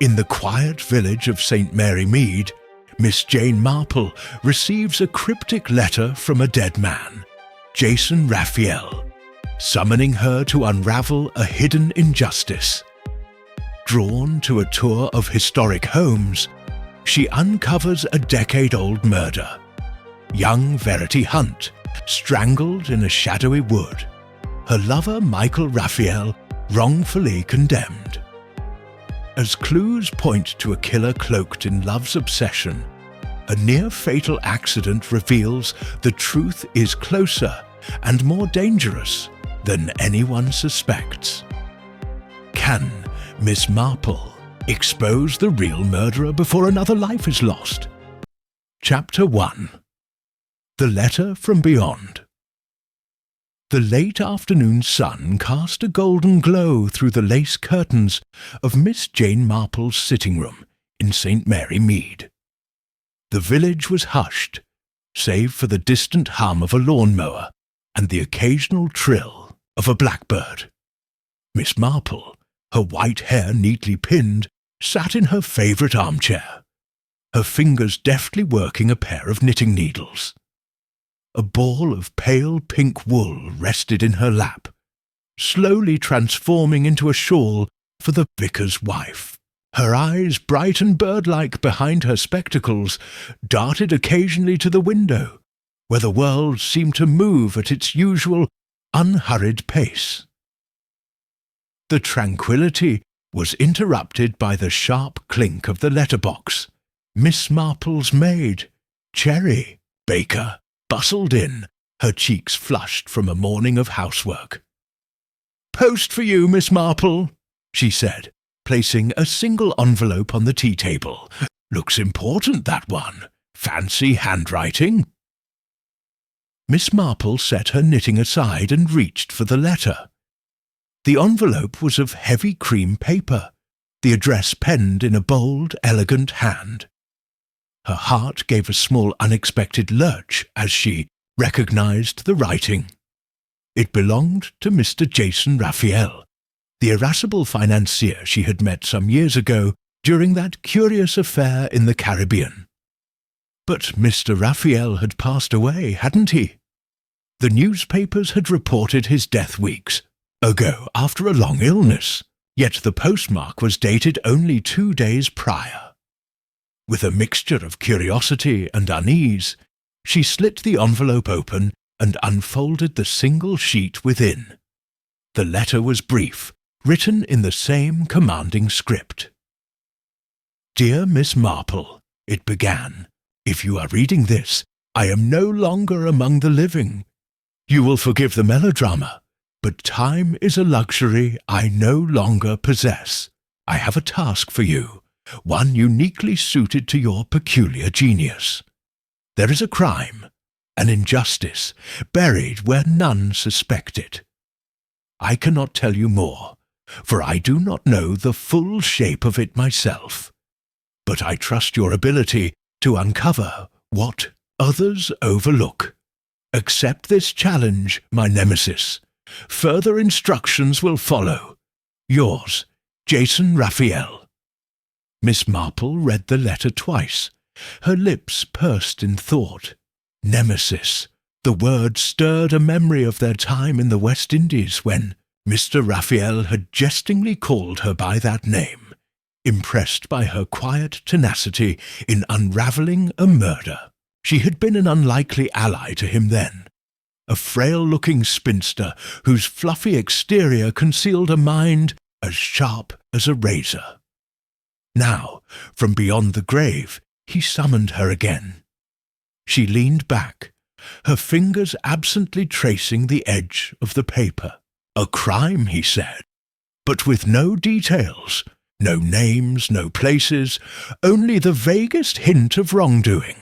In the quiet village of St. Mary Mead, Miss Jane Marple receives a cryptic letter from a dead man, Jason Raphael, summoning her to unravel a hidden injustice. Drawn to a tour of historic homes, she uncovers a decade-old murder. Young Verity Hunt, strangled in a shadowy wood. Her lover Michael Raphael wrongfully condemned. As clues point to a killer cloaked in love's obsession, a near-fatal accident reveals the truth is closer and more dangerous than anyone suspects. Can Miss Marple expose the real murderer before another life is lost? Chapter 1. The Letter from Beyond. The late afternoon sun cast a golden glow through the lace curtains of Miss Jane Marple's sitting room in St. Mary Mead. The village was hushed, save for the distant hum of a lawnmower and the occasional trill of a blackbird. Miss Marple, her white hair neatly pinned, sat in her favourite armchair, her fingers deftly working a pair of knitting needles. A ball of pale pink wool rested in her lap, slowly transforming into a shawl for the vicar's wife. Her eyes, bright and bird-like behind her spectacles, darted occasionally to the window, where the world seemed to move at its usual unhurried pace. The tranquillity was interrupted by the sharp clink of the letterbox. Miss Marple's maid, Cherry Baker, bustled in, her cheeks flushed from a morning of housework. "Post for you, Miss Marple," she said, placing a single envelope on the tea table. "Looks important, that one. Fancy handwriting." Miss Marple set her knitting aside and reached for the letter. The envelope was of heavy cream paper, the address penned in a bold, elegant hand. Her heart gave a small unexpected lurch as she recognized the writing. It belonged to Mr. Jason Raphael, the irascible financier she had met some years ago during that curious affair in the Caribbean. But Mr. Raphael had passed away, hadn't he? The newspapers had reported his death weeks ago after a long illness, yet the postmark was dated only 2 days prior. With a mixture of curiosity and unease, she slit the envelope open and unfolded the single sheet within. The letter was brief, written in the same commanding script. "Dear Miss Marple," it began, "if you are reading this, I am no longer among the living. You will forgive the melodrama, but time is a luxury I no longer possess. I have a task for you, one uniquely suited to your peculiar genius. There is a crime, an injustice, buried where none suspect it. I cannot tell you more, for I do not know the full shape of it myself, but I trust your ability to uncover what others overlook. Accept this challenge, my nemesis. Further instructions will follow. Yours, Jason Raphael." Miss Marple read the letter twice, her lips pursed in thought. Nemesis. The word stirred a memory of their time in the West Indies when Mr. Raphael had jestingly called her by that name, impressed by her quiet tenacity in unraveling a murder. She had been an unlikely ally to him then, a frail-looking spinster whose fluffy exterior concealed a mind as sharp as a razor. Now, from beyond the grave, he summoned her again. She leaned back, her fingers absently tracing the edge of the paper. A crime, he said, but with no details, no names, no places, only the vaguest hint of wrongdoing.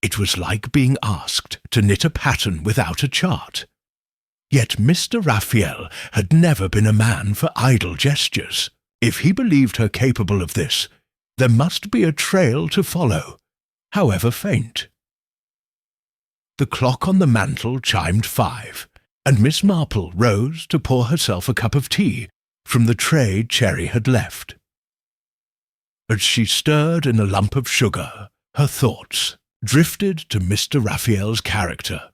It was like being asked to knit a pattern without a chart. Yet Mr. Raphael had never been a man for idle gestures. If he believed her capable of this, there must be a trail to follow, however faint. The clock on the mantel chimed 5, and Miss Marple rose to pour herself a cup of tea from the tray Cherry had left. As she stirred in a lump of sugar, her thoughts drifted to Mr. Raphael's character.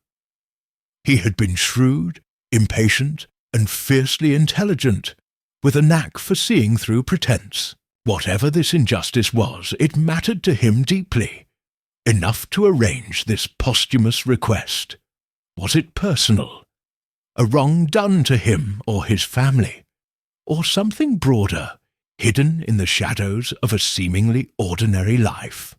He had been shrewd, impatient, and fiercely intelligent, with a knack for seeing through pretense. Whatever this injustice was, it mattered to him deeply, enough to arrange this posthumous request. Was it personal? A wrong done to him or his family? Or something broader, hidden in the shadows of a seemingly ordinary life?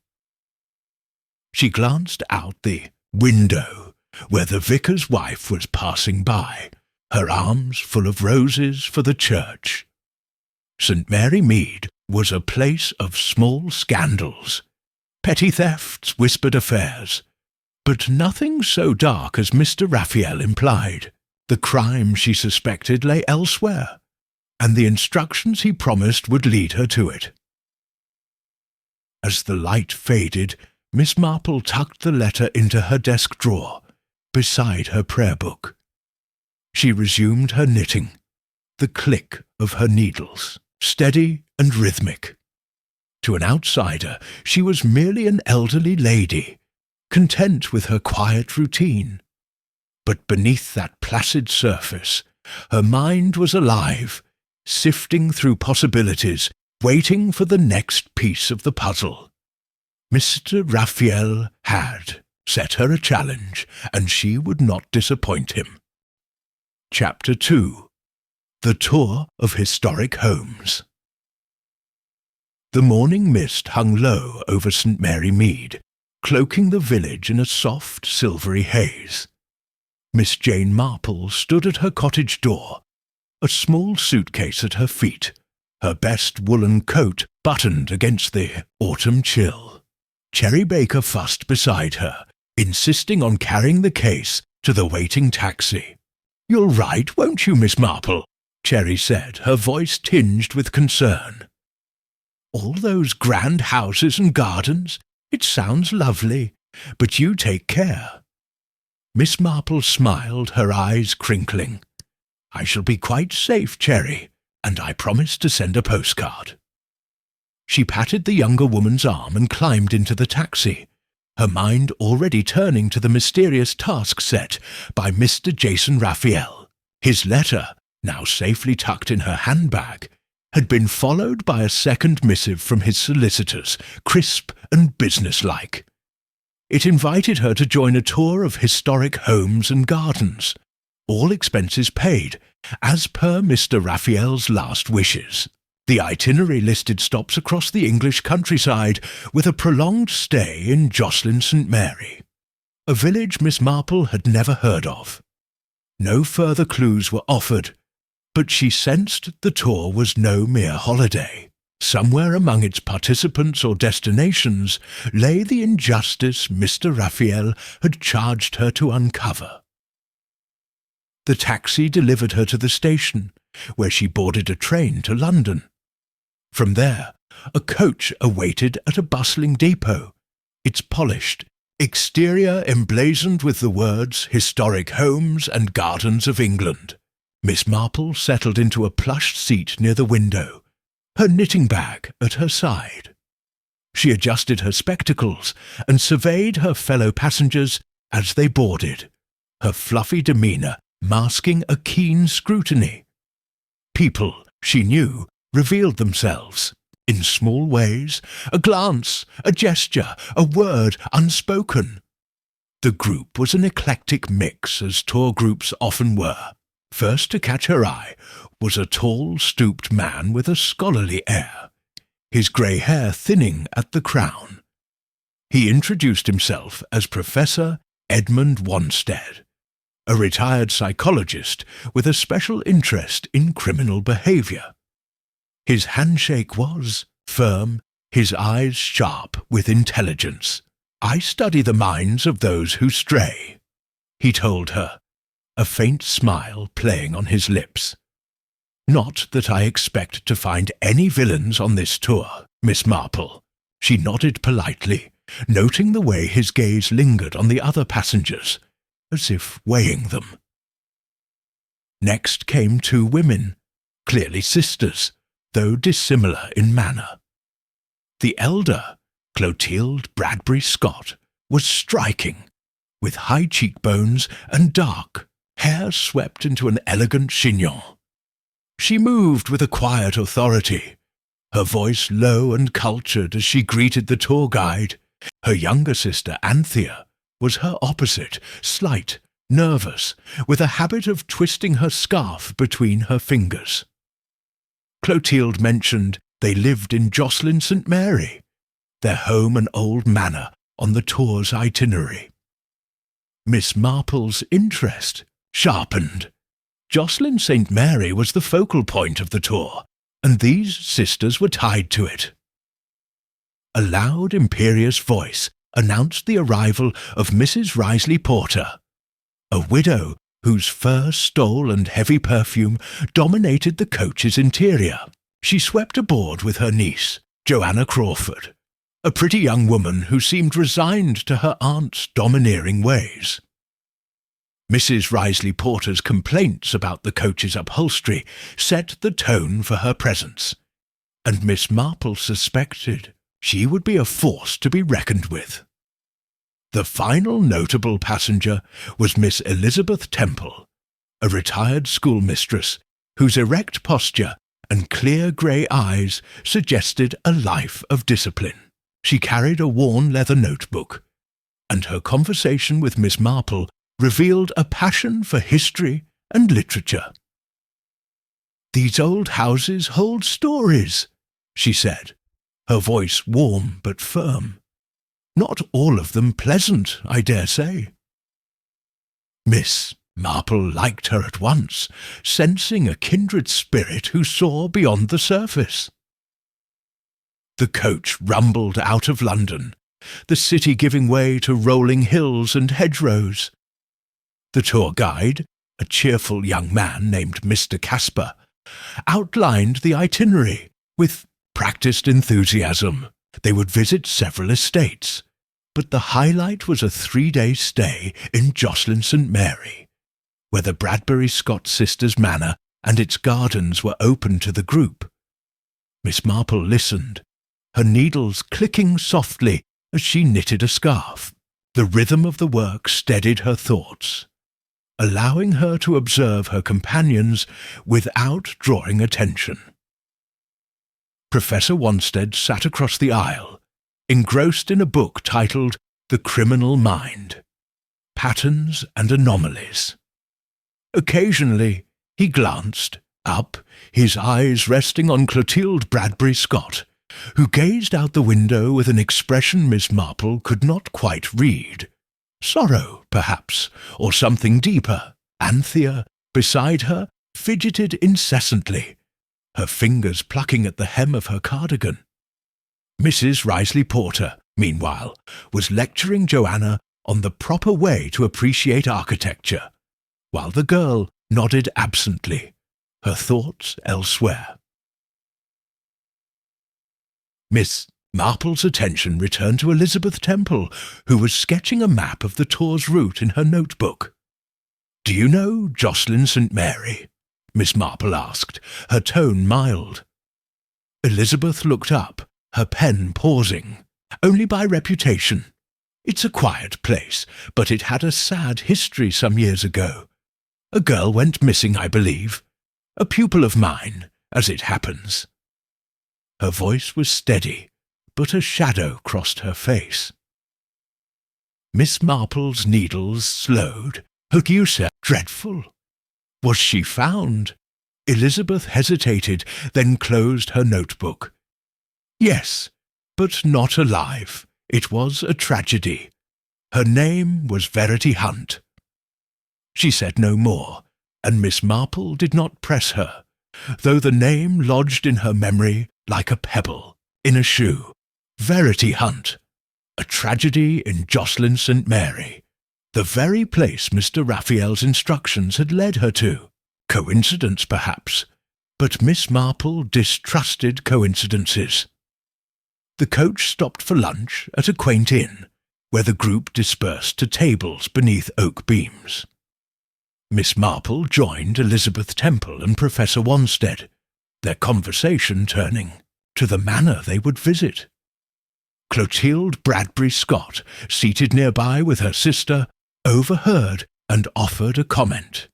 She glanced out the window where the vicar's wife was passing by, her arms full of roses for the church. St. Mary Mead was a place of small scandals, petty thefts, whispered affairs, but nothing so dark as Mr. Raphael implied. The crime she suspected lay elsewhere, and the instructions he promised would lead her to it. As the light faded, Miss Marple tucked the letter into her desk drawer, beside her prayer book. She resumed her knitting, the click of her needles, steady and rhythmic. To an outsider, she was merely an elderly lady, content with her quiet routine. But beneath that placid surface, her mind was alive, sifting through possibilities, waiting for the next piece of the puzzle. Mr. Raphael had set her a challenge, and she would not disappoint him. Chapter 2. The Tour of Historic Homes. The morning mist hung low over St. Mary Mead, cloaking the village in a soft, silvery haze. Miss Jane Marple stood at her cottage door, a small suitcase at her feet, her best woolen coat buttoned against the autumn chill. Cherry Baker fussed beside her, insisting on carrying the case to the waiting taxi. "You'll write, won't you, Miss Marple?" Cherry said, her voice tinged with concern. "All those grand houses and gardens, it sounds lovely, but you take care." Miss Marple smiled, her eyes crinkling. "I shall be quite safe, Cherry, and I promise to send a postcard." She patted the younger woman's arm and climbed into the taxi, her mind already turning to the mysterious task set by Mr. Jason Raphael. His letter, now safely tucked in her handbag, had been followed by a second missive from his solicitors, crisp and businesslike. It invited her to join a tour of historic homes and gardens, all expenses paid, as per Mr. Raphael's last wishes. The itinerary listed stops across the English countryside, with a prolonged stay in Jocelyn St. Mary, a village Miss Marple had never heard of. No further clues were offered, but she sensed the tour was no mere holiday. Somewhere among its participants or destinations lay the injustice Mr. Raphael had charged her to uncover. The taxi delivered her to the station, where she boarded a train to London. From there, a coach awaited at a bustling depot, its polished exterior emblazoned with the words "Historic Homes and Gardens of England." Miss Marple settled into a plush seat near the window, her knitting bag at her side. She adjusted her spectacles and surveyed her fellow passengers as they boarded, her fluffy demeanour masking a keen scrutiny. People, she knew, revealed themselves, in small ways, a glance, a gesture, a word unspoken. The group was an eclectic mix, as tour groups often were. First to catch her eye was a tall, stooped man with a scholarly air, his grey hair thinning at the crown. He introduced himself as Professor Edmund Wanstead, a retired psychologist with a special interest in criminal behaviour. His handshake was firm, his eyes sharp with intelligence. "I study the minds of those who stray," he told her, a faint smile playing on his lips. "Not that I expect to find any villains on this tour, Miss Marple." She nodded politely, noting the way his gaze lingered on the other passengers, as if weighing them. Next came two women, clearly sisters, though dissimilar in manner. The elder, Clotilde Bradbury Scott, was striking, with high cheekbones and dark, hair swept into an elegant chignon. She moved with a quiet authority, her voice low and cultured as she greeted the tour guide. Her younger sister, Anthea, was her opposite, slight, nervous, with a habit of twisting her scarf between her fingers. Clotilde mentioned they lived in Jocelyn St. Mary, their home and old manor on the tour's itinerary. Miss Marple's interest sharpened. Jocelyn St. Mary was the focal point of the tour, and these sisters were tied to it. A loud, imperious voice announced the arrival of Mrs. Risley Porter, a widow whose fur stole and heavy perfume dominated the coach's interior. She swept aboard with her niece, Joanna Crawford, a pretty young woman who seemed resigned to her aunt's domineering ways. Mrs. Risley Porter's complaints about the coach's upholstery set the tone for her presence, and Miss Marple suspected she would be a force to be reckoned with. The final notable passenger was Miss Elizabeth Temple, a retired schoolmistress whose erect posture and clear grey eyes suggested a life of discipline. She carried a worn leather notebook, and her conversation with Miss Marple revealed a passion for history and literature. "These old houses hold stories," she said, her voice warm but firm. "Not all of them pleasant, I dare say." Miss Marple liked her at once, sensing a kindred spirit who saw beyond the surface. The coach rumbled out of London, the city giving way to rolling hills and hedgerows. The tour guide, a cheerful young man named Mr. Casper, outlined the itinerary with practiced enthusiasm. They would visit several estates, but the highlight was a 3-day stay in Jocelyn St. Mary, where the Bradbury Scott sisters' manor and its gardens were open to the group. Miss Marple listened, her needles clicking softly as she knitted a scarf. The rhythm of the work steadied her thoughts, allowing her to observe her companions without drawing attention. Professor Wanstead sat across the aisle, engrossed in a book titled The Criminal Mind, Patterns and Anomalies. Occasionally he glanced up, his eyes resting on Clotilde Bradbury Scott, who gazed out the window with an expression Miss Marple could not quite read. Sorrow, perhaps, or something deeper. Anthea, beside her, fidgeted incessantly, her fingers plucking at the hem of her cardigan. Mrs. Risley Porter, meanwhile, was lecturing Joanna on the proper way to appreciate architecture, while the girl nodded absently, her thoughts elsewhere. Miss Marple's attention returned to Elizabeth Temple, who was sketching a map of the tour's route in her notebook. "Do you know Jocelyn St. Mary?" Miss Marple asked, her tone mild. Elizabeth looked up, her pen pausing. "Only by reputation. It's a quiet place, but it had a sad history some years ago. A girl went missing, I believe. A pupil of mine, as it happens." Her voice was steady, but a shadow crossed her face. Miss Marple's needles slowed. "You said dreadful. Was she found?" Elizabeth hesitated, then closed her notebook. "Yes, but not alive. It was a tragedy. Her name was Verity Hunt." She said no more, and Miss Marple did not press her, though the name lodged in her memory like a pebble in a shoe. Verity Hunt, a tragedy in Jocelyn St. Mary, the very place Mr. Raphael's instructions had led her to. Coincidence, perhaps, but Miss Marple distrusted coincidences. The coach stopped for lunch at a quaint inn, where the group dispersed to tables beneath oak beams. Miss Marple joined Elizabeth Temple and Professor Wanstead, their conversation turning to the manor they would visit. Clotilde Bradbury Scott, seated nearby with her sister, overheard and offered a comment.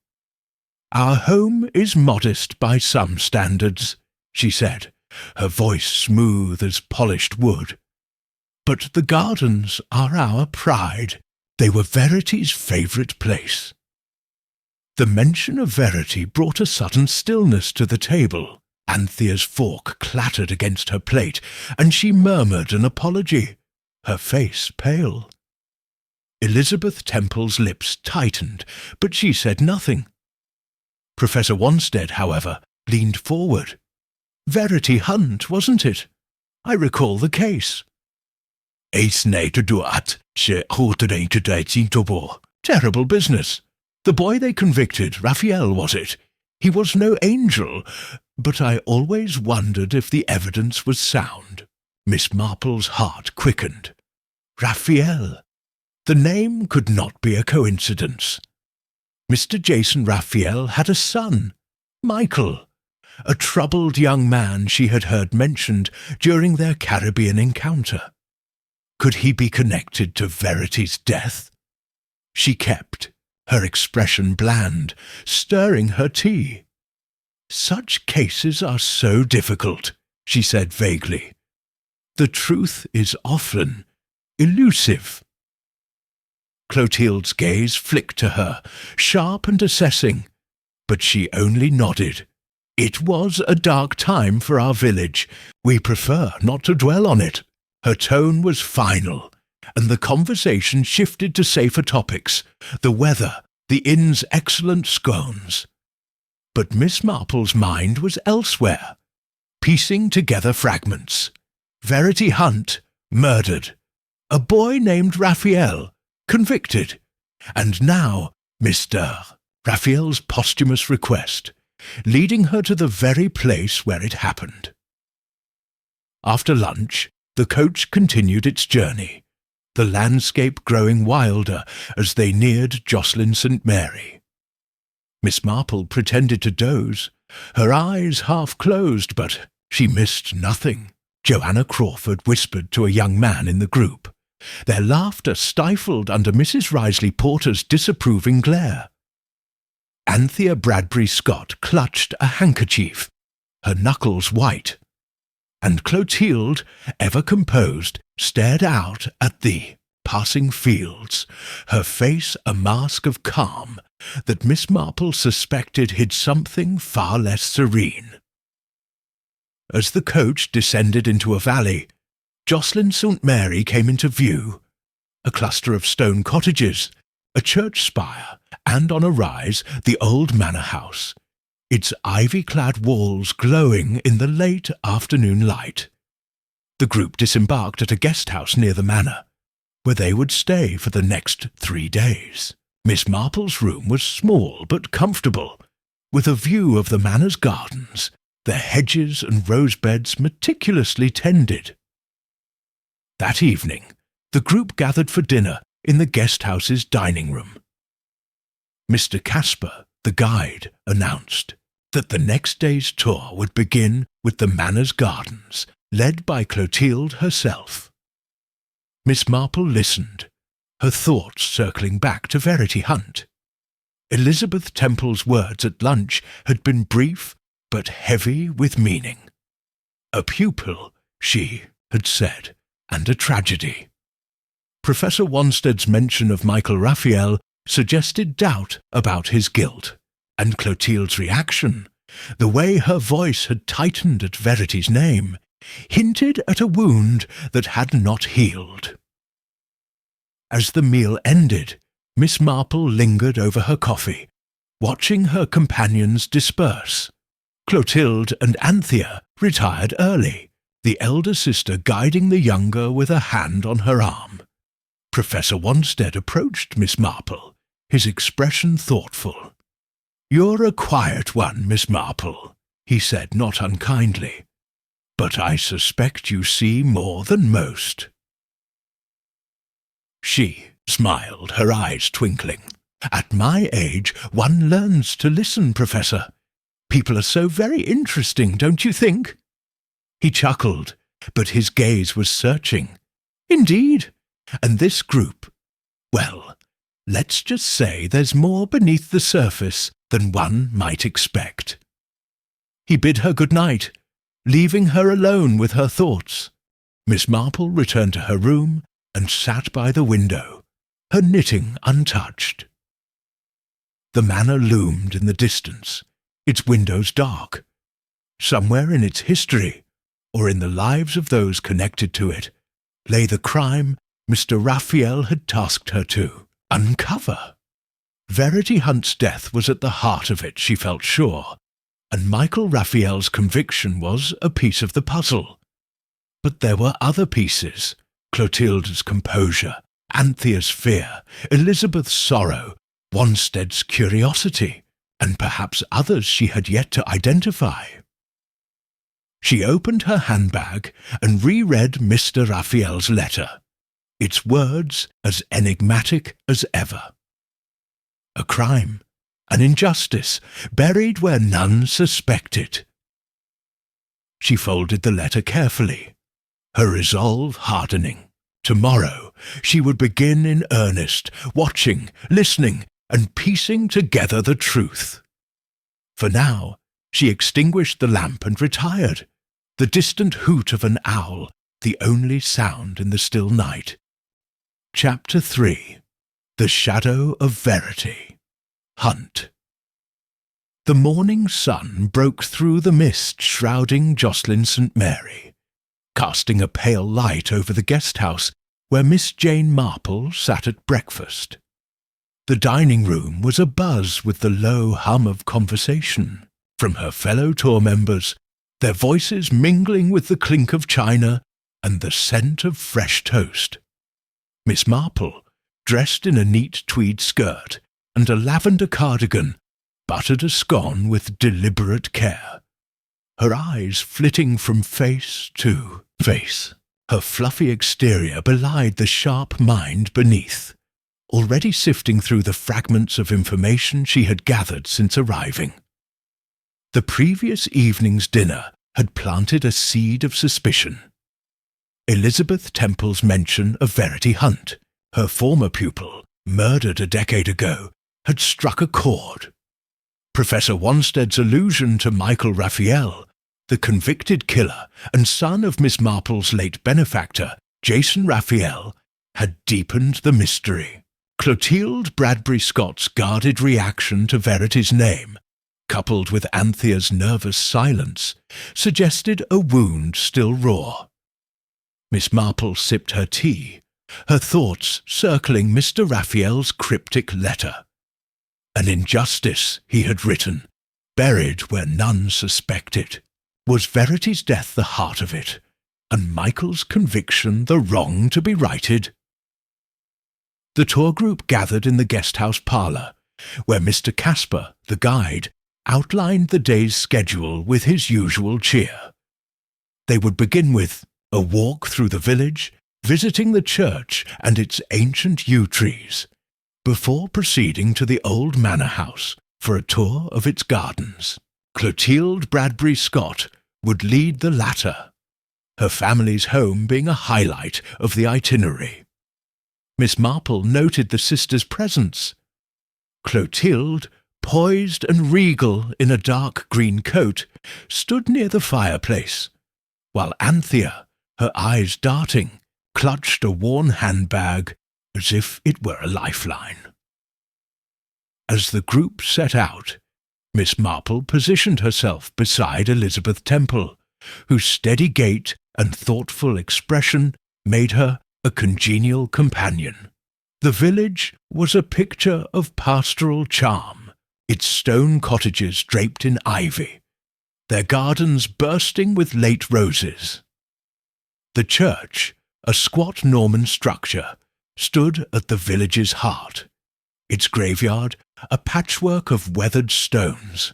"Our home is modest by some standards," she said, her voice smooth as polished wood. "But the gardens are our pride. They were Verity's favourite place." The mention of Verity brought a sudden stillness to the table. Anthea's fork clattered against her plate, and she murmured an apology, her face pale. Elizabeth Temple's lips tightened, but she said nothing. Professor Wanstead, however, leaned forward. "Verity Hunt, wasn't it? I recall the case." "Terrible business. The boy they convicted, Raphael, was it? He was no angel, but I always wondered if the evidence was sound." Miss Marple's heart quickened. Raphael. The name could not be a coincidence. Mr. Jason Raphael had a son, Michael, a troubled young man she had heard mentioned during their Caribbean encounter. Could he be connected to Verity's death? She kept, her expression bland, stirring her tea. "Such cases are so difficult," she said vaguely. "The truth is often elusive." Clotilde's gaze flicked to her, sharp and assessing, but she only nodded. "It was a dark time for our village. We prefer not to dwell on it." Her tone was final, and the conversation shifted to safer topics, the weather, the inn's excellent scones. But Miss Marple's mind was elsewhere, piecing together fragments. Verity Hunt, murdered. A boy named Raphael, convicted. And now Mr. Raphael's posthumous request, leading her to the very place where it happened. After lunch, the coach continued its journey, the landscape growing wilder as they neared Jocelyn St. Mary. Miss Marple pretended to doze, her eyes half closed, but she missed nothing. Joanna Crawford whispered to a young man in the group, their laughter stifled under Mrs. Risley Porter's disapproving glare. Anthea Bradbury Scott clutched a handkerchief, her knuckles white, and Clotilde, ever composed, stared out at the passing fields, her face a mask of calm that Miss Marple suspected hid something far less serene. As the coach descended into a valley, Jocelyn St. Mary came into view, a cluster of stone cottages, a church spire, and on a rise the old manor house, its ivy-clad walls glowing in the late afternoon light. The group disembarked at a guest house near the manor, where they would stay for the next 3 days. Miss Marple's room was small but comfortable, with a view of the manor's gardens, their hedges and rose beds meticulously tended. That evening, the group gathered for dinner in the guest house's dining room. Mr. Casper, the guide, announced that the next day's tour would begin with the manor's gardens, led by Clotilde herself. Miss Marple listened, her thoughts circling back to Verity Hunt. Elizabeth Temple's words at lunch had been brief but heavy with meaning. A pupil, she had said, and a tragedy. Professor Wanstead's mention of Michael Raphael suggested doubt about his guilt, and Clotilde's reaction, the way her voice had tightened at Verity's name, hinted at a wound that had not healed. As the meal ended, Miss Marple lingered over her coffee, watching her companions disperse. Clotilde and Anthea retired early, the elder sister guiding the younger with a hand on her arm. Professor Wanstead approached Miss Marple, his expression thoughtful. "You're a quiet one, Miss Marple," he said not unkindly, "but I suspect you see more than most." She smiled, her eyes twinkling. "At my age, one learns to listen, Professor. People are so very interesting, don't you think?" He chuckled, but his gaze was searching, Indeed. And this group, well, let's just say there's more beneath the surface than one might expect. He bid her good night, leaving her alone with her thoughts. Miss Marple returned to her room and sat by the window, her knitting untouched. The manor loomed in the distance, its windows dark. Somewhere in its history, or in the lives of those connected to it, lay the crime Mr. Raphael had tasked her to uncover. Verity Hunt's death was at the heart of it, she felt sure, and Michael Raphael's conviction was a piece of the puzzle. But there were other pieces: Clotilde's composure, Anthea's fear, Elizabeth's sorrow, Wanstead's curiosity, and perhaps others she had yet to identify. She opened her handbag and reread Mr. Raphael's letter, its words as enigmatic as ever. A crime, an injustice, buried where none suspected. She folded the letter carefully, her resolve hardening. Tomorrow she would begin in earnest, watching, listening, and piecing together the truth. For now, she extinguished the lamp and retired, the distant hoot of an owl the only sound in the still night. Chapter 3. The Shadow of Verity. Hunt. The morning sun broke through the mist shrouding Jocelyn St. Mary, casting a pale light over the guest house where Miss Jane Marple sat at breakfast. The dining room was abuzz with the low hum of conversation from her fellow tour members, their voices mingling with the clink of china and the scent of fresh toast. Miss Marple, dressed in a neat tweed skirt and a lavender cardigan, buttered a scone with deliberate care, her eyes flitting from face to face. Her fluffy exterior belied the sharp mind beneath, already sifting through the fragments of information she had gathered since arriving. The previous evening's dinner had planted a seed of suspicion. Elizabeth Temple's mention of Verity Hunt, her former pupil, murdered a decade ago, had struck a chord. Professor Wanstead's allusion to Michael Raphael, the convicted killer and son of Miss Marple's late benefactor, Jason Raphael, had deepened the mystery. Clotilde Bradbury Scott's guarded reaction to Verity's name, coupled with Anthea's nervous silence, suggested a wound still raw. Miss Marple sipped her tea, her thoughts circling Mr. Raphael's cryptic letter. An injustice, he had written, buried where none suspected. Was Verity's death the heart of it, and Michael's conviction the wrong to be righted? The tour group gathered in the guest-house parlour, where Mr. Casper, the guide, outlined the day's schedule with his usual cheer. They would begin with a walk through the village, visiting the church and its ancient yew trees, before proceeding to the old manor house for a tour of its gardens. Clotilde Bradbury Scott would lead the latter, her family's home being a highlight of the itinerary. Miss Marple noted the sisters' presence. Clotilde, poised and regal in a dark green coat, stood near the fireplace, while Anthea, her eyes darting, clutched a worn handbag as if it were a lifeline. As the group set out, Miss Marple positioned herself beside Elizabeth Temple, whose steady gait and thoughtful expression made her a congenial companion. The village was a picture of pastoral charm, its stone cottages draped in ivy, their gardens bursting with late roses. The church, a squat Norman structure, stood at the village's heart, its graveyard a patchwork of weathered stones.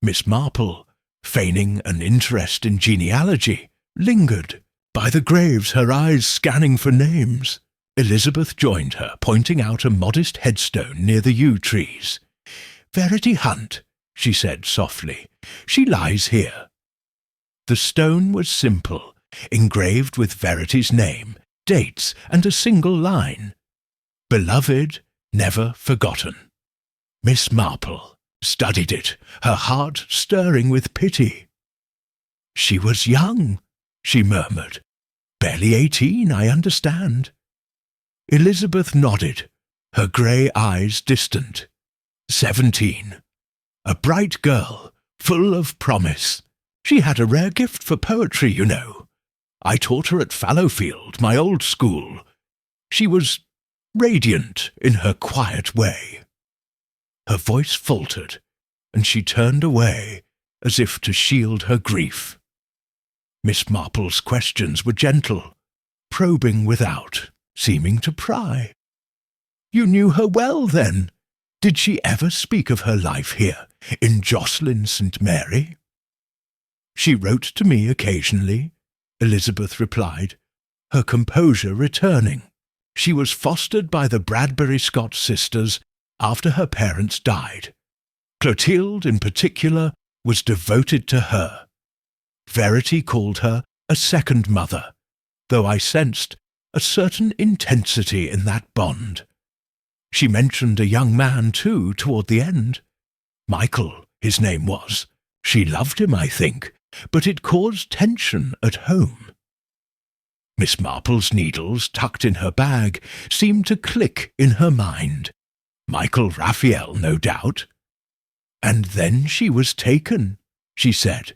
Miss Marple, feigning an interest in genealogy, lingered by the graves, her eyes scanning for names. Elizabeth joined her, pointing out a modest headstone near the yew trees. "Verity Hunt," she said softly. "She lies here." The stone was simple, engraved with Verity's name, dates, and a single line. Beloved, never forgotten. Miss Marple studied it, her heart stirring with pity. She was young, she murmured. Barely 18, I understand. Elizabeth nodded, her grey eyes distant. 17. A bright girl, full of promise. She had a rare gift for poetry, you know. I taught her at Fallowfield, my old school. She was radiant in her quiet way. Her voice faltered, and she turned away, as if to shield her grief. Miss Marple's questions were gentle, probing without, seeming to pry. You knew her well, then? Did she ever speak of her life here, in Jocelyn St. Mary? She wrote to me occasionally, Elizabeth replied, her composure returning. She was fostered by the Bradbury Scott sisters after her parents died. Clotilde, in particular, was devoted to her. Verity called her a second mother, though I sensed a certain intensity in that bond. She mentioned a young man, too, toward the end. Michael, his name was. She loved him, I think, but it caused tension at home. Miss Marple's needles, tucked in her bag, seemed to click in her mind. Michael Raphael, no doubt. And then she was taken, she said,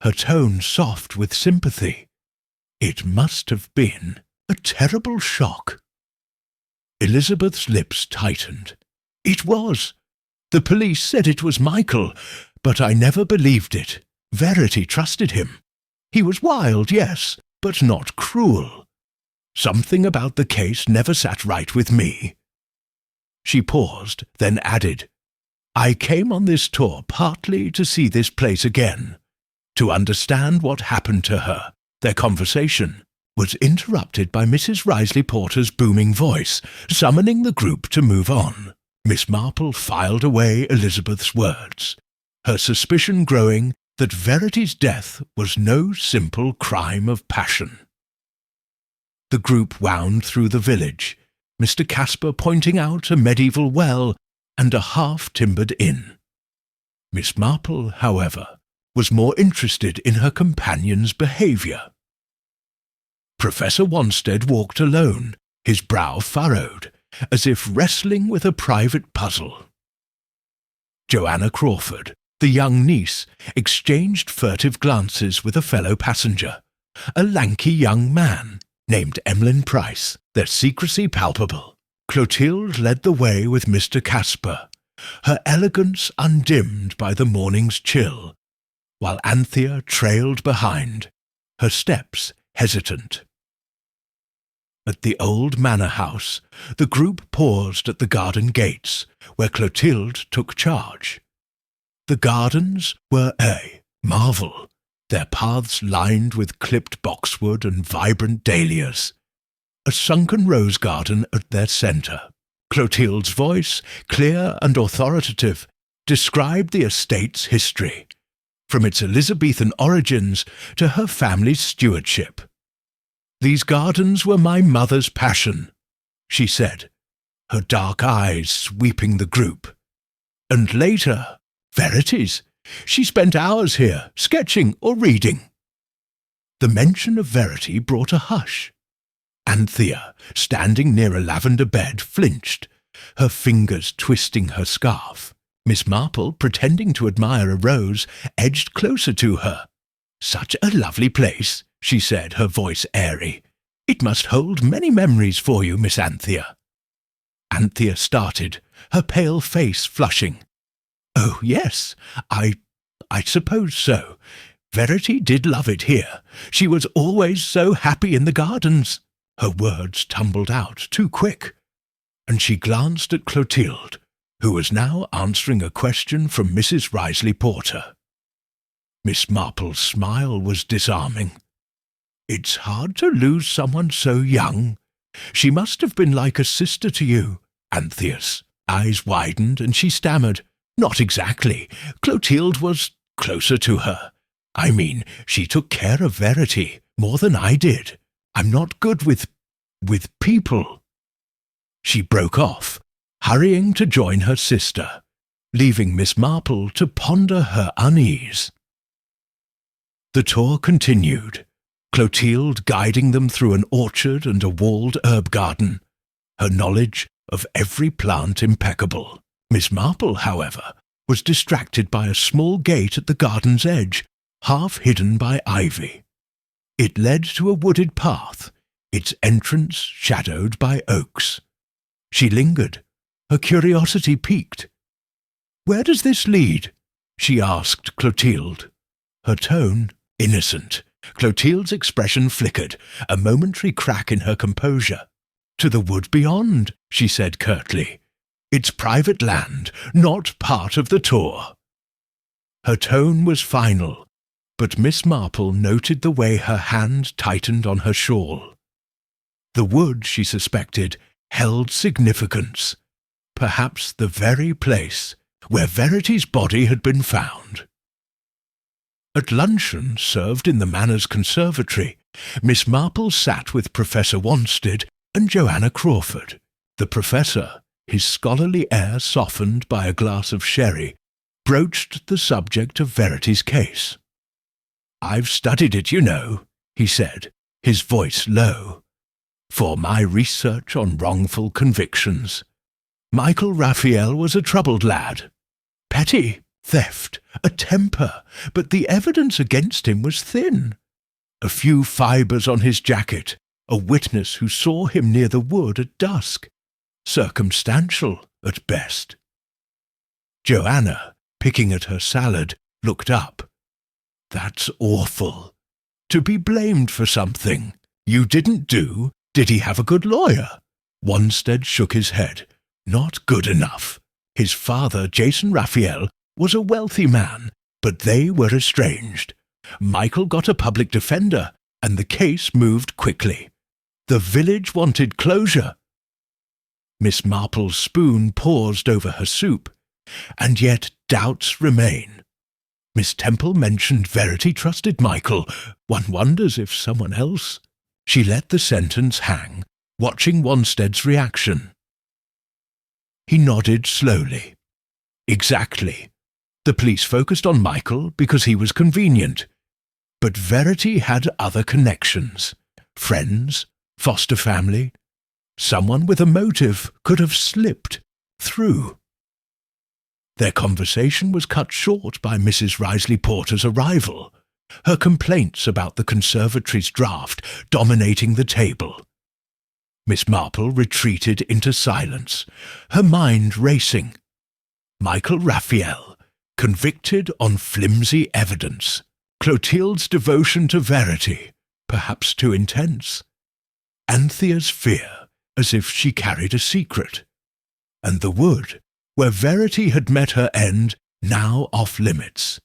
her tone soft with sympathy. It must have been a terrible shock. Elizabeth's lips tightened. It was. The police said it was Michael, but I never believed it. Verity trusted him. He was wild, yes, but not cruel. Something about the case never sat right with me. She paused, then added, I came on this tour partly to see this place again, to understand what happened to her. Their conversation was interrupted by Mrs. Risley Porter's booming voice, summoning the group to move on. Miss Marple filed away Elizabeth's words, her suspicion growing that Verity's death was no simple crime of passion. The group wound through the village, Mr. Casper pointing out a medieval well and a half-timbered inn. Miss Marple, however, was more interested in her companion's behaviour. Professor Wanstead walked alone, his brow furrowed, as if wrestling with a private puzzle. Joanna Crawford, the young niece, exchanged furtive glances with a fellow passenger, a lanky young man named Emlyn Price, their secrecy palpable. Clotilde led the way with Mr. Casper, her elegance undimmed by the morning's chill, while Anthea trailed behind, her steps hesitant. At the old manor house, the group paused at the garden gates, where Clotilde took charge. The gardens were a marvel, their paths lined with clipped boxwood and vibrant dahlias. A sunken rose garden at their centre. Clotilde's voice, clear and authoritative, described the estate's history, from its Elizabethan origins to her family's stewardship. These gardens were my mother's passion, she said, her dark eyes sweeping the group. And later, Verity's. She spent hours here, sketching or reading. The mention of Verity brought a hush. Anthea, standing near a lavender bed, flinched, her fingers twisting her scarf. Miss Marple, pretending to admire a rose, edged closer to her. Such a lovely place, she said, her voice airy. It must hold many memories for you, Miss Anthea. Anthea started, her pale face flushing. Oh, yes, I suppose so. Verity did love it here. She was always so happy in the gardens. Her words tumbled out too quick, and she glanced at Clotilde, who was now answering a question from Mrs. Risley Porter. Miss Marple's smile was disarming. It's hard to lose someone so young. She must have been like a sister to you, Anthea's. Eyes widened, and she stammered. Not exactly. Clotilde was closer to her. I mean, she took care of Verity more than I did. I'm not good with with people. She broke off, hurrying to join her sister, leaving Miss Marple to ponder her unease. The tour continued, Clotilde guiding them through an orchard and a walled herb garden, her knowledge of every plant impeccable. Miss Marple, however, was distracted by a small gate at the garden's edge, half hidden by ivy. It led to a wooded path, its entrance shadowed by oaks. She lingered, her curiosity piqued. "Where does this lead?" she asked Clotilde. Her tone innocent. Clotilde's expression flickered, a momentary crack in her composure. "To the wood beyond," she said curtly. "It's private land, not part of the tour." Her tone was final, but Miss Marple noted the way her hand tightened on her shawl. The wood, she suspected, held significance, perhaps the very place where Verity's body had been found. At luncheon, served in the Manor's conservatory, Miss Marple sat with Professor Wanstead and Joanna Crawford. The professor, his scholarly air softened by a glass of sherry, broached the subject of Verity's case. "I've studied it, you know," he said, his voice low, "for my research on wrongful convictions. Michael Raphael was a troubled lad. Petty, theft, a temper, but the evidence against him was thin. A few fibres on his jacket, a witness who saw him near the wood at dusk. Circumstantial, at best." Joanna, picking at her salad, looked up. "That's awful. To be blamed for something you didn't do. Did he have a good lawyer?" Wanstead shook his head. "Not good enough. His father, Jason Raphael, was a wealthy man, but they were estranged. Michael got a public defender, and the case moved quickly. The village wanted closure." Miss Marple's spoon paused over her soup, and yet doubts remain. Miss Temple mentioned Verity trusted Michael. One wonders if someone else. She let the sentence hang, watching Wanstead's reaction. He nodded slowly. Exactly. The police focused on Michael because he was convenient. But Verity had other connections. Friends, foster family. Someone with a motive could have slipped through. Their conversation was cut short by Mrs. Risley Porter's arrival, her complaints about the conservatory's draft dominating the table. Miss Marple retreated into silence, her mind racing. Michael Raphael, convicted on flimsy evidence. Clotilde's devotion to Verity, perhaps too intense. Anthea's fear, as if she carried a secret. And the wood, where Verity had met her end, now off limits.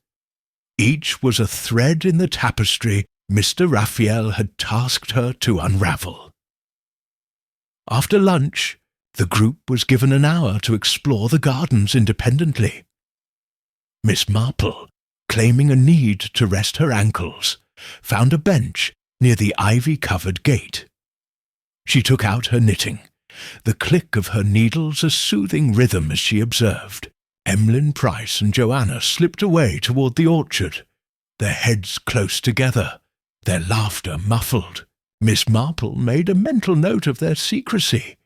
Each was a thread in the tapestry Mr. Raphael had tasked her to unravel. After lunch, the group was given an hour to explore the gardens independently. Miss Marple, claiming a need to rest her ankles, found a bench near the ivy-covered gate. She took out her knitting, the click of her needles a soothing rhythm as she observed. Emlyn Price and Joanna slipped away toward the orchard, their heads close together, their laughter muffled. Miss Marple made a mental note of their secrecy,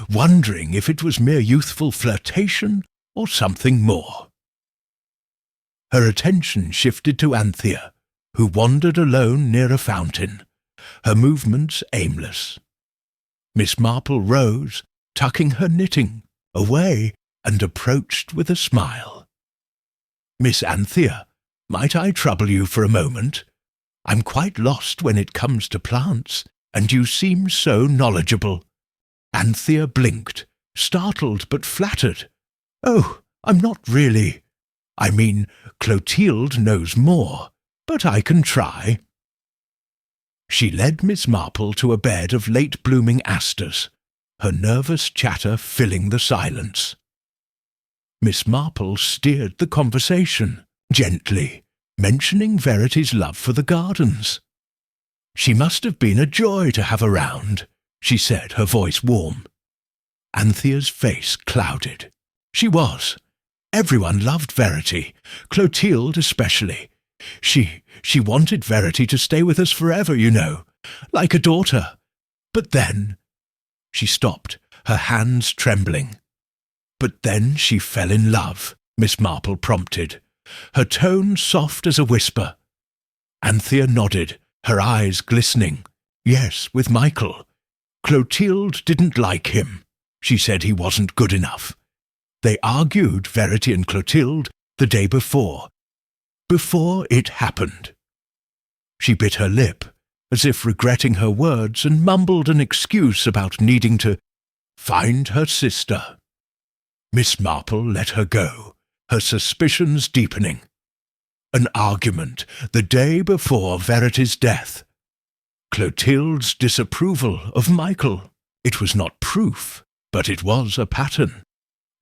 wondering if it was mere youthful flirtation or something more. Her attention shifted to Anthea, who wandered alone near a fountain, her movements aimless. Miss Marple rose, tucking her knitting away, and approached with a smile. "Miss Anthea, might I trouble you for a moment? I'm quite lost when it comes to plants, and you seem so knowledgeable." Anthea blinked, startled but flattered. "Oh, I'm not really. I mean, Clotilde knows more, but I can try." She led Miss Marple to a bed of late-blooming asters, her nervous chatter filling the silence. Miss Marple steered the conversation, gently, mentioning Verity's love for the gardens. She must have been a joy to have around, she said, her voice warm. Anthea's face clouded. She was. Everyone loved Verity, Clotilde especially. She wanted Verity to stay with us forever, you know, like a daughter. But then... She stopped, her hands trembling. But then she fell in love, Miss Marple prompted, her tone soft as a whisper. Anthea nodded, her eyes glistening. Yes, with Michael. Clotilde didn't like him. She said he wasn't good enough. They argued, Verity and Clotilde, the day before it happened. She bit her lip, as if regretting her words, and mumbled an excuse about needing to find her sister. Miss Marple let her go, her suspicions deepening. An argument the day before Verity's death. Clotilde's disapproval of Michael. It was not proof, but it was a pattern,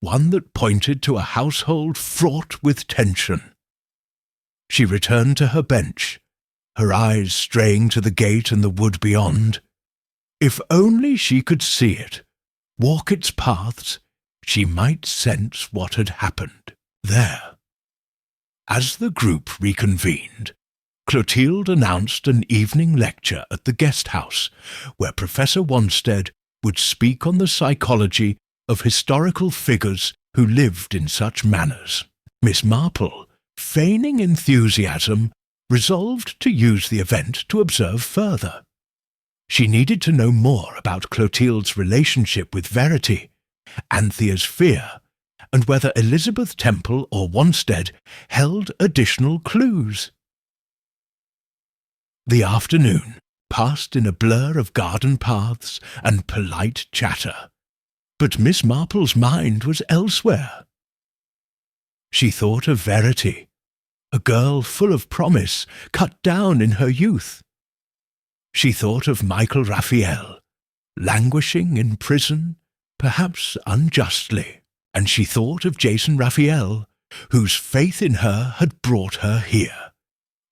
one that pointed to a household fraught with tension. She returned to her bench, her eyes straying to the gate and the wood beyond. If only she could see it, walk its paths, she might sense what had happened there. As the group reconvened, Clotilde announced an evening lecture at the guest house, where Professor Wanstead would speak on the psychology of historical figures who lived in such manners. Miss Marple, feigning enthusiasm, resolved to use the event to observe further. She needed to know more about Clotilde's relationship with Verity, Anthea's fear, and whether Elizabeth Temple or Wanstead held additional clues. The afternoon passed in a blur of garden paths and polite chatter, but Miss Marple's mind was elsewhere. She thought of Verity, a girl full of promise, cut down in her youth. She thought of Michael Raphael, languishing in prison, perhaps unjustly, and she thought of Jason Raphael, whose faith in her had brought her here.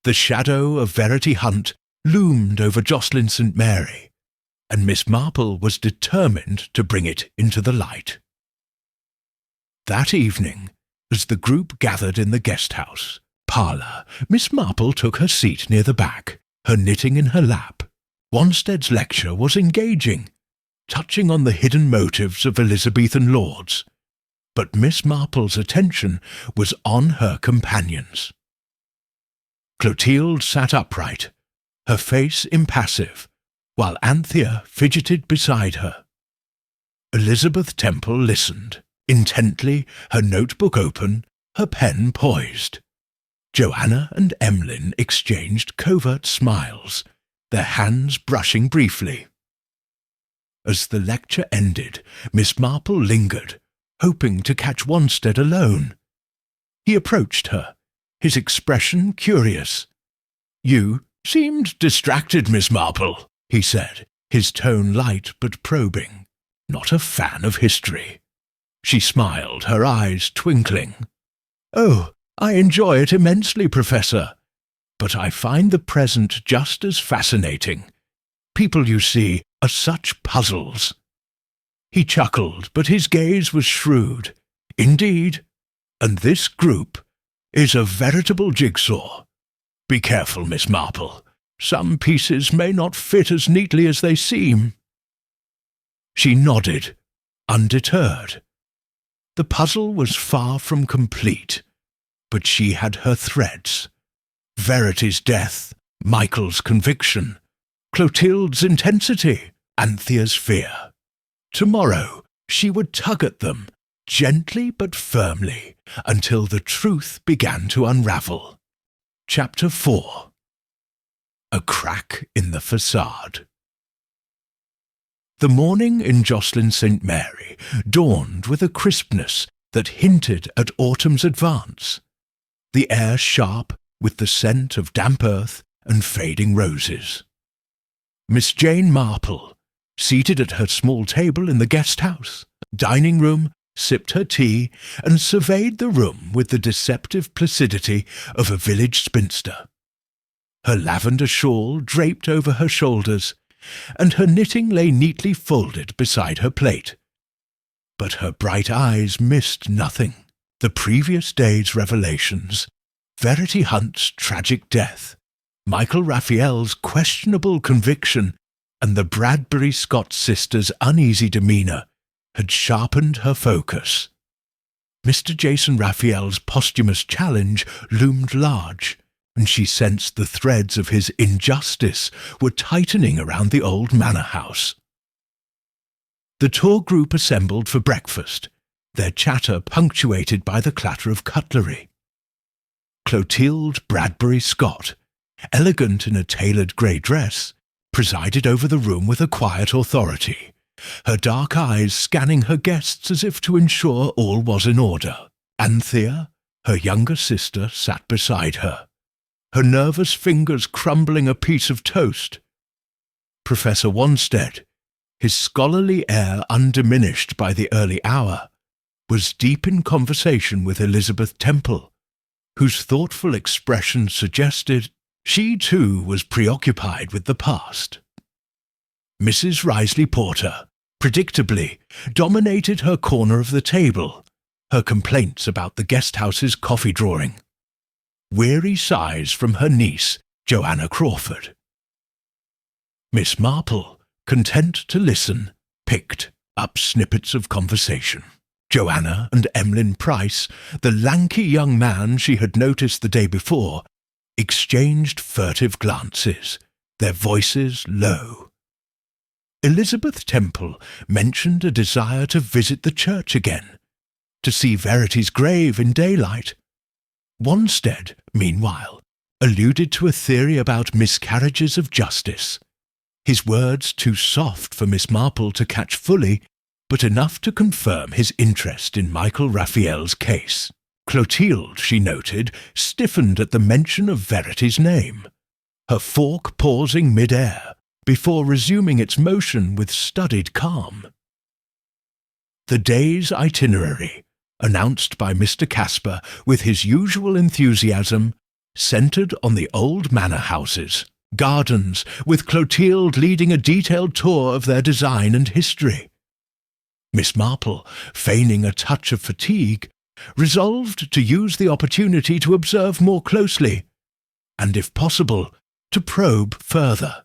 The shadow of Verity Hunt loomed over Jocelyn St. Mary, and Miss Marple was determined to bring it into the light. That evening, as the group gathered in the guest-house parlour, Miss Marple took her seat near the back, her knitting in her lap. Wanstead's lecture was engaging, touching on the hidden motives of Elizabethan lords, but Miss Marple's attention was on her companions. Clotilde sat upright, her face impassive, while Anthea fidgeted beside her. Elizabeth Temple listened, intently, her notebook open, her pen poised. Joanna and Emlyn exchanged covert smiles, their hands brushing briefly. As the lecture ended, Miss Marple lingered, hoping to catch Wanstead alone. He approached her, his expression curious. "You seemed distracted, Miss Marple," he said, his tone light but probing. "Not a fan of history." She smiled, her eyes twinkling. "Oh, I enjoy it immensely, Professor. But I find the present just as fascinating. People, you see, are such puzzles." He chuckled, but his gaze was shrewd. "Indeed, and this group is a veritable jigsaw. Be careful, Miss Marple. Some pieces may not fit as neatly as they seem." She nodded, undeterred. The puzzle was far from complete, but she had her threads. Verity's death, Michael's conviction, Clotilde's intensity, Anthea's fear. Tomorrow she would tug at them, gently but firmly, until the truth began to unravel. Chapter 4. A Crack in the Facade. The morning in Jocelyn St. Mary dawned with a crispness that hinted at autumn's advance, the air sharp with the scent of damp earth and fading roses. Miss Jane Marple, seated at her small table in the guest-house, dining room, sipped her tea and surveyed the room with the deceptive placidity of a village spinster. Her lavender shawl draped over her shoulders, and her knitting lay neatly folded beside her plate. But her bright eyes missed nothing. The previous day's revelations, Verity Hunt's tragic death, Michael Raphael's questionable conviction, and the Bradbury Scott sisters' uneasy demeanour had sharpened her focus. Mr. Jason Raphael's posthumous challenge loomed large, and she sensed the threads of his injustice were tightening around the old manor house. The tour group assembled for breakfast, their chatter punctuated by the clatter of cutlery. Clotilde Bradbury Scott, elegant in a tailored grey dress, presided over the room with a quiet authority, her dark eyes scanning her guests as if to ensure all was in order. Anthea, her younger sister, sat beside her, her nervous fingers crumbling a piece of toast. Professor Wanstead, his scholarly air undiminished by the early hour, was deep in conversation with Elizabeth Temple, whose thoughtful expression suggested she too was preoccupied with the past. Mrs. Risley Porter, predictably, dominated her corner of the table, her complaints about the guesthouse's coffee drawing. Weary sighs from her niece, Joanna Crawford. Miss Marple, content to listen, picked up snippets of conversation. Joanna and Emlyn Price, the lanky young man she had noticed the day before, exchanged furtive glances, their voices low. Elizabeth Temple mentioned a desire to visit the church again, to see Verity's grave in daylight. Wanstead, meanwhile, alluded to a theory about miscarriages of justice, his words too soft for Miss Marple to catch fully, but enough to confirm his interest in Michael Raphael's case. Clotilde, she noted, stiffened at the mention of Verity's name, her fork pausing mid-air before resuming its motion with studied calm. The day's itinerary, announced by Mr. Casper with his usual enthusiasm, centred on the old manor houses, gardens, with Clotilde leading a detailed tour of their design and history. Miss Marple, feigning a touch of fatigue, resolved to use the opportunity to observe more closely, and if possible, to probe further.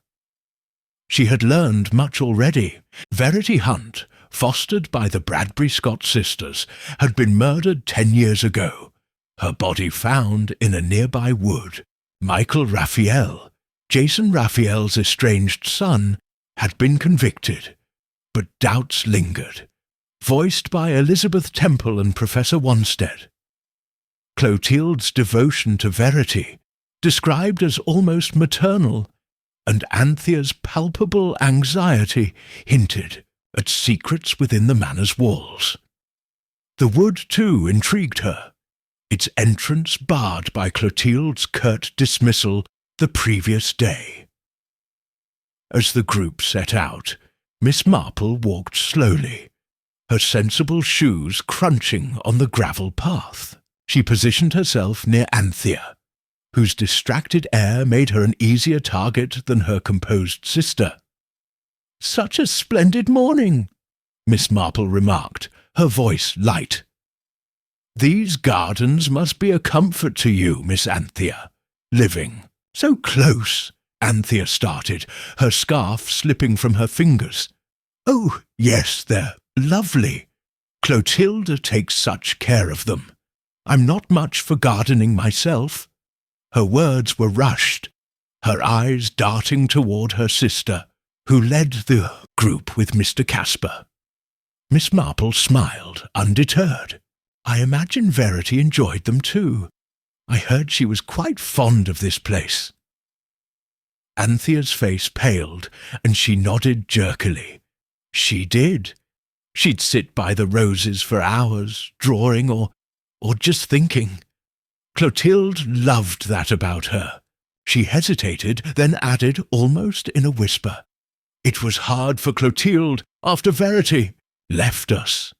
She had learned much already. Verity Hunt, fostered by the Bradbury Scott sisters, had been murdered 10 years ago, her body found in a nearby wood. Michael Raphael, Jason Raphael's estranged son, had been convicted, but doubts lingered, voiced by Elizabeth Temple and Professor Wanstead. Clotilde's devotion to Verity, described as almost maternal, and Anthea's palpable anxiety hinted at secrets within the manor's walls. The wood, too, intrigued her, its entrance barred by Clotilde's curt dismissal the previous day. As the group set out, Miss Marple walked slowly, her sensible shoes crunching on the gravel path. She positioned herself near Anthea, whose distracted air made her an easier target than her composed sister. "Such a splendid morning," Miss Marple remarked, her voice light. "These gardens must be a comfort to you, Miss Anthea. Living so close," Anthea started, her scarf slipping from her fingers. "Oh, yes, they're lovely. Clotilde takes such care of them. I'm not much for gardening myself." Her words were rushed, her eyes darting toward her sister, who led the group with Mr. Casper. Miss Marple smiled, undeterred. "I imagine Verity enjoyed them too. I heard she was quite fond of this place." Anthea's face paled, and she nodded jerkily. She did. She'd sit by the roses for hours, drawing or just thinking. Clotilde loved that about her. She hesitated, then added almost in a whisper, "It was hard for Clotilde after Verity left us,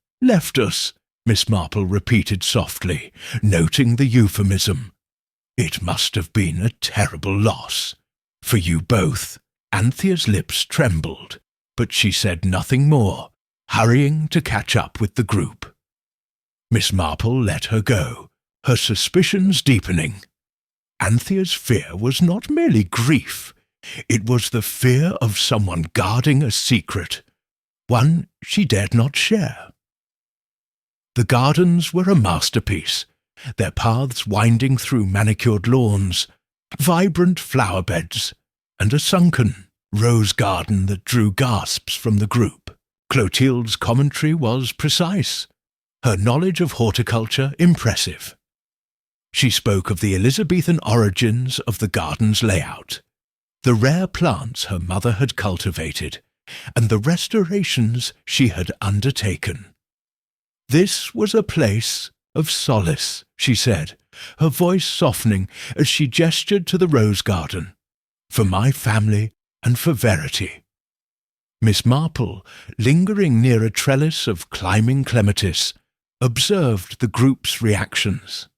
Miss Marple repeated softly, noting the euphemism. "It must have been a terrible loss. For you both." Anthea's lips trembled, but she said nothing more, hurrying to catch up with the group. Miss Marple let her go, her suspicions deepening. Anthea's fear was not merely grief. It was the fear of someone guarding a secret, one she dared not share. The gardens were a masterpiece, their paths winding through manicured lawns, vibrant flower beds, and a sunken rose garden that drew gasps from the group. Clotilde's commentary was precise, her knowledge of horticulture impressive. She spoke of the Elizabethan origins of the garden's layout, the rare plants her mother had cultivated, and the restorations she had undertaken. This was a place of solace, she said, her voice softening as she gestured to the rose garden, for my family and for Verity. Miss Marple, lingering near a trellis of climbing clematis, observed the group's reactions.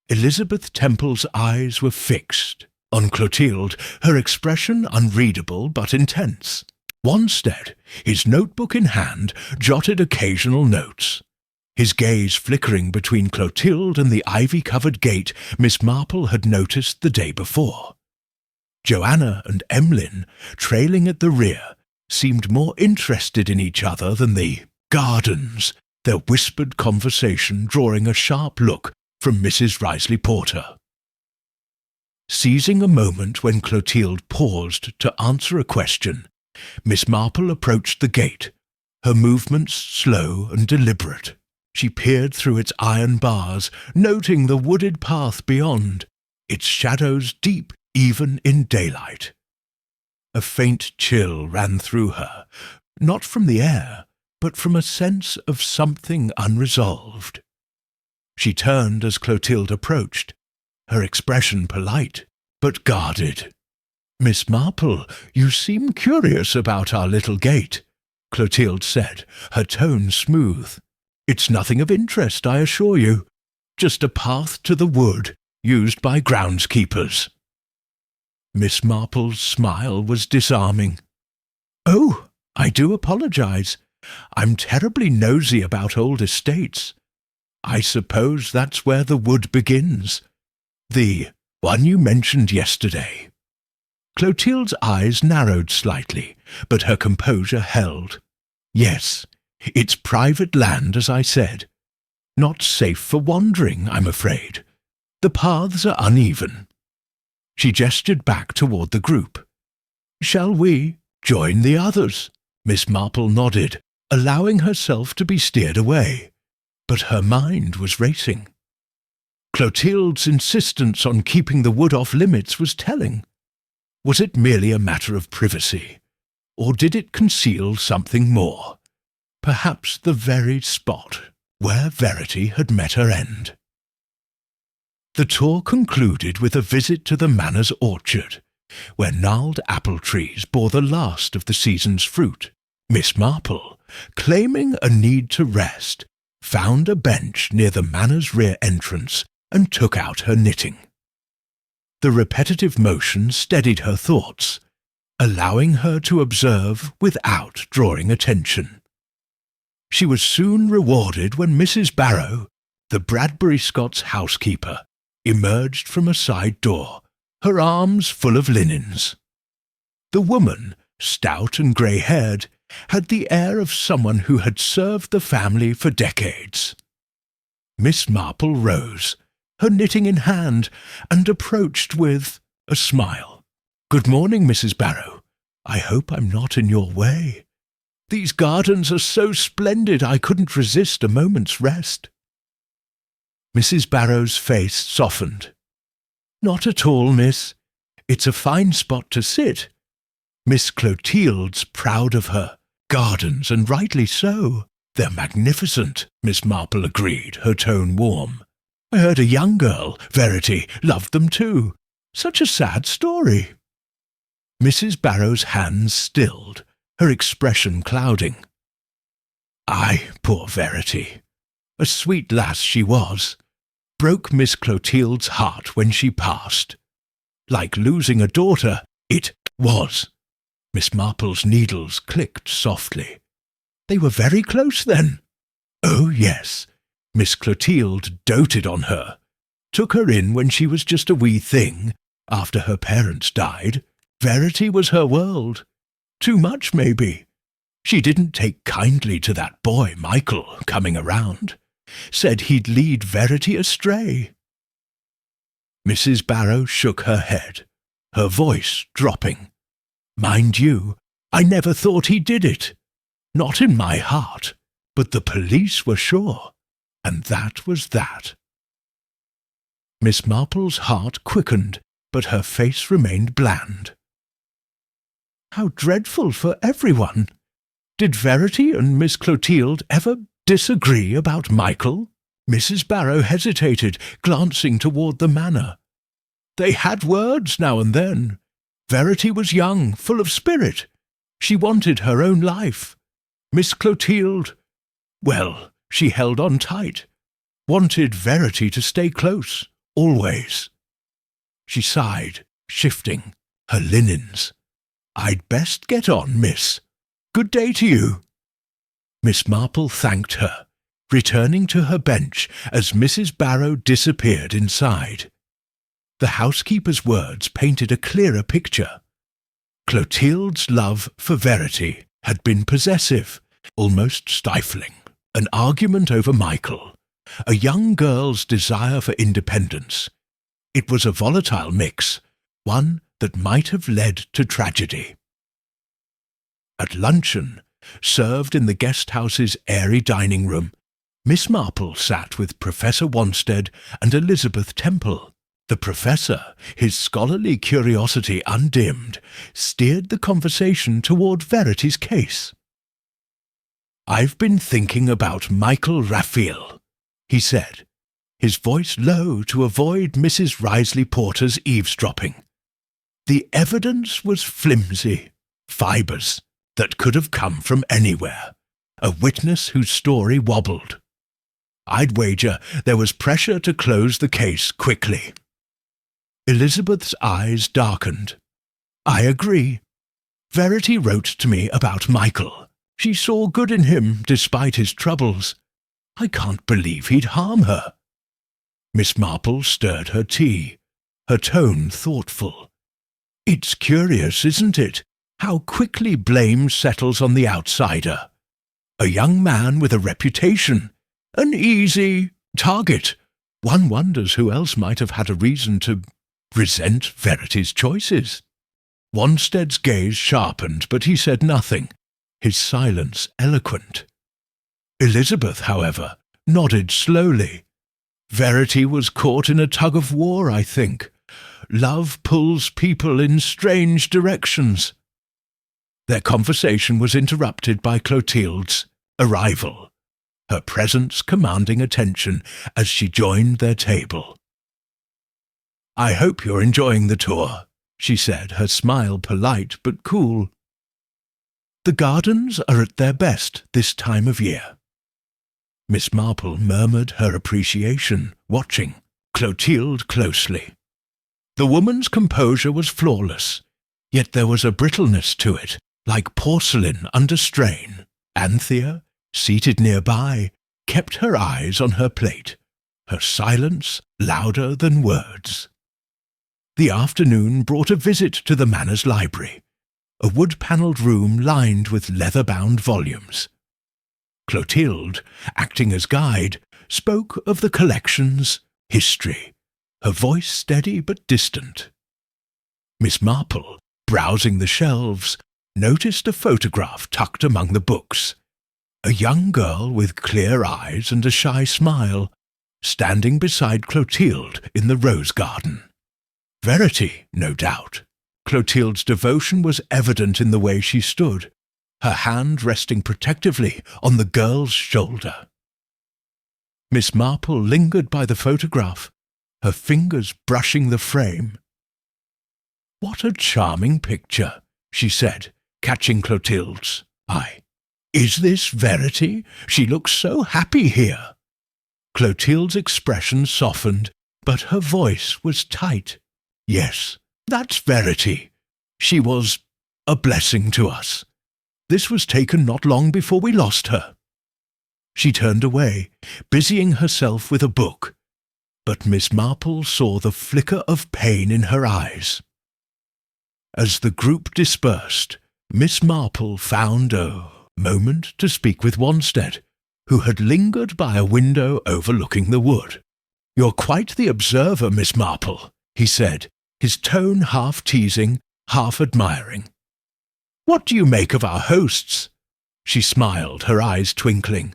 Elizabeth Temple's eyes were fixed. On Clotilde, her expression unreadable but intense. Wanstead, his notebook in hand, jotted occasional notes. His gaze flickering between Clotilde and the ivy-covered gate Miss Marple had noticed the day before. Joanna and Emlyn, trailing at the rear, seemed more interested in each other than the gardens, their whispered conversation drawing a sharp look from Mrs. Risley Porter. Seizing a moment when Clotilde paused to answer a question, Miss Marple approached the gate, her movements slow and deliberate. She peered through its iron bars, noting the wooded path beyond, its shadows deep even in daylight. A faint chill ran through her, not from the air, but from a sense of something unresolved. She turned as Clotilde approached, her expression polite, but guarded. "Miss Marple, you seem curious about our little gate," Clotilde said, her tone smooth. "It's nothing of interest, I assure you. Just a path to the wood, used by groundskeepers." Miss Marple's smile was disarming. "Oh, I do apologize. I'm terribly nosy about old estates. I suppose that's where the wood begins. The one you mentioned yesterday." Clotilde's eyes narrowed slightly, but her composure held. "Yes, it's private land, as I said. Not safe for wandering, I'm afraid. The paths are uneven." She gestured back toward the group. "Shall we join the others?" Miss Marple nodded, allowing herself to be steered away, but her mind was racing. Clotilde's insistence on keeping the wood off limits was telling. Was it merely a matter of privacy, or did it conceal something more? Perhaps the very spot where Verity had met her end. The tour concluded with a visit to the manor's orchard, where gnarled apple trees bore the last of the season's fruit. Miss Marple, claiming a need to rest, found a bench near the manor's rear entrance and took out her knitting. The repetitive motion steadied her thoughts, allowing her to observe without drawing attention. She was soon rewarded when Mrs. Barrow, the Bradbury Scots housekeeper, emerged from a side door, her arms full of linens. The woman, stout and grey-haired, had the air of someone who had served the family for decades. Miss Marple rose, her knitting in hand, and approached with a smile. "Good morning, Mrs. Barrow. I hope I'm not in your way. These gardens are so splendid I couldn't resist a moment's rest." Mrs. Barrow's face softened. "Not at all, miss. It's a fine spot to sit. Miss Clotilde's proud of her gardens, and rightly so. They're magnificent," Miss Marple agreed, her tone warm. "I heard a young girl, Verity, loved them too. Such a sad story." Mrs. Barrow's hands stilled, her expression clouding. "Aye, poor Verity. A sweet lass she was. Broke Miss Clotilde's heart when she passed. Like losing a daughter, it was. Miss Marple's needles clicked softly. They were very close then. Oh, yes. Miss Clotilde doted on her. Took her in when she was just a wee thing. After her parents died, Verity was her world. Too much, maybe. She didn't take kindly to that boy, Michael, coming around. Said he'd lead Verity astray. Mrs. Barrow shook her head, her voice dropping. Mind you, I never thought he did it. Not in my heart, but the police were sure, and that was that. Miss Marple's heart quickened, but her face remained bland. How dreadful for everyone! Did Verity and Miss Clotilde ever disagree about Michael? Mrs. Barrow hesitated, glancing toward the manor. They had words now and then. Verity was young, full of spirit. She wanted her own life. Miss Clotilde, well, she held on tight. Wanted Verity to stay close, always. She sighed, shifting her linens. I'd best get on, miss. Good day to you. Miss Marple thanked her, returning to her bench as Mrs. Barrow disappeared inside. The housekeeper's words painted a clearer picture. Clotilde's love for Verity had been possessive, almost stifling. An argument over Michael, a young girl's desire for independence. It was a volatile mix, one that might have led to tragedy. At luncheon, served in the guest house's airy dining room, Miss Marple sat with Professor Wanstead and Elizabeth Temple. The professor, his scholarly curiosity undimmed, steered the conversation toward Verity's case. I've been thinking about Michael Raphael, he said, his voice low to avoid Mrs. Risley Porter's eavesdropping. The evidence was flimsy, fibres that could have come from anywhere, a witness whose story wobbled. I'd wager there was pressure to close the case quickly. Elizabeth's eyes darkened. I agree. Verity wrote to me about Michael. She saw good in him despite his troubles. I can't believe he'd harm her. Miss Marple stirred her tea, her tone thoughtful. It's curious, isn't it, how quickly blame settles on the outsider. A young man with a reputation, an easy target. One wonders who else might have had a reason to resent Verity's choices. Wanstead's gaze sharpened, but he said nothing, his silence eloquent. Elizabeth, however, nodded slowly. Verity was caught in a tug-of-war, I think. Love pulls people in strange directions. Their conversation was interrupted by Clotilde's arrival, her presence commanding attention as she joined their table. I hope you're enjoying the tour, she said, her smile polite but cool. The gardens are at their best this time of year. Miss Marple murmured her appreciation, watching Clotilde closely. The woman's composure was flawless, yet there was a brittleness to it, like porcelain under strain. Anthea, seated nearby, kept her eyes on her plate, her silence louder than words. The afternoon brought a visit to the manor's library, a wood-panelled room lined with leather-bound volumes. Clotilde, acting as guide, spoke of the collection's history, her voice steady but distant. Miss Marple, browsing the shelves, noticed a photograph tucked among the books. A young girl with clear eyes and a shy smile, standing beside Clotilde in the rose garden. Verity, no doubt. Clotilde's devotion was evident in the way she stood, her hand resting protectively on the girl's shoulder. Miss Marple lingered by the photograph, her fingers brushing the frame. What a charming picture, she said, catching Clotilde's eye. Is this Verity? She looks so happy here. Clotilde's expression softened, but her voice was tight. Yes, that's Verity. She was a blessing to us. This was taken not long before we lost her." She turned away, busying herself with a book, but Miss Marple saw the flicker of pain in her eyes. As the group dispersed, Miss Marple found a moment to speak with Wanstead, who had lingered by a window overlooking the wood. "You're quite the observer, Miss Marple," he said, his tone half teasing, half admiring. "What do you make of our hosts?" She smiled, her eyes twinkling.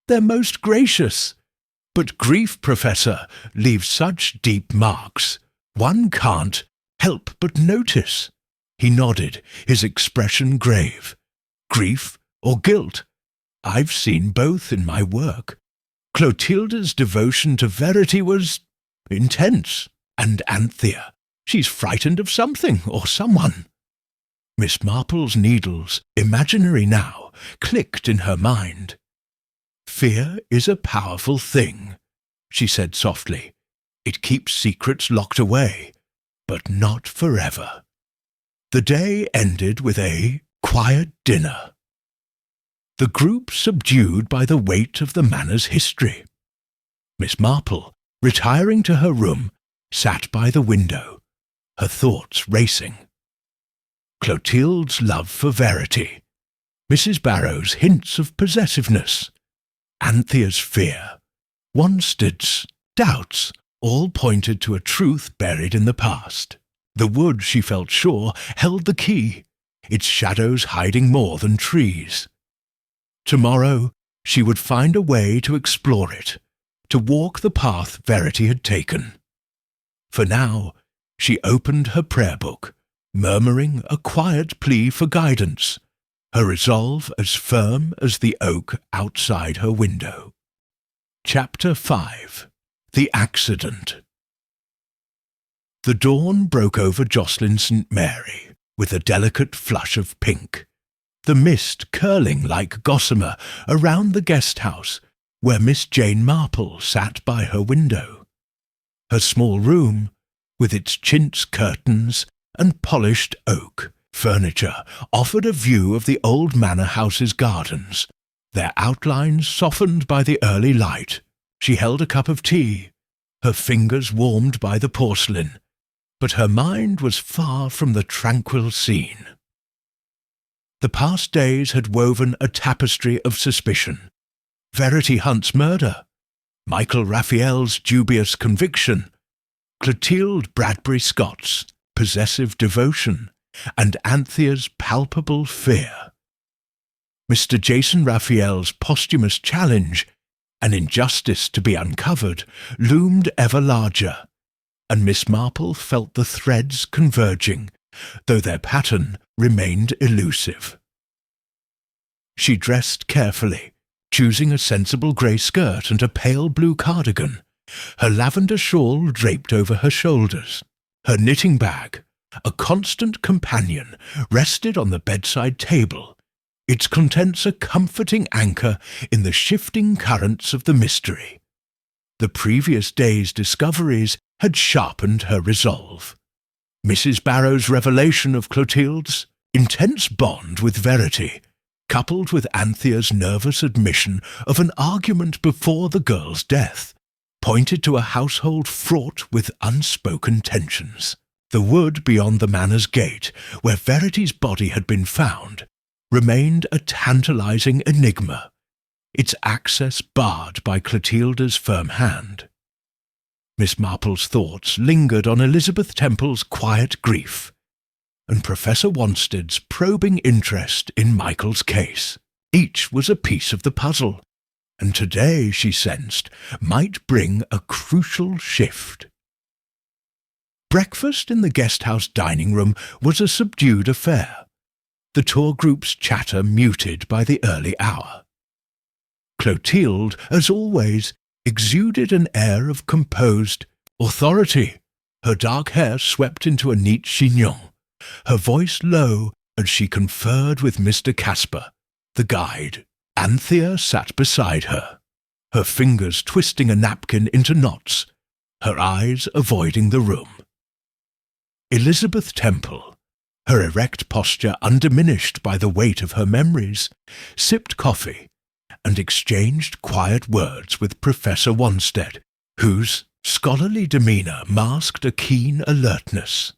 "They're most gracious. But grief, Professor, leaves such deep marks. One can't help but notice." He nodded, his expression grave. "Grief or guilt? I've seen both in my work. Clotilda's devotion to verity was intense, and Anthea, she's frightened of something or someone." Miss Marple's needles, imaginary now, clicked in her mind. "Fear is a powerful thing," she said softly. "It keeps secrets locked away, but not forever." The day ended with a quiet dinner. The group subdued by the weight of the manor's history. Miss Marple, retiring to her room, sat by the window, her thoughts racing. Clotilde's love for verity, Mrs. Barrow's hints of possessiveness, Anthea's fear, Wanstead's doubts, all pointed to a truth buried in the past. The wood, she felt sure, held the key, its shadows hiding more than trees. Tomorrow she would find a way to explore it, to walk the path Verity had taken. For now, she opened her prayer book, murmuring a quiet plea for guidance, her resolve as firm as the oak outside her window. Chapter 5. The Accident. The dawn broke over Jocelyn St. Mary with a delicate flush of pink, the mist curling like gossamer around the guest-house where Miss Jane Marple sat by her window. Her small room, with its chintz curtains and polished oak furniture, offered a view of the old manor house's gardens, their outlines softened by the early light. She held a cup of tea, her fingers warmed by the porcelain, but her mind was far from the tranquil scene. The past days had woven a tapestry of suspicion. Verity Hunt's murder, Michael Raphael's dubious conviction, Clotilde Bradbury Scott's possessive devotion, and Anthea's palpable fear. Mr. Jason Raphael's posthumous challenge, an injustice to be uncovered, loomed ever larger, and Miss Marple felt the threads converging, though their pattern remained elusive. She dressed carefully, choosing a sensible grey skirt and a pale blue cardigan, her lavender shawl draped over her shoulders. Her knitting bag, a constant companion, rested on the bedside table, its contents a comforting anchor in the shifting currents of the mystery. The previous day's discoveries had sharpened her resolve. Mrs. Barrow's revelation of Clotilde's intense bond with Verity, coupled with Anthea's nervous admission of an argument before the girl's death, pointed to a household fraught with unspoken tensions. The wood beyond the manor's gate, where Verity's body had been found, remained a tantalizing enigma, its access barred by Clotilda's firm hand. Miss Marple's thoughts lingered on Elizabeth Temple's quiet grief, and Professor Wanstead's probing interest in Michael's case. Each was a piece of the puzzle, and today, she sensed, might bring a crucial shift. Breakfast in the guest-house dining room was a subdued affair, the tour group's chatter muted by the early hour. Clotilde, as always, exuded an air of composed authority, her dark hair swept into a neat chignon, her voice low as she conferred with Mr. Casper, the guide. Anthea sat beside her, her fingers twisting a napkin into knots, her eyes avoiding the room. Elizabeth Temple, her erect posture undiminished by the weight of her memories, sipped coffee, and exchanged quiet words with Professor Wanstead, whose scholarly demeanour masked a keen alertness.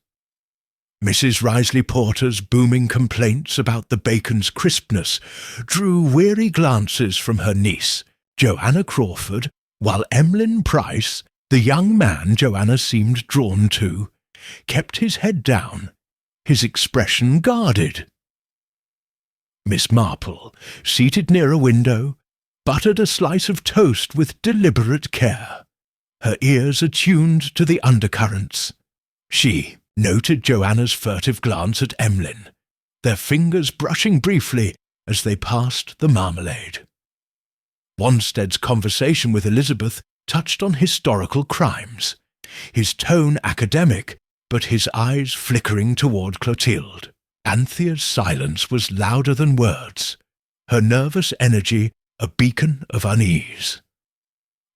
Mrs. Risley Porter's booming complaints about the bacon's crispness drew weary glances from her niece, Joanna Crawford, while Emlyn Price, the young man Joanna seemed drawn to, kept his head down, his expression guarded. Miss Marple, seated near a window, buttered a slice of toast with deliberate care, her ears attuned to the undercurrents. She noted Joanna's furtive glance at Emlyn, their fingers brushing briefly as they passed the marmalade. Wanstead's conversation with Elizabeth touched on historical crimes, his tone academic, but his eyes flickering toward Clotilde. Anthea's silence was louder than words, her nervous energy a beacon of unease.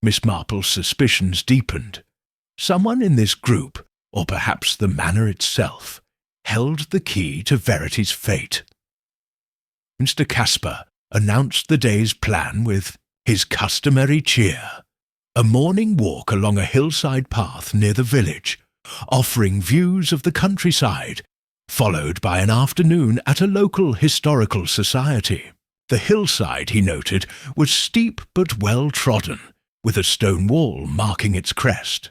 Miss Marple's suspicions deepened. Someone in this group, or perhaps the manor itself, held the key to Verity's fate. Mr. Casper announced the day's plan with his customary cheer, a morning walk along a hillside path near the village, offering views of the countryside, followed by an afternoon at a local historical society. The hillside, he noted, was steep but well-trodden, with a stone wall marking its crest.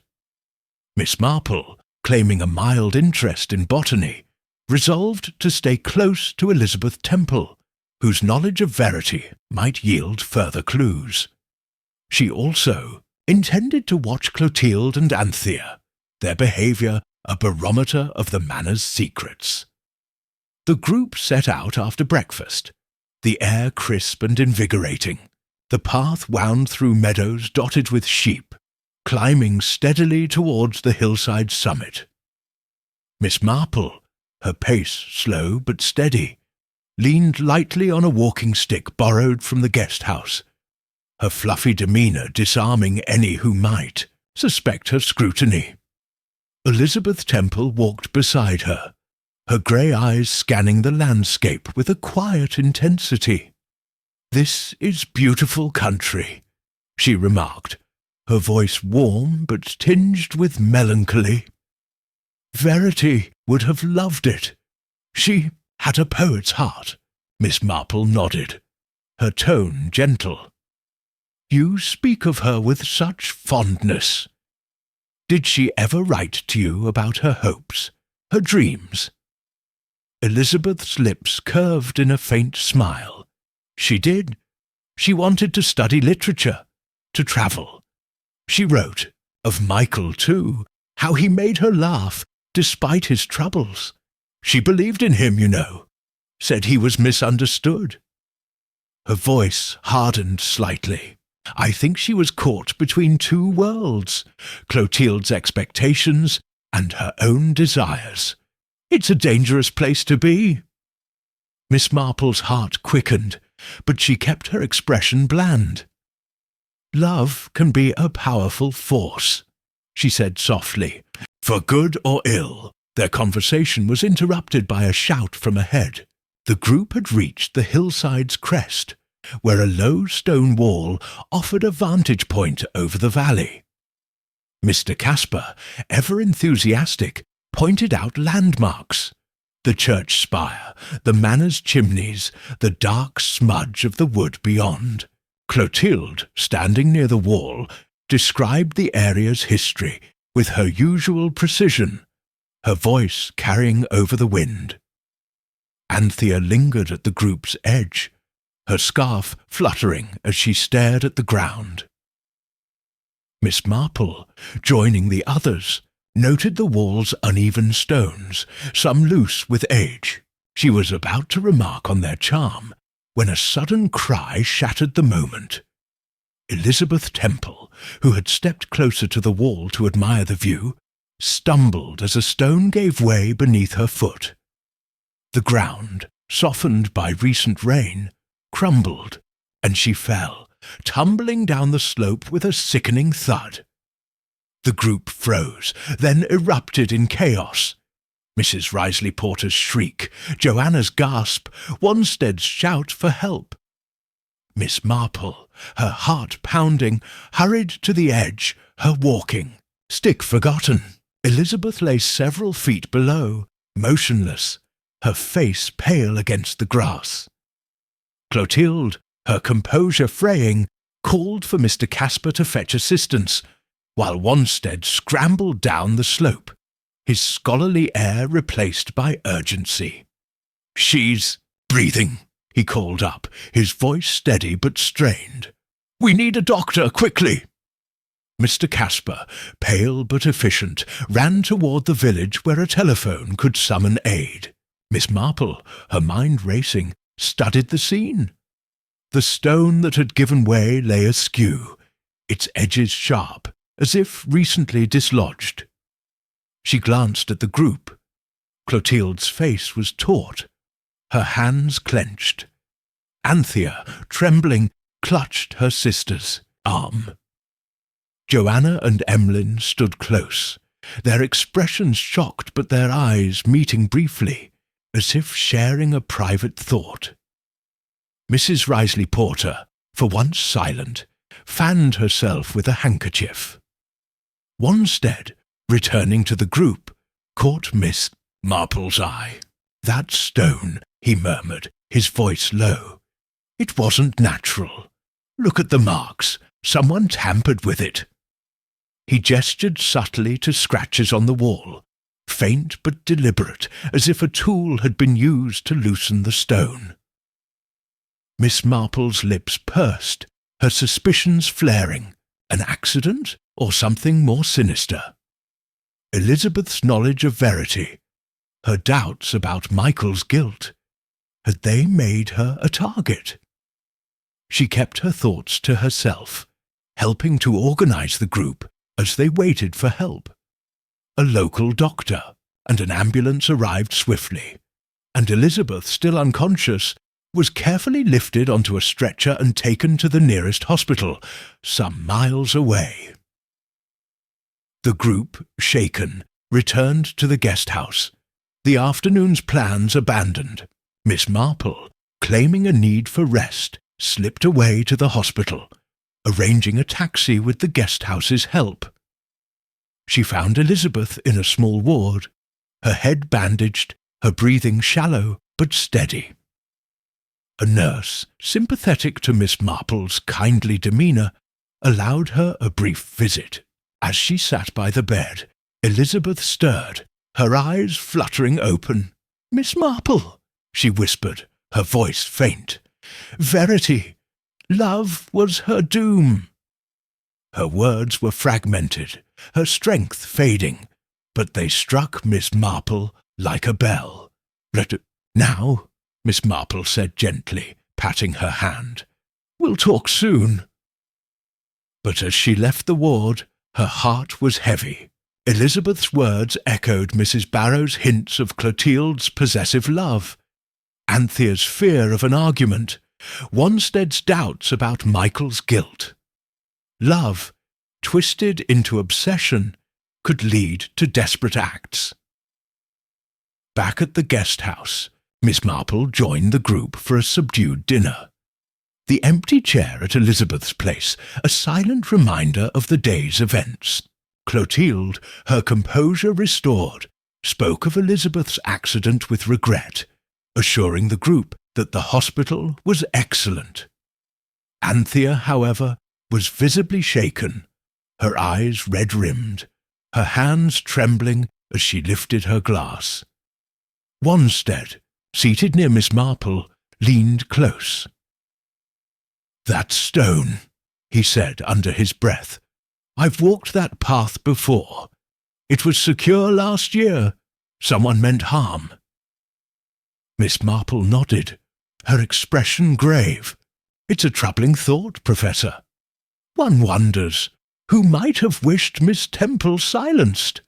Miss Marple, claiming a mild interest in botany, resolved to stay close to Elizabeth Temple, whose knowledge of Verity might yield further clues. She also intended to watch Clotilde and Anthea, their behaviour a barometer of the manor's secrets. The group set out after breakfast, the air crisp and invigorating. The path wound through meadows dotted with sheep, climbing steadily towards the hillside summit. Miss Marple, her pace slow but steady, leaned lightly on a walking stick borrowed from the guest house, her fluffy demeanour disarming any who might suspect her scrutiny. Elizabeth Temple walked beside her, her grey eyes scanning the landscape with a quiet intensity. "This is beautiful country," she remarked, her voice warm but tinged with melancholy. "Verity would have loved it. She had a poet's heart." Miss Marple nodded, her tone gentle. "You speak of her with such fondness. Did she ever write to you about her hopes, her dreams?" Elizabeth's lips curved in a faint smile. "She did. She wanted to study literature, to travel. She wrote of Michael, too, how he made her laugh despite his troubles. She believed in him, you know, said he was misunderstood." Her voice hardened slightly. "I think she was caught between two worlds, Clotilde's expectations and her own desires. It's a dangerous place to be." Miss Marple's heart quickened, but she kept her expression bland. "Love can be a powerful force," she said softly. For good or ill, their conversation was interrupted by a shout from ahead. The group had reached the hillside's crest, where a low stone wall offered a vantage point over the valley. Mr. Casper, ever enthusiastic, pointed out landmarks: the church spire, the manor's chimneys, the dark smudge of the wood beyond. Clotilde, standing near the wall, described the area's history with her usual precision, her voice carrying over the wind. Anthea lingered at the group's edge, her scarf fluttering as she stared at the ground. Miss Marple, joining the others, noted the wall's uneven stones, some loose with age. She was about to remark on their charm, when a sudden cry shattered the moment. Elizabeth Temple, who had stepped closer to the wall to admire the view, stumbled as a stone gave way beneath her foot. The ground, softened by recent rain, crumbled, and she fell, tumbling down the slope with a sickening thud. The group froze, then erupted in chaos. Mrs. Risley Porter's shriek, Joanna's gasp, Wanstead's shout for help. Miss Marple, her heart pounding, hurried to the edge, her walking stick forgotten. Elizabeth lay several feet below, motionless, her face pale against the grass. Clotilde, her composure fraying, called for Mr. Casper to fetch assistance, while Wanstead scrambled down the slope, his scholarly air replaced by urgency. "She's breathing," he called up, his voice steady but strained. "We need a doctor, quickly!" Mr. Casper, pale but efficient, ran toward the village where a telephone could summon aid. Miss Marple, her mind racing, studied the scene. The stone that had given way lay askew, its edges sharp, as if recently dislodged. She glanced at the group. Clotilde's face was taut, her hands clenched. Anthea, trembling, clutched her sister's arm. Joanna and Emlyn stood close, their expressions shocked but their eyes meeting briefly, as if sharing a private thought. Mrs. Risley Porter, for once silent, fanned herself with a handkerchief. Wanstead, returning to the group, caught Miss Marple's eye. "That stone," he murmured, his voice low. "It wasn't natural. Look at the marks. Someone tampered with it." He gestured subtly to scratches on the wall, faint but deliberate, as if a tool had been used to loosen the stone. Miss Marple's lips pursed, her suspicions flaring. An accident or something more sinister? Elizabeth's knowledge of verity, her doubts about Michael's guilt, had they made her a target? She kept her thoughts to herself, helping to organize the group as they waited for help. A local doctor and an ambulance arrived swiftly, and Elizabeth, still unconscious, was carefully lifted onto a stretcher and taken to the nearest hospital, some miles away. The group, shaken, returned to the guest house, the afternoon's plans abandoned. Miss Marple, claiming a need for rest, slipped away to the hospital, arranging a taxi with the guest house's help. She found Elizabeth in a small ward, her head bandaged, her breathing shallow but steady. A nurse, sympathetic to Miss Marple's kindly demeanour, allowed her a brief visit. As she sat by the bed, Elizabeth stirred, her eyes fluttering open. "Miss Marple," she whispered, her voice faint. "Verity, love was her doom." Her words were fragmented, her strength fading, but they struck Miss Marple like a bell. "Now," Miss Marple said gently, patting her hand. "We'll talk soon." But as she left the ward, her heart was heavy. Elizabeth's words echoed Mrs. Barrow's hints of Clotilde's possessive love, Anthea's fear of an argument, Wanstead's doubts about Michael's guilt. Love, twisted into obsession, could lead to desperate acts. Back at the guest house, Miss Marple joined the group for a subdued dinner. The empty chair at Elizabeth's place, a silent reminder of the day's events. Clotilde, her composure restored, spoke of Elizabeth's accident with regret, assuring the group that the hospital was excellent. Anthea, however, was visibly shaken, her eyes red-rimmed, her hands trembling as she lifted her glass. Wanstead, seated near Miss Marple, leaned close. "That stone," he said under his breath. "I've walked that path before. It was secure last year. Someone meant harm." Miss Marple nodded, her expression grave. "It's a troubling thought, Professor. One wonders who might have wished Miss Temple silenced."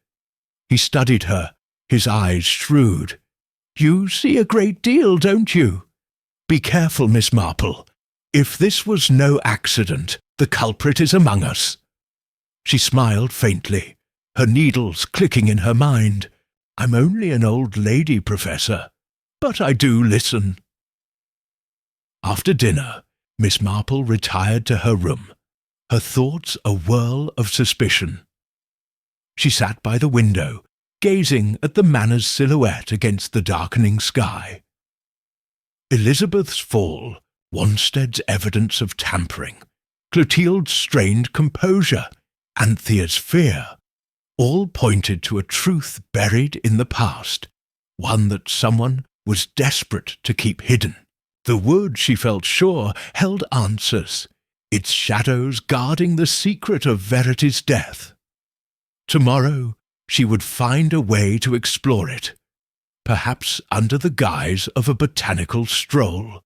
He studied her, his eyes shrewd. "You see a great deal, don't you? Be careful, Miss Marple. If this was no accident, the culprit is among us." She smiled faintly, her needles clicking in her mind. I'm only an old lady, Professor, but I do listen." After dinner, Miss Marple retired to her room, her thoughts a whirl of suspicion. She sat by the window, gazing at the manor's silhouette against the darkening sky. Elizabeth's fall, Wanstead's evidence of tampering, Clotilde's strained composure, Anthea's fear, all pointed to a truth buried in the past, one that someone was desperate to keep hidden. The wood, she felt sure, held answers, its shadows guarding the secret of Verity's death. Tomorrow she would find a way to explore it, perhaps under the guise of a botanical stroll.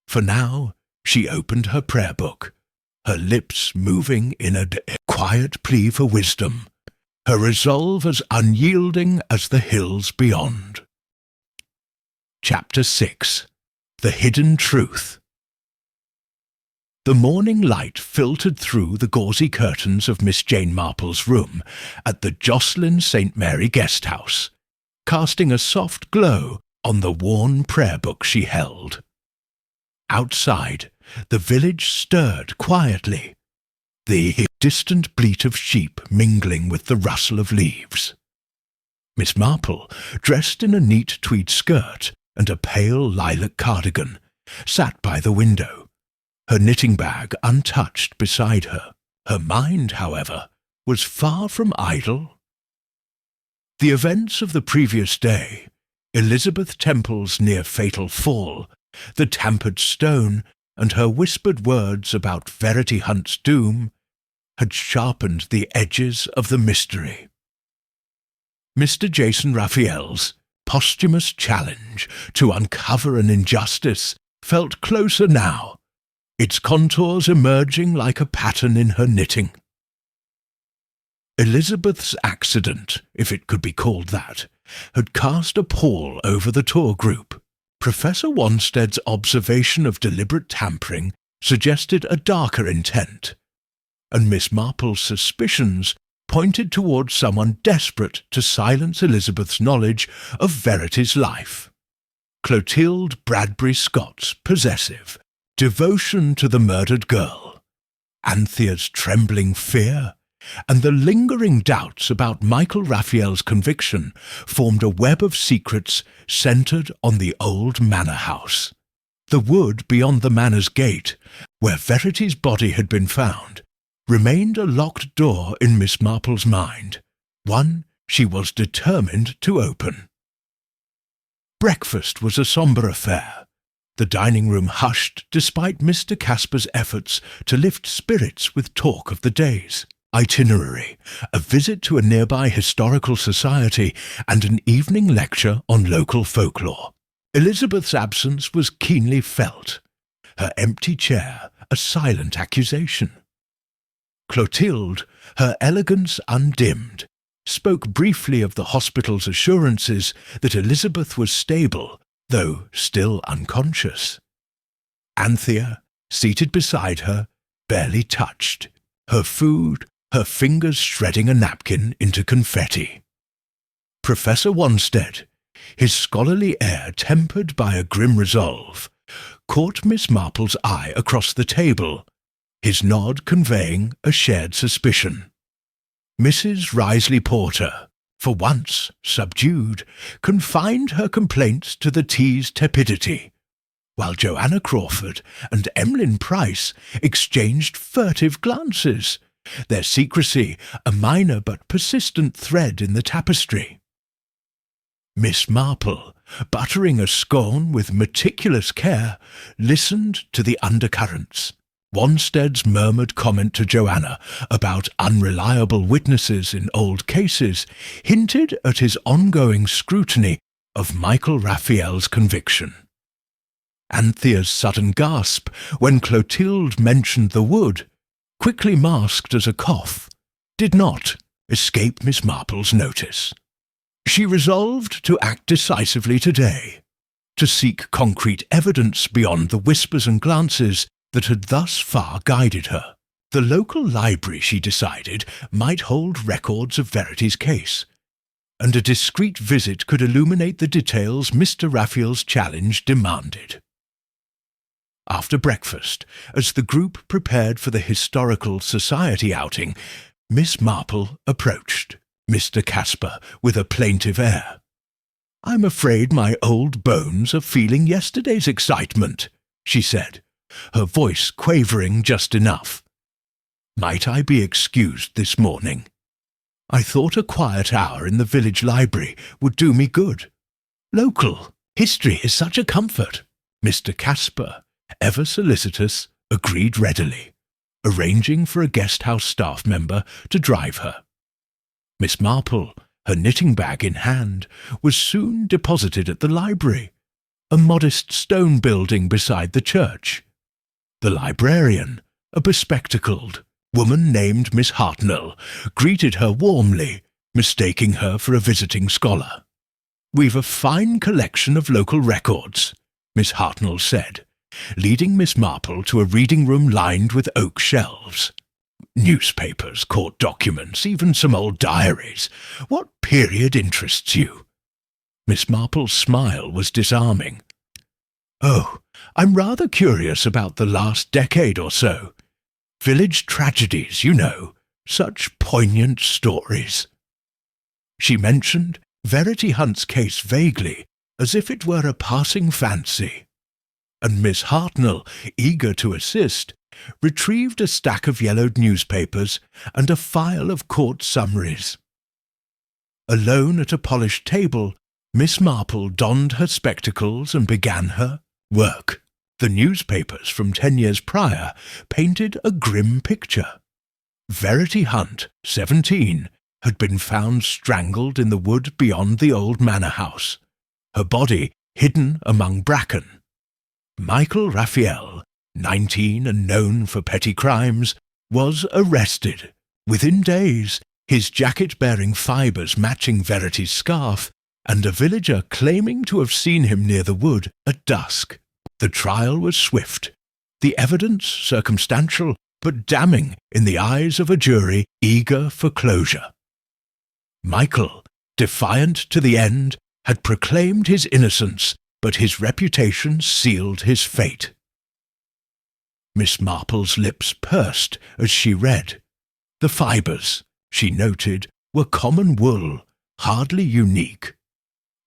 For now, she opened her prayer book, her lips moving in a quiet plea for wisdom, her resolve as unyielding as the hills beyond. Chapter 6. The Hidden Truth. The morning light filtered through the gauzy curtains of Miss Jane Marple's room at the Jocelyn St. Mary guest house, casting a soft glow on the worn prayer book she held. Outside, the village stirred quietly, the distant bleat of sheep mingling with the rustle of leaves. Miss Marple, dressed in a neat tweed skirt and a pale lilac cardigan, sat by the window, her knitting bag untouched beside her. Her mind, however, was far from idle. The events of the previous day, Elizabeth Temple's near-fatal fall, the tampered stone, and her whispered words about Verity Hunt's doom, had sharpened the edges of the mystery. Mr. Jason Raphael's posthumous challenge to uncover an injustice felt closer now, its contours emerging like a pattern in her knitting. Elizabeth's accident, if it could be called that, had cast a pall over the tour group. Professor Wanstead's observation of deliberate tampering suggested a darker intent, and Miss Marple's suspicions pointed towards someone desperate to silence Elizabeth's knowledge of Verity's life. Clotilde Bradbury Scott's possessive devotion to the murdered girl, Anthea's trembling fear, and the lingering doubts about Michael Raphael's conviction formed a web of secrets centred on the old manor house. The wood beyond the manor's gate, where Verity's body had been found, remained a locked door in Miss Marple's mind, one she was determined to open. Breakfast was a sombre affair, the dining-room hushed despite Mr. Casper's efforts to lift spirits with talk of the day's itinerary, a visit to a nearby historical society, and an evening lecture on local folklore. Elizabeth's absence was keenly felt, her empty chair a silent accusation. Clotilde, her elegance undimmed, spoke briefly of the hospital's assurances that Elizabeth was stable, though still unconscious. Anthea, seated beside her, barely touched, her food, her fingers shredding a napkin into confetti. Professor Wanstead, his scholarly air tempered by a grim resolve, caught Miss Marple's eye across the table, his nod conveying a shared suspicion. Mrs. Risley Porter, for once subdued, confined her complaints to the tea's tepidity, while Joanna Crawford and Emmeline Price exchanged furtive glances, their secrecy a minor but persistent thread in the tapestry. Miss Marple, buttering a scone with meticulous care, listened to the undercurrents. Wanstead's murmured comment to Joanna about unreliable witnesses in old cases hinted at his ongoing scrutiny of Michael Raphael's conviction. Anthea's sudden gasp when Clotilde mentioned the wood, quickly masked as a cough, did not escape Miss Marple's notice. She resolved to act decisively today, to seek concrete evidence beyond the whispers and glances that had thus far guided her. The local library, she decided, might hold records of Verity's case, and a discreet visit could illuminate the details Mr. Raphael's challenge demanded. After breakfast, as the group prepared for the Historical Society outing, Miss Marple approached Mr. Casper with a plaintive air. "I'm afraid my old bones are feeling yesterday's excitement," she said, her voice quavering just enough. "Might I be excused this morning? I thought a quiet hour in the village library would do me good. Local history is such a comfort." Mr. Casper, ever solicitous, agreed readily, arranging for a guest-house staff member to drive her. Miss Marple, her knitting bag in hand, was soon deposited at the library, a modest stone building beside the church. The librarian, a bespectacled woman named Miss Hartnell, greeted her warmly, mistaking her for a visiting scholar. "We've a fine collection of local records," Miss Hartnell said, leading Miss Marple to a reading room lined with oak shelves. "Newspapers, court documents, even some old diaries. What period interests you?" Miss Marple's smile was disarming. "Oh, I'm rather curious about the last decade or so. Village tragedies, you know, such poignant stories." She mentioned Verity Hunt's case vaguely, as if it were a passing fancy, and Miss Hartnell, eager to assist, retrieved a stack of yellowed newspapers and a file of court summaries. Alone at a polished table, Miss Marple donned her spectacles and began her work. The newspapers from 10 years prior painted a grim picture. Verity Hunt, 17, had been found strangled in the wood beyond the old manor house, her body hidden among bracken. Michael Raphael, 19 and known for petty crimes, was arrested. Within days, his jacket bearing fibres matching Verity's scarf, and a villager claiming to have seen him near the wood at dusk. The trial was swift, the evidence circumstantial but damning in the eyes of a jury eager for closure. Michael, defiant to the end, had proclaimed his innocence, but his reputation sealed his fate. Miss Marple's lips pursed as she read. The fibres, she noted, were common wool, hardly unique.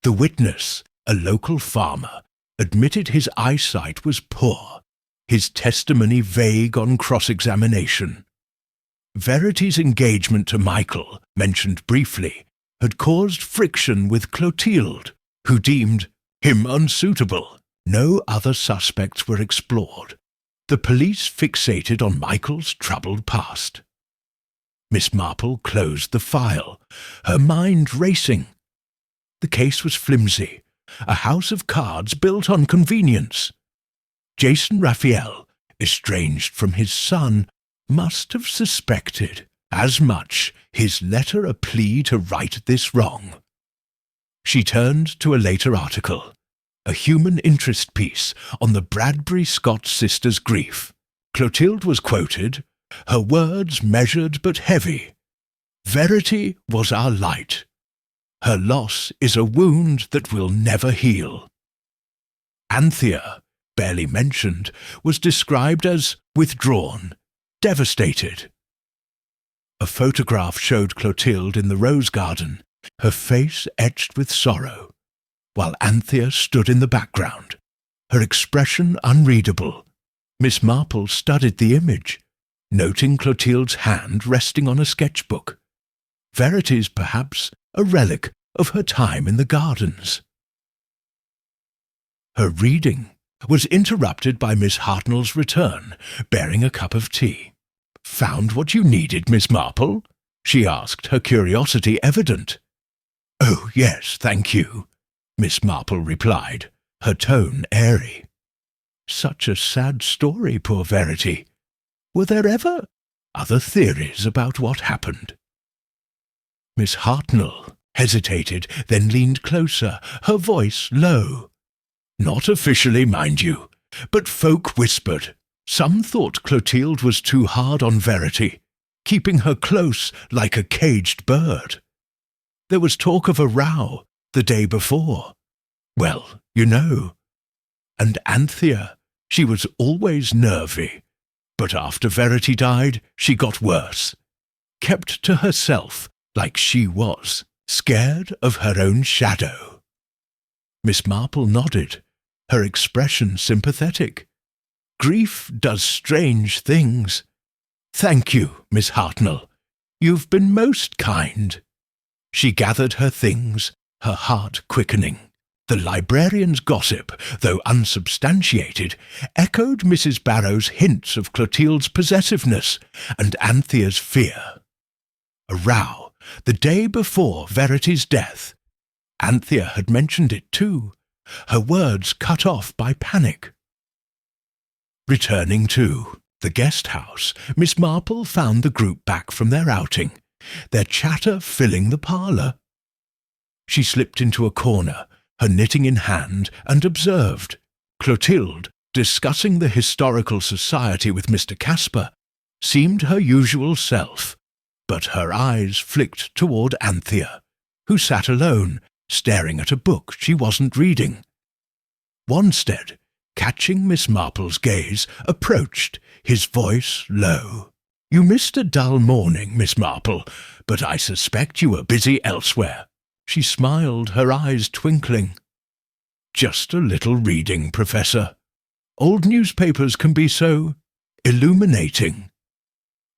The witness, a local farmer, admitted his eyesight was poor, his testimony vague on cross-examination. Verity's engagement to Michael, mentioned briefly, had caused friction with Clotilde, who deemed him unsuitable. No other suspects were explored. The police fixated on Michael's troubled past. Miss Marple closed the file, her mind racing. The case was flimsy, a house of cards built on convenience. Jason Raphael, estranged from his son, must have suspected as much, his letter a plea to right this wrong. She turned to a later article, a human interest piece on the Bradbury Scott sisters' grief. Clotilde was quoted, her words measured but heavy. "Verity was our light. Her loss is a wound that will never heal." Anthea, barely mentioned, was described as withdrawn, devastated. A photograph showed Clotilde in the rose garden, her face etched with sorrow, while Anthea stood in the background, her expression unreadable. Miss Marple studied the image, noting Clotilde's hand resting on a sketchbook. Verity's perhaps a relic of her time in the gardens. Her reading was interrupted by Miss Hartnell's return, bearing a cup of tea. "Found what you needed, Miss Marple?" she asked, her curiosity evident. "Oh, yes, thank you," Miss Marple replied, her tone airy. Such a sad story, poor Verity. Were there ever other theories about what happened? Miss Hartnell hesitated, then leaned closer, her voice low. "Not officially, mind you, but folk whispered. Some thought Clotilde was too hard on Verity, keeping her close like a caged bird. There was talk of a row the day before. Well, you know. And Anthea, she was always nervy. But after Verity died, she got worse. Kept to herself like she was, scared of her own shadow. Miss Marple nodded, her expression sympathetic. Grief does strange things. Thank you, Miss Hartnell. You've been most kind. She gathered her things, her heart quickening. The librarian's gossip, though unsubstantiated, echoed Mrs. Barrow's hints of Clotilde's possessiveness and Anthea's fear. A row, the day before Verity's death. Anthea had mentioned it too, her words cut off by panic. Returning to the guest house, Miss Marple found the group back from their outing, their chatter filling the parlour. She slipped into a corner, her knitting in hand, and observed Clotilde, discussing the Historical Society with Mr. Casper, seemed her usual self, but her eyes flicked toward Anthea, who sat alone, staring at a book she wasn't reading. Wanstead, catching Miss Marple's gaze, approached, his voice low. "You missed a dull morning, Miss Marple, but I suspect you were busy elsewhere." She smiled, her eyes twinkling. "Just a little reading, Professor. Old newspapers can be so illuminating."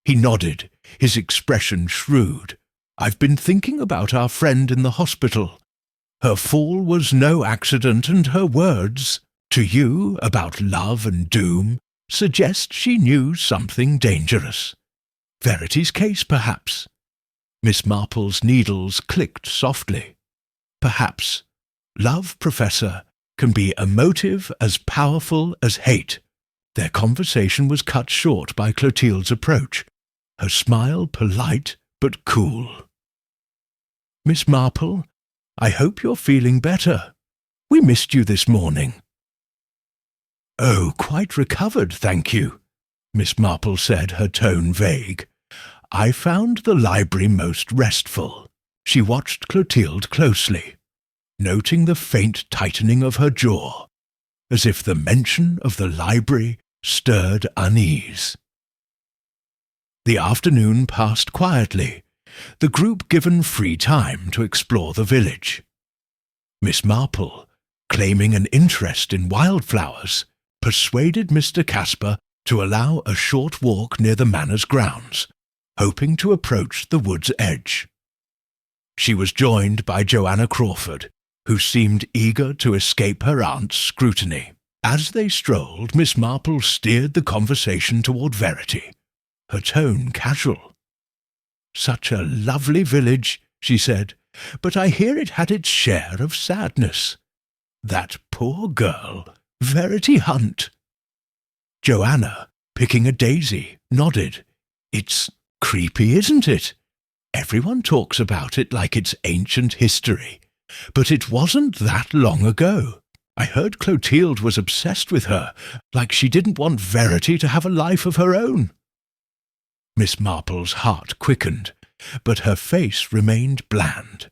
He nodded, his expression shrewd. "I've been thinking about our friend in the hospital. Her fall was no accident, and her words to you about love and doom suggest she knew something dangerous. Verity's case, perhaps." Miss Marple's needles clicked softly. "Perhaps. Love, Professor, can be a motive as powerful as hate." Their conversation was cut short by Clotilde's approach, her smile polite but cool. "Miss Marple, I hope you're feeling better. We missed you this morning." "Oh, quite recovered, thank you," Miss Marple said, her tone vague. "I found the library most restful." She watched Clotilde closely, noting the faint tightening of her jaw, as if the mention of the library stirred unease. The afternoon passed quietly, the group given free time to explore the village. Miss Marple, claiming an interest in wildflowers, persuaded Mr. Casper to allow a short walk near the manor's grounds, hoping to approach the wood's edge. She was joined by Joanna Crawford, who seemed eager to escape her aunt's scrutiny. As they strolled, Miss Marple steered the conversation toward Verity, her tone casual. "Such a lovely village," she said, "but I hear it had its share of sadness. That poor girl, Verity Hunt." Joanna, picking a daisy, nodded. "It's creepy, isn't it? Everyone talks about it like it's ancient history, but it wasn't that long ago. I heard Clotilde was obsessed with her, like she didn't want Verity to have a life of her own." Miss Marple's heart quickened, but her face remained bland.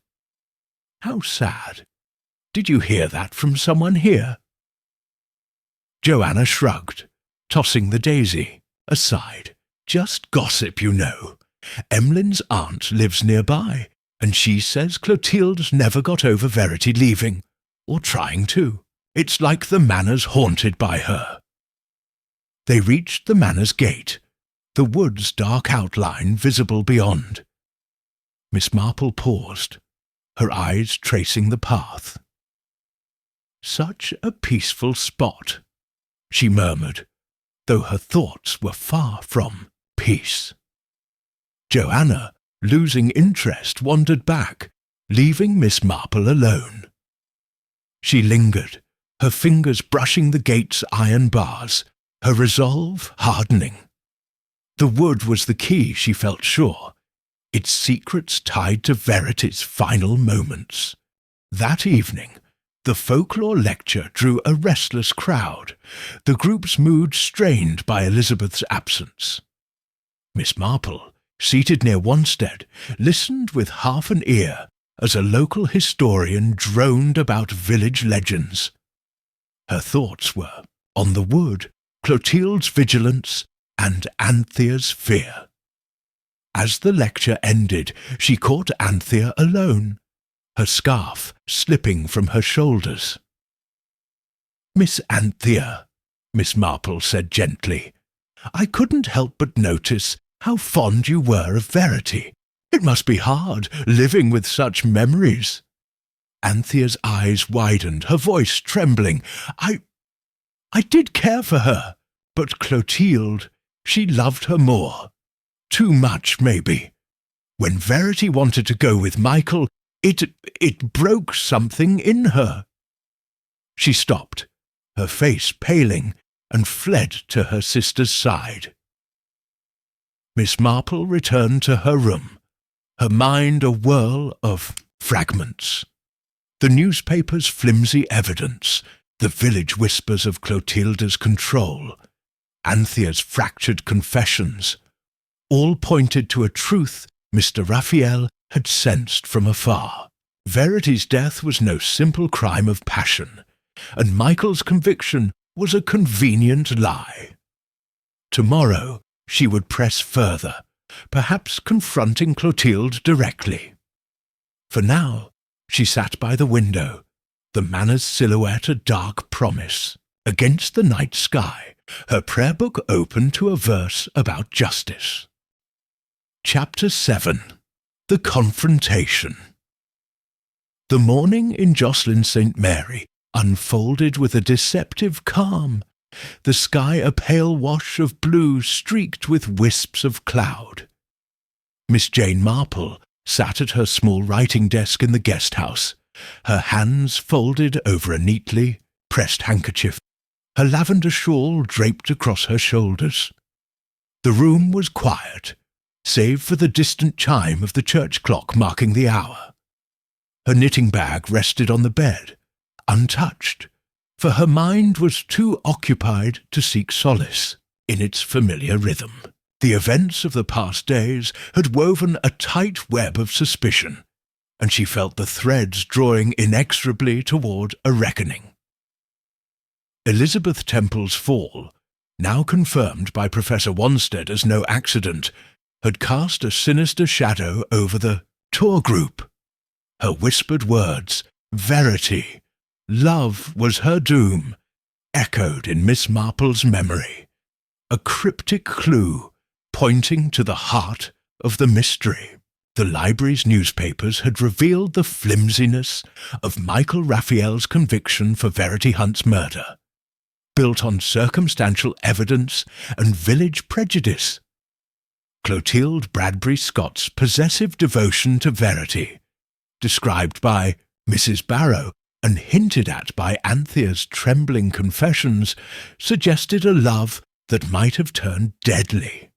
"How sad. Did you hear that from someone here?" Joanna shrugged, tossing the daisy aside. "Just gossip, you know. Emmeline's aunt lives nearby, and she says Clotilde's never got over Verity leaving, or trying to. It's like the manor's haunted by her." They reached the manor's gate, the wood's dark outline visible beyond. Miss Marple paused, her eyes tracing the path. "Such a peaceful spot," she murmured, though her thoughts were far from peace. Joanna, losing interest, wandered back, leaving Miss Marple alone. She lingered, her fingers brushing the gate's iron bars, her resolve hardening. The wood was the key, she felt sure, its secrets tied to Verity's final moments. That evening, the folklore lecture drew a restless crowd, the group's mood strained by Elizabeth's absence. Miss Marple, seated near Wanstead, listened with half an ear as a local historian droned about village legends. Her thoughts were on the wood, Clotilde's vigilance, and Anthea's fear. As the lecture ended, she caught Anthea alone, her scarf slipping from her shoulders. "Miss Anthea," Miss Marple said gently, "I couldn't help but notice how fond you were of Verity. It must be hard, living with such memories." Anthea's eyes widened, her voice trembling. I did care for her, but Clotilde, she loved her more. Too much, maybe. When Verity wanted to go with Michael, it broke something in her." She stopped, her face paling, and fled to her sister's side. Miss Marple returned to her room, her mind a whirl of fragments. The newspaper's flimsy evidence, the village whispers of Clotilde's control, Anthea's fractured confessions, all pointed to a truth Mr. Raphael had sensed from afar. Verity's death was no simple crime of passion, and Michael's conviction was a convenient lie. Tomorrow she would press further, perhaps confronting Clotilde directly. For now, she sat by the window, the manor's silhouette a dark promise. Against the night sky, her prayer book open to a verse about justice. Chapter 7. The Confrontation. The morning in Jocelyn St. Mary unfolded with a deceptive calm, the sky a pale wash of blue streaked with wisps of cloud. Miss Jane Marple sat at her small writing desk in the guest house, her hands folded over a neatly pressed handkerchief, her lavender shawl draped across her shoulders. The room was quiet, save for the distant chime of the church clock marking the hour. Her knitting bag rested on the bed, untouched, for her mind was too occupied to seek solace in its familiar rhythm. The events of the past days had woven a tight web of suspicion, and she felt the threads drawing inexorably toward a reckoning. Elizabeth Temple's fall, now confirmed by Professor Wanstead as no accident, had cast a sinister shadow over the tour group. Her whispered words, "Verity," "Love was her doom," echoed in Miss Marple's memory, a cryptic clue pointing to the heart of the mystery. The library's newspapers had revealed the flimsiness of Michael Raphael's conviction for Verity Hunt's murder, built on circumstantial evidence and village prejudice. Clotilde Bradbury Scott's possessive devotion to Verity, described by Mrs. Barrow and hinted at by Anthea's trembling confessions, suggested a love that might have turned deadly.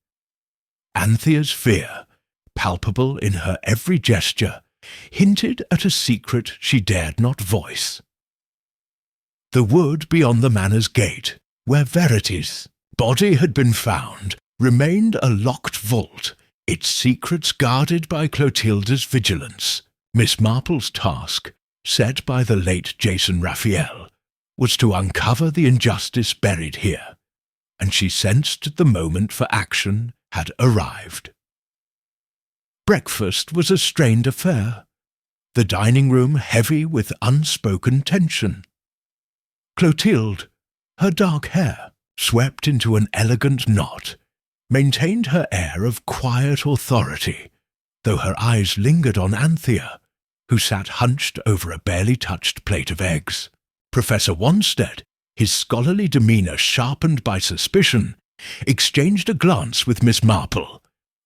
Anthea's fear, palpable in her every gesture, hinted at a secret she dared not voice. The wood beyond the manor's gate, where Verity's body had been found, remained a locked vault, its secrets guarded by Clotilde's vigilance. Miss Marple's task, set by the late Jason Raphael, was to uncover the injustice buried here, and she sensed the moment for action had arrived. Breakfast was a strained affair, the dining room heavy with unspoken tension. Clotilde, her dark hair swept into an elegant knot, maintained her air of quiet authority, though her eyes lingered on Anthea, who sat hunched over a barely touched plate of eggs. Professor Wanstead, his scholarly demeanour sharpened by suspicion, exchanged a glance with Miss Marple,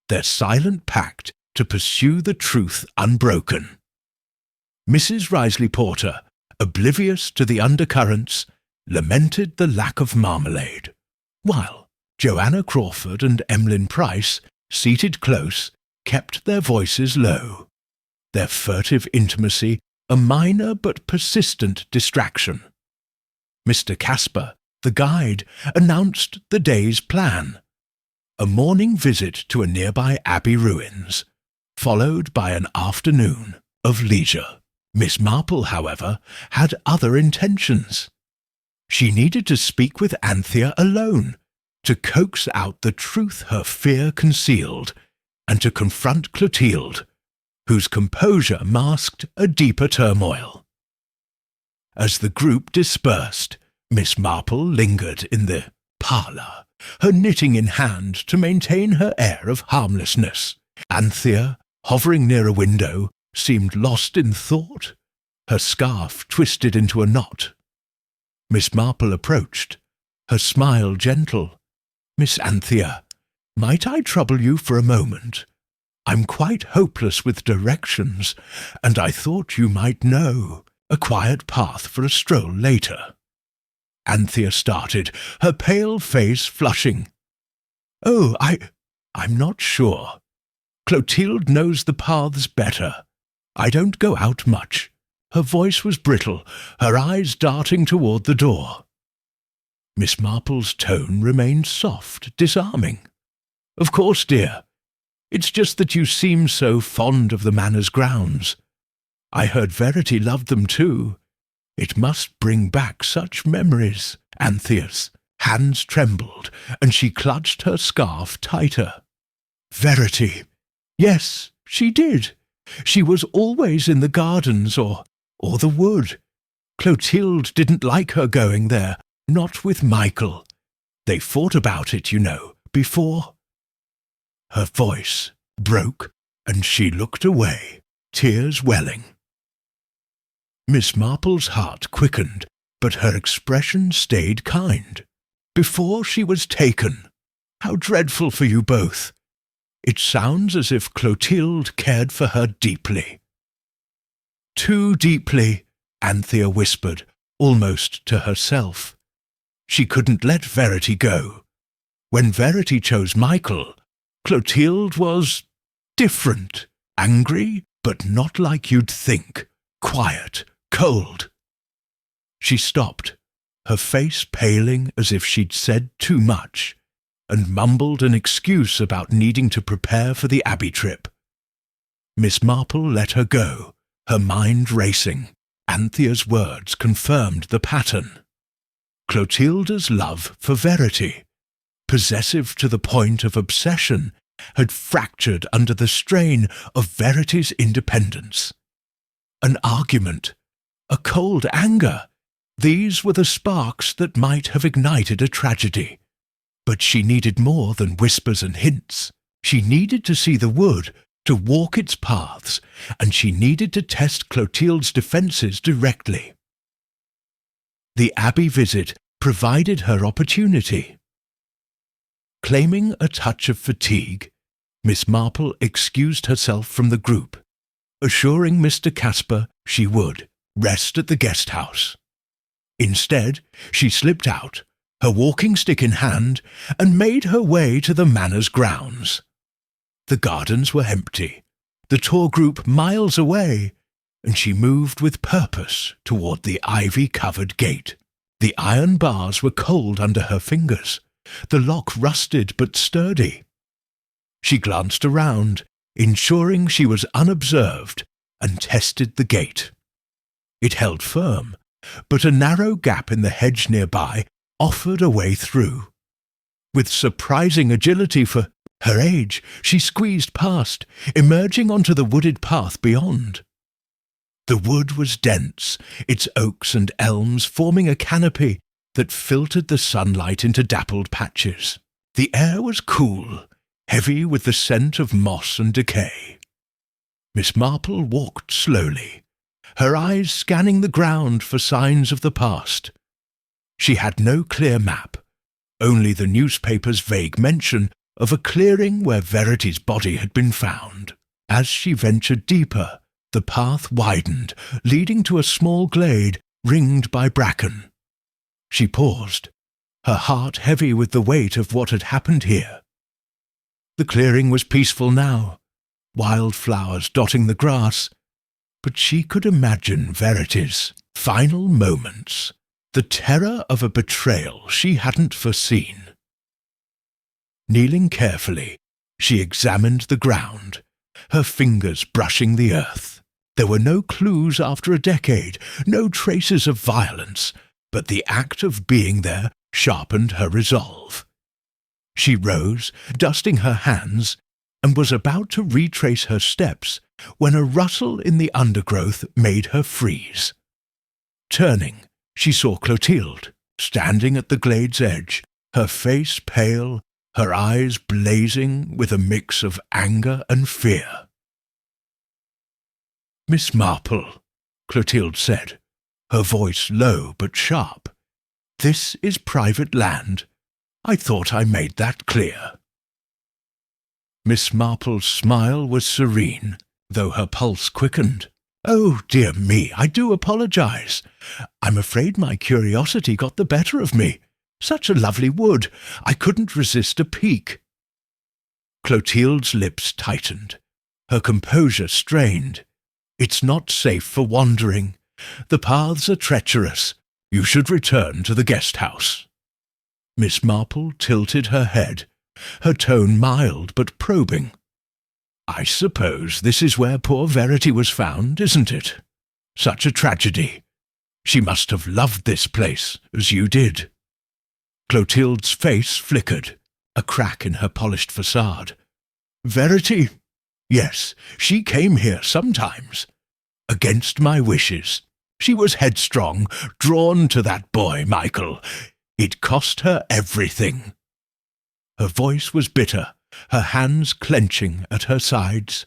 their silent pact to pursue the truth unbroken. Mrs. Risley Porter, oblivious to the undercurrents, lamented the lack of marmalade, while Joanna Crawford and Emlyn Price, seated close, kept their voices low, their furtive intimacy a minor but persistent distraction. Mr. Casper, the guide, announced the day's plan: a morning visit to a nearby abbey ruins, followed by an afternoon of leisure. Miss Marple, however, had other intentions. She needed to speak with Anthea alone, to coax out the truth her fear concealed, and to confront Clotilde, whose composure masked a deeper turmoil. As the group dispersed, Miss Marple lingered in the parlour, her knitting in hand to maintain her air of harmlessness. Anthea, hovering near a window, seemed lost in thought, her scarf twisted into a knot. Miss Marple approached, her smile gentle. "Miss Anthea, might I trouble you for a moment? I'm quite hopeless with directions, and I thought you might know a quiet path for a stroll later." Anthea started, her pale face flushing. "Oh, I'm not sure. Clotilde knows the paths better. I don't go out much." Her voice was brittle, her eyes darting toward the door. Miss Marple's tone remained soft, disarming. "Of course, dear. It's just that you seem so fond of the manor's grounds. I heard Verity loved them too. It must bring back such memories." Anthea's hands trembled, and she clutched her scarf tighter. "Verity. Yes, she did. She was always in the gardens or the wood. Clotilde didn't like her going there, not with Michael. They fought about it, you know, before." Her voice broke, and she looked away, tears welling. Miss Marple's heart quickened, but her expression stayed kind. "Before she was taken. How dreadful for you both. It sounds as if Clotilde cared for her deeply." "Too deeply," Anthea whispered, almost to herself. She couldn't let Verity go. When Verity chose Michael, Clotilde was different, angry, but not like you'd think, quiet, cold. She stopped, her face paling as if she'd said too much, and mumbled an excuse about needing to prepare for the Abbey trip. Miss Marple let her go, her mind racing. Anthea's words confirmed the pattern. Clotilde's love for Verity, possessive to the point of obsession, had fractured under the strain of Verity's independence. An argument, a cold anger, these were the sparks that might have ignited a tragedy. But she needed more than whispers and hints. She needed to see the wood, to walk its paths, and she needed to test Clotilde's defences directly. The Abbey visit provided her opportunity. Claiming a touch of fatigue, Miss Marple excused herself from the group, assuring Mr. Casper she would rest at the guest house. Instead, she slipped out, her walking stick in hand, and made her way to the manor's grounds. The gardens were empty, the tour group miles away, and she moved with purpose toward the ivy-covered gate. The iron bars were cold under her fingers, the lock rusted but sturdy. She glanced around, ensuring she was unobserved, and tested the gate. It held firm, but a narrow gap in the hedge nearby offered a way through. With surprising agility for her age, she squeezed past, emerging onto the wooded path beyond. The wood was dense, its oaks and elms forming a canopy that filtered the sunlight into dappled patches. The air was cool, heavy with the scent of moss and decay. Miss Marple walked slowly, her eyes scanning the ground for signs of the past. She had no clear map, only the newspaper's vague mention of a clearing where Verity's body had been found. As she ventured deeper, the path widened, leading to a small glade ringed by bracken. She paused, her heart heavy with the weight of what had happened here. The clearing was peaceful now, wildflowers dotting the grass, but she could imagine Verity's final moments, the terror of a betrayal she hadn't foreseen. Kneeling carefully, she examined the ground, her fingers brushing the earth. There were no clues after a decade, no traces of violence, but the act of being there sharpened her resolve. She rose, dusting her hands, and was about to retrace her steps when a rustle in the undergrowth made her freeze. Turning, she saw Clotilde, standing at the glade's edge, her face pale, her eyes blazing with a mix of anger and fear. "Miss Marple," Clotilde said, her voice low but sharp, "this is private land. I thought I made that clear." Miss Marple's smile was serene, though her pulse quickened. "Oh, dear me, I do apologize. I'm afraid my curiosity got the better of me. Such a lovely wood, I couldn't resist a peek." Clotilde's lips tightened, her composure strained. "It's not safe for wandering. The paths are treacherous. You should return to the guest house." Miss Marple tilted her head, her tone mild but probing. "I suppose this is where poor Verity was found, isn't it? Such a tragedy. She must have loved this place, as you did." Clotilde's face flickered, a crack in her polished facade. "Verity? Yes, she came here sometimes. Against my wishes. She was headstrong, drawn to that boy, Michael. It cost her everything." Her voice was bitter, her hands clenching at her sides.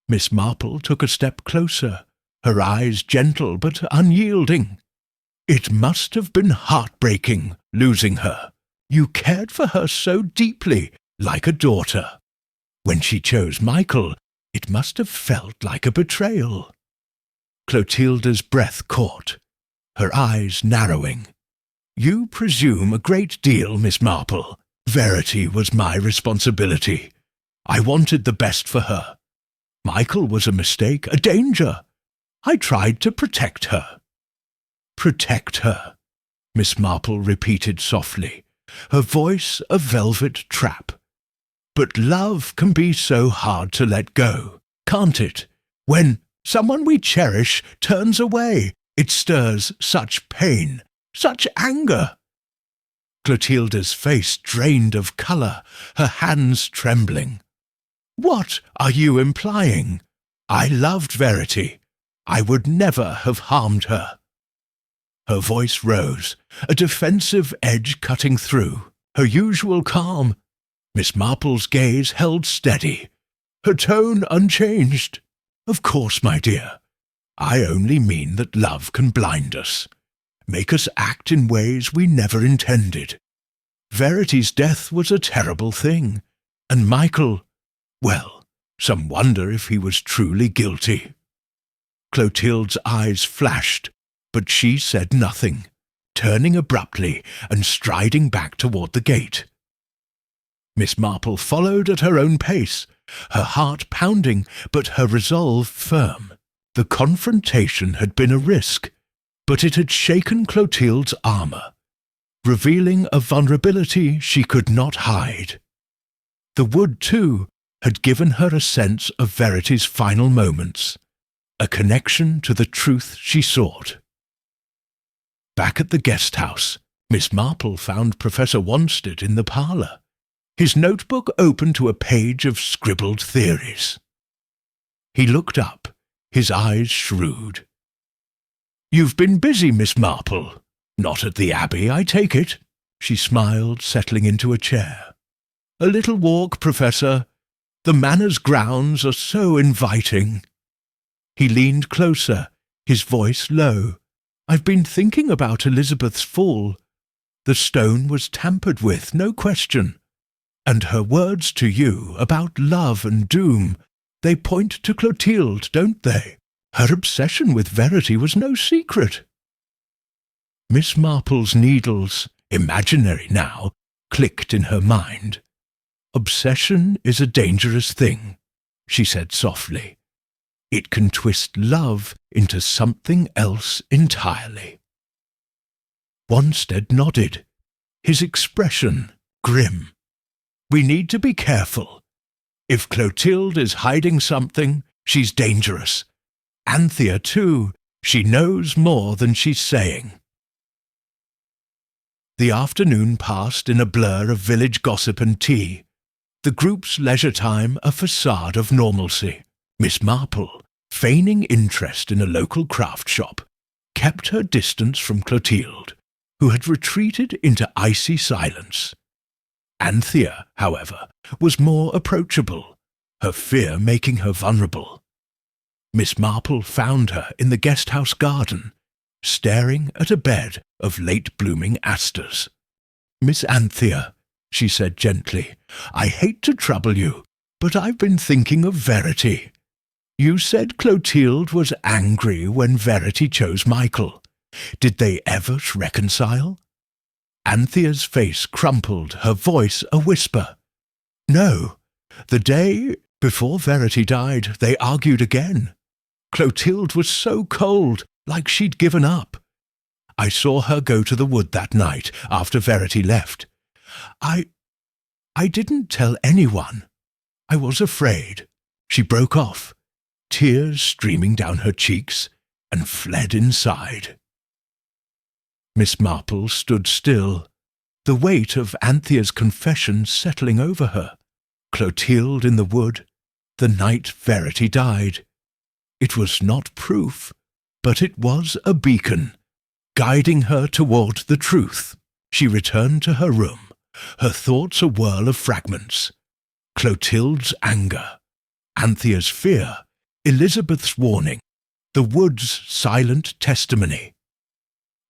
Miss Marple took a step closer, her eyes gentle but unyielding. "It must have been heartbreaking, losing her. You cared for her so deeply, like a daughter. When she chose Michael, it must have felt like a betrayal." Clotilde's breath caught, her eyes narrowing. "You presume a great deal, Miss Marple. Verity was my responsibility. I wanted the best for her. Michael was a mistake, a danger. I tried to protect her." "Protect her," Miss Marple repeated softly, her voice a velvet trap. "But love can be so hard to let go, can't it? When someone we cherish turns away, it stirs such pain, such anger." Clotilde's face drained of colour, her hands trembling. "What are you implying? I loved Verity. I would never have harmed her." Her voice rose, a defensive edge cutting through, her usual calm. Miss Marple's gaze held steady, her tone unchanged. "Of course, my dear. I only mean that love can blind us, make us act in ways we never intended. Verity's death was a terrible thing, and Michael, well, some wonder if he was truly guilty." Clotilde's eyes flashed, but she said nothing, turning abruptly and striding back toward the gate. Miss Marple followed at her own pace, her heart pounding, but her resolve firm. The confrontation had been a risk, but it had shaken Clotilde's armour, revealing a vulnerability she could not hide. The wood, too, had given her a sense of Verity's final moments, a connection to the truth she sought. Back at the guest house, Miss Marple found Professor Whodunit in the parlour, his notebook open to a page of scribbled theories. He looked up, his eyes shrewd. "You've been busy, Miss Marple. Not at the Abbey, I take it?" She smiled, settling into a chair. "A little walk, Professor. The manor's grounds are so inviting." He leaned closer, his voice low. "I've been thinking about Elizabeth's fall. The stone was tampered with, no question. And her words to you about love and doom, they point to Clotilde, don't they? Her obsession with Verity was no secret." Miss Marple's needles, imaginary now, clicked in her mind. "Obsession is a dangerous thing," she said softly. "It can twist love into something else entirely." Whodunit nodded, his expression grim. "We need to be careful. If Clotilde is hiding something, She's dangerous. Anthea, too. She knows more than she's saying. The afternoon passed in a blur of village gossip and tea, the group's leisure time a facade of normalcy. Miss Marple, feigning interest in a local craft shop, kept her distance from Clotilde, who had retreated into icy silence. Anthea, however, was more approachable, her fear making her vulnerable. Miss Marple found her in the guest-house garden, staring at a bed of late-blooming asters. "Miss Anthea," she said gently, "I hate to trouble you, but I've been thinking of Verity. You said Clotilde was angry when Verity chose Michael. Did they ever reconcile?" Anthea's face crumpled, her voice a whisper. "No. The day before Verity died, they argued again. Clotilde was so cold, like she'd given up. I saw her go to the wood that night after Verity left. I didn't tell anyone. I was afraid." She broke off, tears streaming down her cheeks, and fled inside. Miss Marple stood still, the weight of Anthea's confession settling over her. Clotilde in the wood, the night Verity died. It was not proof, but it was a beacon, guiding her toward the truth. She returned to her room, her thoughts a whirl of fragments. Clotilde's anger, Anthea's fear, Elizabeth's warning, the wood's silent testimony.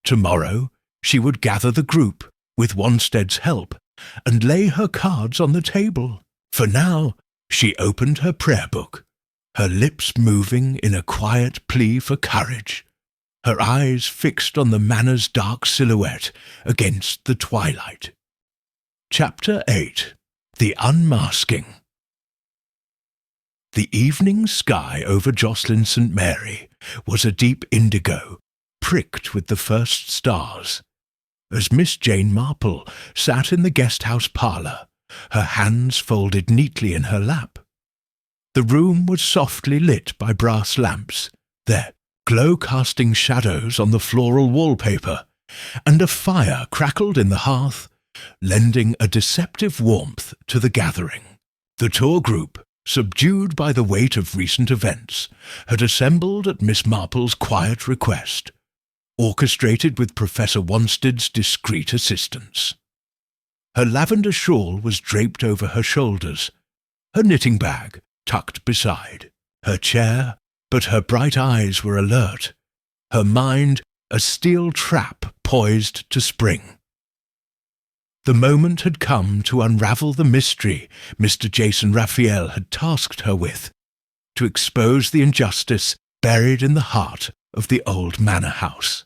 Tomorrow she would gather the group, with Wanstead's help, and lay her cards on the table. For now, she opened her prayer book, her lips moving in a quiet plea for courage, her eyes fixed on the manor's dark silhouette against the twilight. Chapter 8. The Unmasking. The evening sky over Jocelyn St. Mary was a deep indigo, pricked with the first stars. As Miss Jane Marple sat in the guest-house parlour, her hands folded neatly in her lap. The room was softly lit by brass lamps, their glow casting shadows on the floral wallpaper, and a fire crackled in the hearth, lending a deceptive warmth to the gathering. The tour group, subdued by the weight of recent events, had assembled at Miss Marple's quiet request, orchestrated with Professor Wanstead's discreet assistance. Her lavender shawl was draped over her shoulders, her knitting bag tucked beside, her chair, but her bright eyes were alert, her mind a steel trap poised to spring. The moment had come to unravel the mystery Mr. Jason Raphael had tasked her with, to expose the injustice buried in the heart of the old manor house.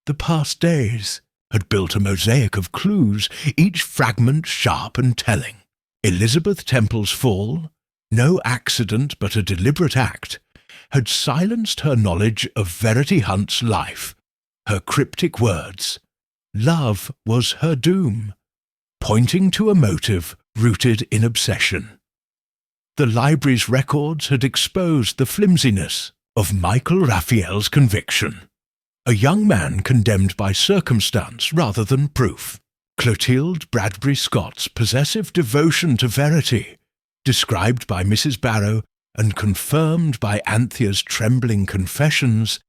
The past days had built a mosaic of clues, each fragment sharp and telling. Elizabeth Temple's fall, no accident but a deliberate act, had silenced her knowledge of Verity Hunt's life, her cryptic words. Love was her doom, pointing to a motive rooted in obsession. The library's records had exposed the flimsiness of Michael Raphael's conviction, a young man condemned by circumstance rather than proof. Clotilde Bradbury Scott's possessive devotion to Verity, described by Mrs. Barrow and confirmed by Anthea's trembling confessions,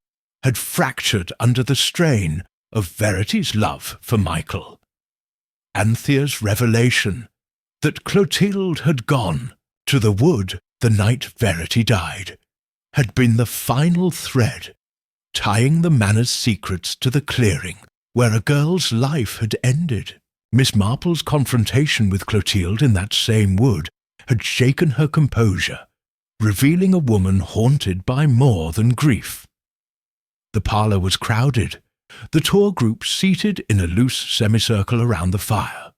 had fractured under the strain of Verity's love for Michael. Anthea's revelation that Clotilde had gone to the wood the night Verity died had been the final thread, tying the manor's secrets to the clearing where a girl's life had ended. Miss Marple's confrontation with Clotilde in that same wood had shaken her composure, revealing a woman haunted by more than grief. The parlour was crowded, the tour group seated in a loose semicircle around the fire.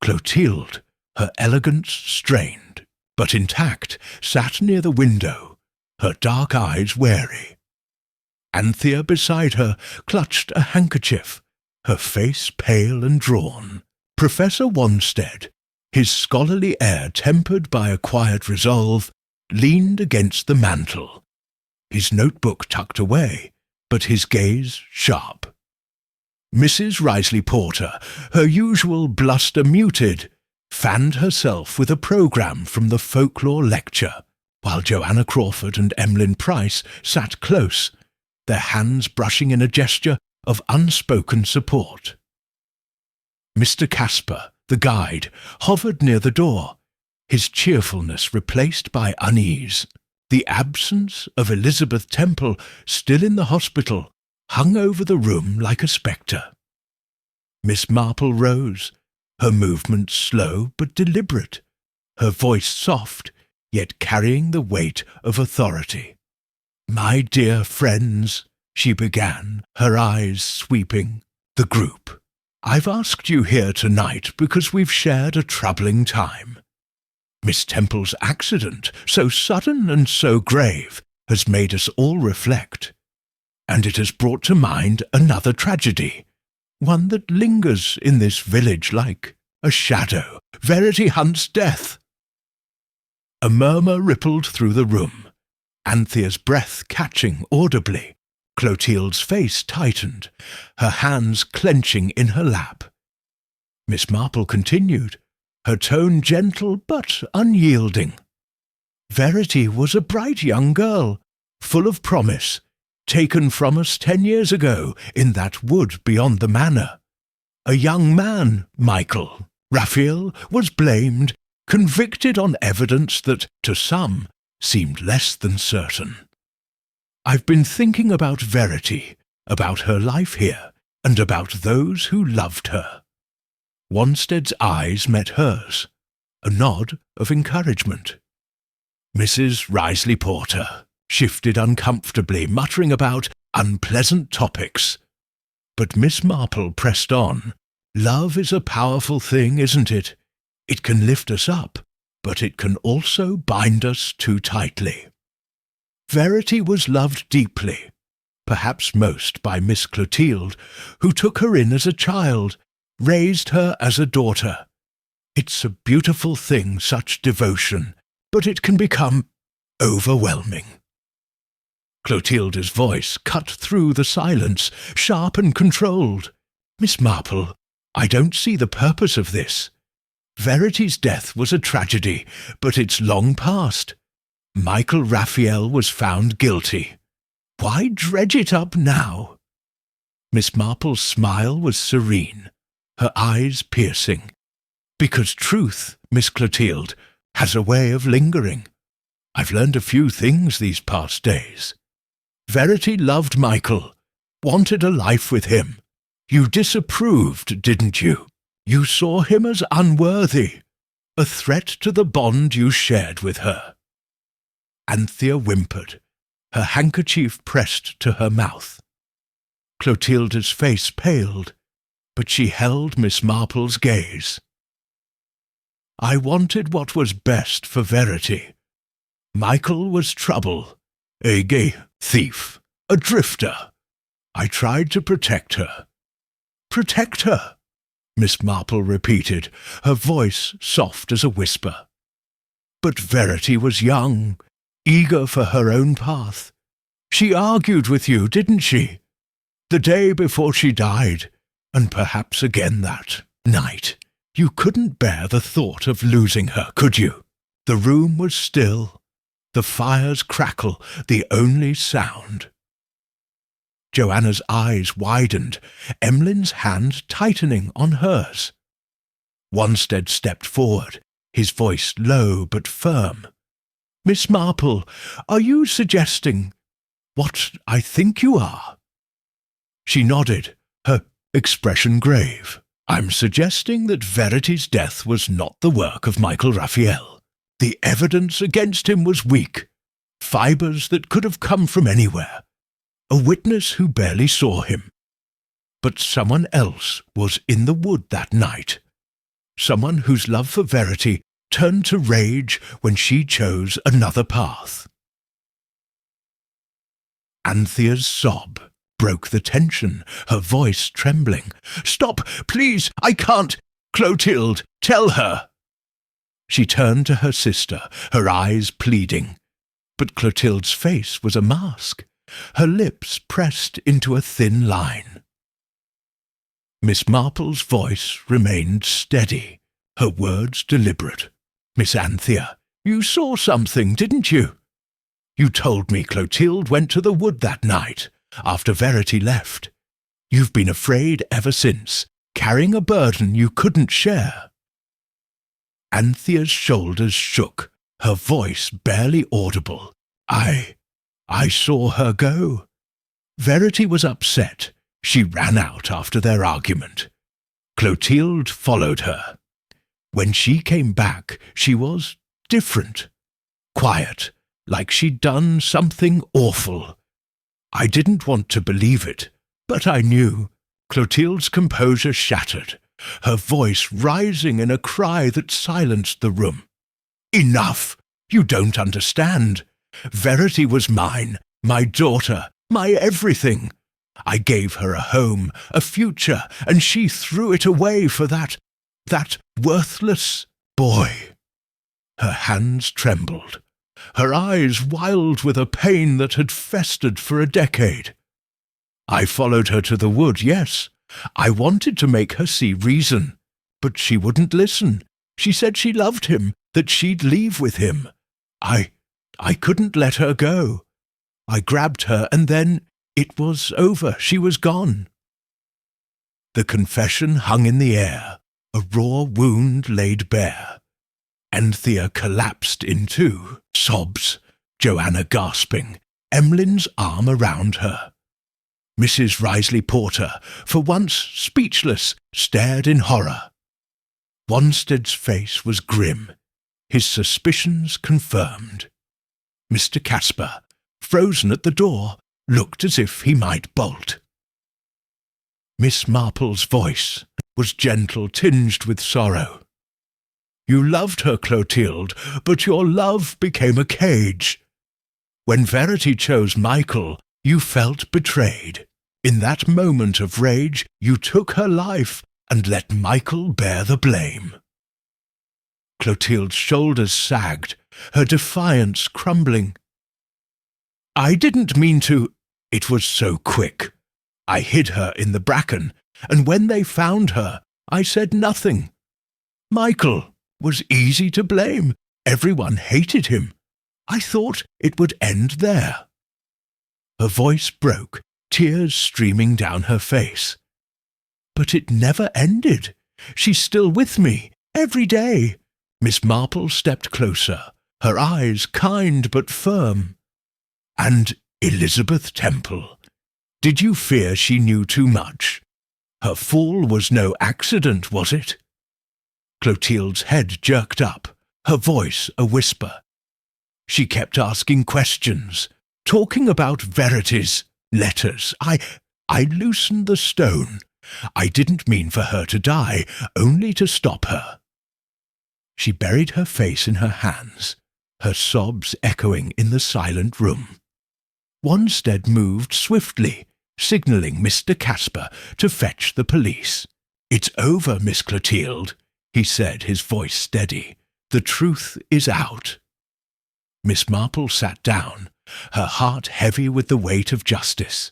Clotilde, her elegance strained, but intact, sat near the window, her dark eyes wary. Anthea beside her clutched a handkerchief, her face pale and drawn. Professor Wanstead, his scholarly air tempered by a quiet resolve, leaned against the mantel, his notebook tucked away, but his gaze sharp. Mrs. Risley Porter, her usual bluster muted, fanned herself with a programme from the folklore lecture, while Joanna Crawford and Emlyn Price sat close, their hands brushing in a gesture of unspoken support. Mr. Casper, the guide, hovered near the door, his cheerfulness replaced by unease. The absence of Elizabeth Temple, still in the hospital, hung over the room like a spectre. Miss Marple rose, her movements slow but deliberate, her voice soft, yet carrying the weight of authority. "My dear friends," she began, her eyes sweeping the group, "I've asked you here tonight because we've shared a troubling time. Miss Temple's accident, so sudden and so grave, has made us all reflect, and it has brought to mind another tragedy, one that lingers in this village like a shadow. Verity hunts death." A murmur rippled through the room, Anthea's breath catching audibly. Clotilde's face tightened, her hands clenching in her lap. Miss Marple continued, her tone gentle but unyielding. "Verity was a bright young girl, full of promise, taken from us 10 years ago in that wood beyond the manor. A young man, Michael, Raphael, was blamed, convicted on evidence that, to some, seemed less than certain. I've been thinking about Verity, about her life here, and about those who loved her." Wanstead's eyes met hers, a nod of encouragement. Mrs. Risley Porter shifted uncomfortably, muttering about unpleasant topics. But Miss Marple pressed on. "Love is a powerful thing, isn't it? It can lift us up, but it can also bind us too tightly. Verity was loved deeply, perhaps most by Miss Clotilde, who took her in as a child, raised her as a daughter. It's a beautiful thing, such devotion, but it can become overwhelming." Clotilde's voice cut through the silence, sharp and controlled. "Miss Marple, I don't see the purpose of this. Verity's death was a tragedy, but it's long past. Michael Raphael was found guilty. Why dredge it up now?" Miss Marple's smile was serene, her eyes piercing. "Because truth, Miss Clotilde, has a way of lingering. I've learned a few things these past days. Verity loved Michael, wanted a life with him. You disapproved, didn't you? You saw him as unworthy, a threat to the bond you shared with her." Anthea whimpered, her handkerchief pressed to her mouth. Clotilde's face paled, but she held Miss Marple's gaze. "I wanted what was best for Verity. Michael was trouble, a gay thief, a drifter. I tried to protect her." "Protect her," Miss Marple repeated, her voice soft as a whisper. "But Verity was young, eager for her own path. She argued with you, didn't she? The day before she died, and perhaps again that night. You couldn't bear the thought of losing her, could you? The room was still, the fire's crackle the only sound." Joanna's eyes widened, Emlyn's hand tightening on hers. Wanstead stepped forward, his voice low but firm. "Miss Marple, are you suggesting what I think you are?" She nodded, her expression grave. "I'm suggesting that Verity's death was not the work of Michael Raphael. The evidence against him was weak, fibres that could have come from anywhere, a witness who barely saw him. But someone else was in the wood that night, someone whose love for Verity turned to rage when she chose another path." Anthea's sob broke the tension, her voice trembling. "Stop, please, I can't. Clotilde, tell her." She turned to her sister, her eyes pleading. But Clotilde's face was a mask, her lips pressed into a thin line. Miss Marple's voice remained steady, her words deliberate. "Miss Anthea, you saw something, didn't you? You told me Clotilde went to the wood that night, after Verity left. You've been afraid ever since, carrying a burden you couldn't share." Anthea's shoulders shook, her voice barely audible. I saw her go. Verity was upset. She ran out after their argument. Clotilde followed her. When she came back, she was different. Quiet, like she'd done something awful. I didn't want to believe it, but I knew. Clotilde's composure shattered, her voice rising in a cry that silenced the room. "Enough! You don't understand. Verity was mine, my daughter, my everything. I gave her a home, a future, and she threw it away for that worthless boy." Her hands trembled, her eyes wild with a pain that had festered for a decade. "I followed her to the wood, yes. I wanted to make her see reason, but she wouldn't listen. She said she loved him, that she'd leave with him. I couldn't let her go. I grabbed her, and then it was over. She was gone." The confession hung in the air, a raw wound laid bare. Anthea collapsed in two, sobs, Joanna gasping, Emmeline's arm around her. Mrs. Risley Porter, for once speechless, stared in horror. Wanstead's face was grim, his suspicions confirmed. Mr. Caspar, frozen at the door, looked as if he might bolt. Miss Marple's voice was gentle, tinged with sorrow. "You loved her, Clotilde, but your love became a cage. When Verity chose Michael, you felt betrayed. In that moment of rage, you took her life and let Michael bear the blame." Clotilde's shoulders sagged, her defiance crumbling. "I didn't mean to. It was so quick. I hid her in the bracken, and when they found her, I said nothing. Michael was easy to blame. Everyone hated him. I thought it would end there." Her voice broke, tears streaming down her face. "But it never ended. She's still with me, every day." Miss Marple stepped closer, her eyes kind but firm. "And Elizabeth Temple, did you fear she knew too much? Her fall was no accident, was it?" Clotilde's head jerked up, her voice a whisper. She kept asking questions, talking about Verity's letters. I loosened the stone. I didn't mean for her to die, only to stop her." She buried her face in her hands, her sobs echoing in the silent room. Wanstead moved swiftly, signalling Mr. Caspar to fetch the police. "It's over, Miss Clotilde," he said, his voice steady. "The truth is out." Miss Marple sat down, her heart heavy with the weight of justice.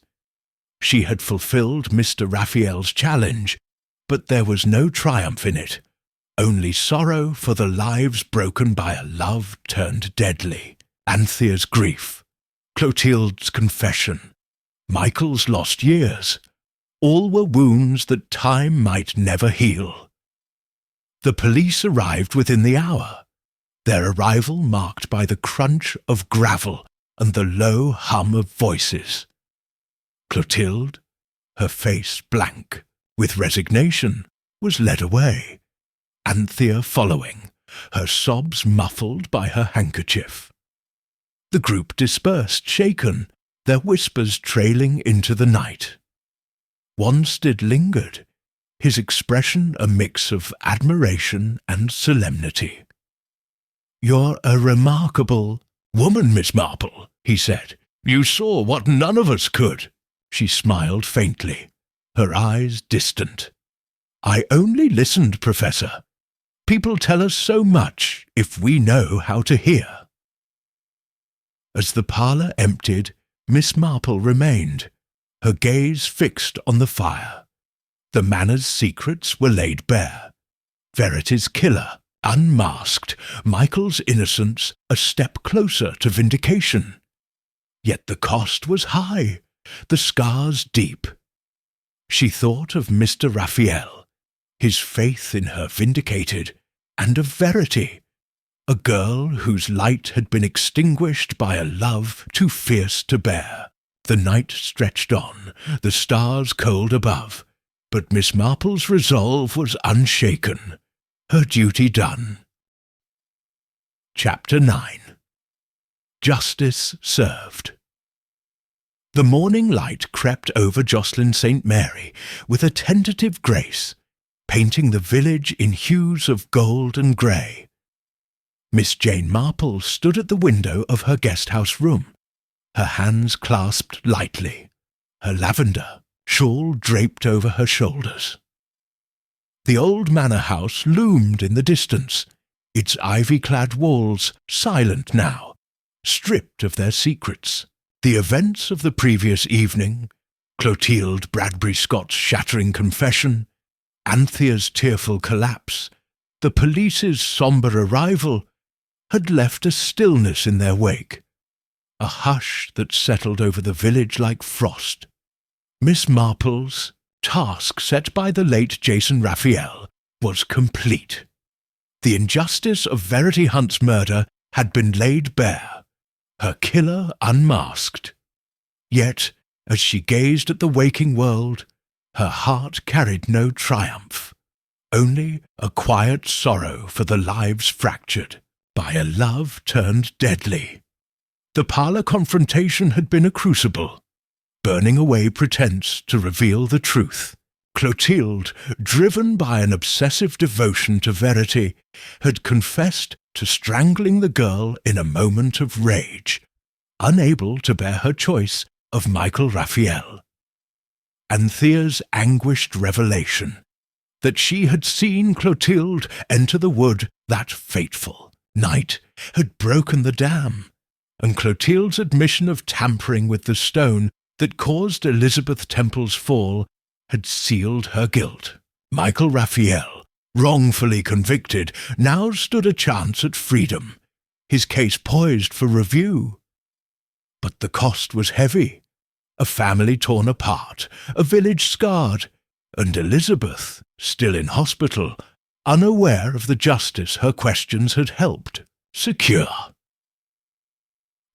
She had fulfilled Mr. Raphael's challenge, but there was no triumph in it, only sorrow for the lives broken by a love turned deadly, Anthea's grief, Clotilde's confession, Michael's lost years. All were wounds that time might never heal. The police arrived within the hour, their arrival marked by the crunch of gravel and the low hum of voices. Clotilde, her face blank with resignation, was led away, Anthea following, her sobs muffled by her handkerchief. The group dispersed, shaken, their whispers trailing into the night. Wanstead lingered, his expression a mix of admiration and solemnity. "You're a remarkable woman, Miss Marple," he said. "You saw what none of us could." She smiled faintly, her eyes distant. "I only listened, Professor. People tell us so much if we know how to hear. As the parlour emptied, Miss Marple remained, her gaze fixed on the fire. The manor's secrets were laid bare. Verity's killer, unmasked, Michael's innocence a step closer to vindication. Yet the cost was high, the scars deep. She thought of Mr. Raphael, his faith in her vindicated, and of Verity, a girl whose light had been extinguished by a love too fierce to bear. The night stretched on, the stars cold above, but Miss Marple's resolve was unshaken, her duty done. Chapter 9. Justice Served. The morning light crept over Jocelyn St. Mary with a tentative grace, painting the village in hues of gold and grey. Miss Jane Marple stood at the window of her guest-house room, her hands clasped lightly, her lavender shawl draped over her shoulders. The old manor house loomed in the distance, its ivy-clad walls silent now, stripped of their secrets. The events of the previous evening, Clotilde Bradbury Scott's shattering confession, Anthea's tearful collapse, the police's sombre arrival, had left a stillness in their wake, a hush that settled over the village like frost. Miss Marple's task set by the late Jason Raphael was complete. The injustice of Verity Hunt's murder had been laid bare, her killer unmasked. Yet, as she gazed at the waking world, her heart carried no triumph, only a quiet sorrow for the lives fractured by a love turned deadly. The parlour confrontation had been a crucible, burning away pretense to reveal the truth. Clotilde, driven by an obsessive devotion to Verity, had confessed to strangling the girl in a moment of rage, unable to bear her choice of Michael Raphael. Anthea's anguished revelation that she had seen Clotilde enter the wood that fateful night had broken the dam, and Clotilde's admission of tampering with the stone that caused Elizabeth Temple's fall had sealed her guilt. Michael Raphael, wrongfully convicted, now stood a chance at freedom, his case poised for review. But the cost was heavy. A family torn apart, a village scarred, and Elizabeth, still in hospital, unaware of the justice her questions had helped secure.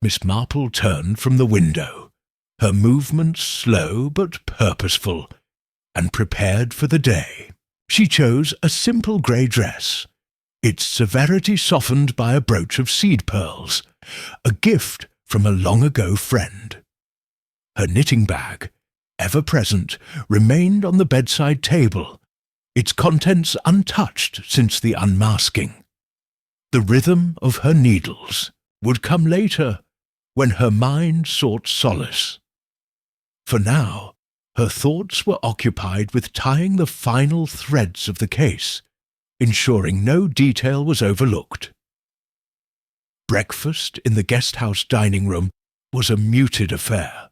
Miss Marple turned from the window, her movements slow but purposeful, and prepared for the day. She chose a simple grey dress, its severity softened by a brooch of seed pearls, a gift from a long-ago friend. Her knitting bag, ever present, remained on the bedside table, its contents untouched since the unmasking. The rhythm of her needles would come later, when her mind sought solace. For now, her thoughts were occupied with tying the final threads of the case, ensuring no detail was overlooked. Breakfast in the guest-house dining room was a muted affair,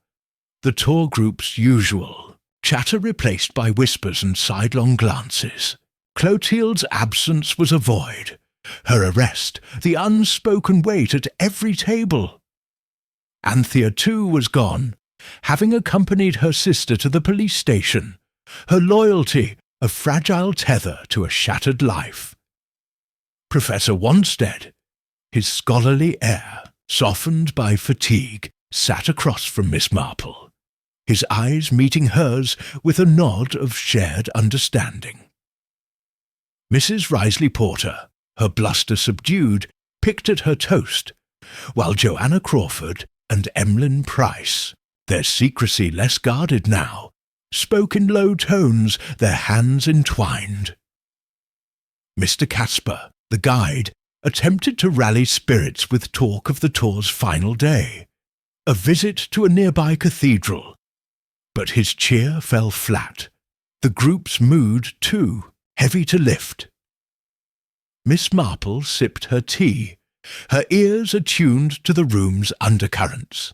the tour group's usual, chatter replaced by whispers and sidelong glances. Clotilde's absence was a void, her arrest the unspoken wait at every table. Anthea too was gone, having accompanied her sister to the police station, her loyalty a fragile tether to a shattered life. Professor Wanstead, his scholarly air softened by fatigue, sat across from Miss Marple, his eyes meeting hers with a nod of shared understanding. Mrs. Risley Porter, her bluster subdued, picked at her toast, while Joanna Crawford and Emlyn Price, their secrecy less guarded now, spoke in low tones, their hands entwined. Mr. Casper, the guide, attempted to rally spirits with talk of the tour's final day, a visit to a nearby cathedral. But his cheer fell flat, the group's mood too heavy to lift. Miss Marple sipped her tea, her ears attuned to the room's undercurrents.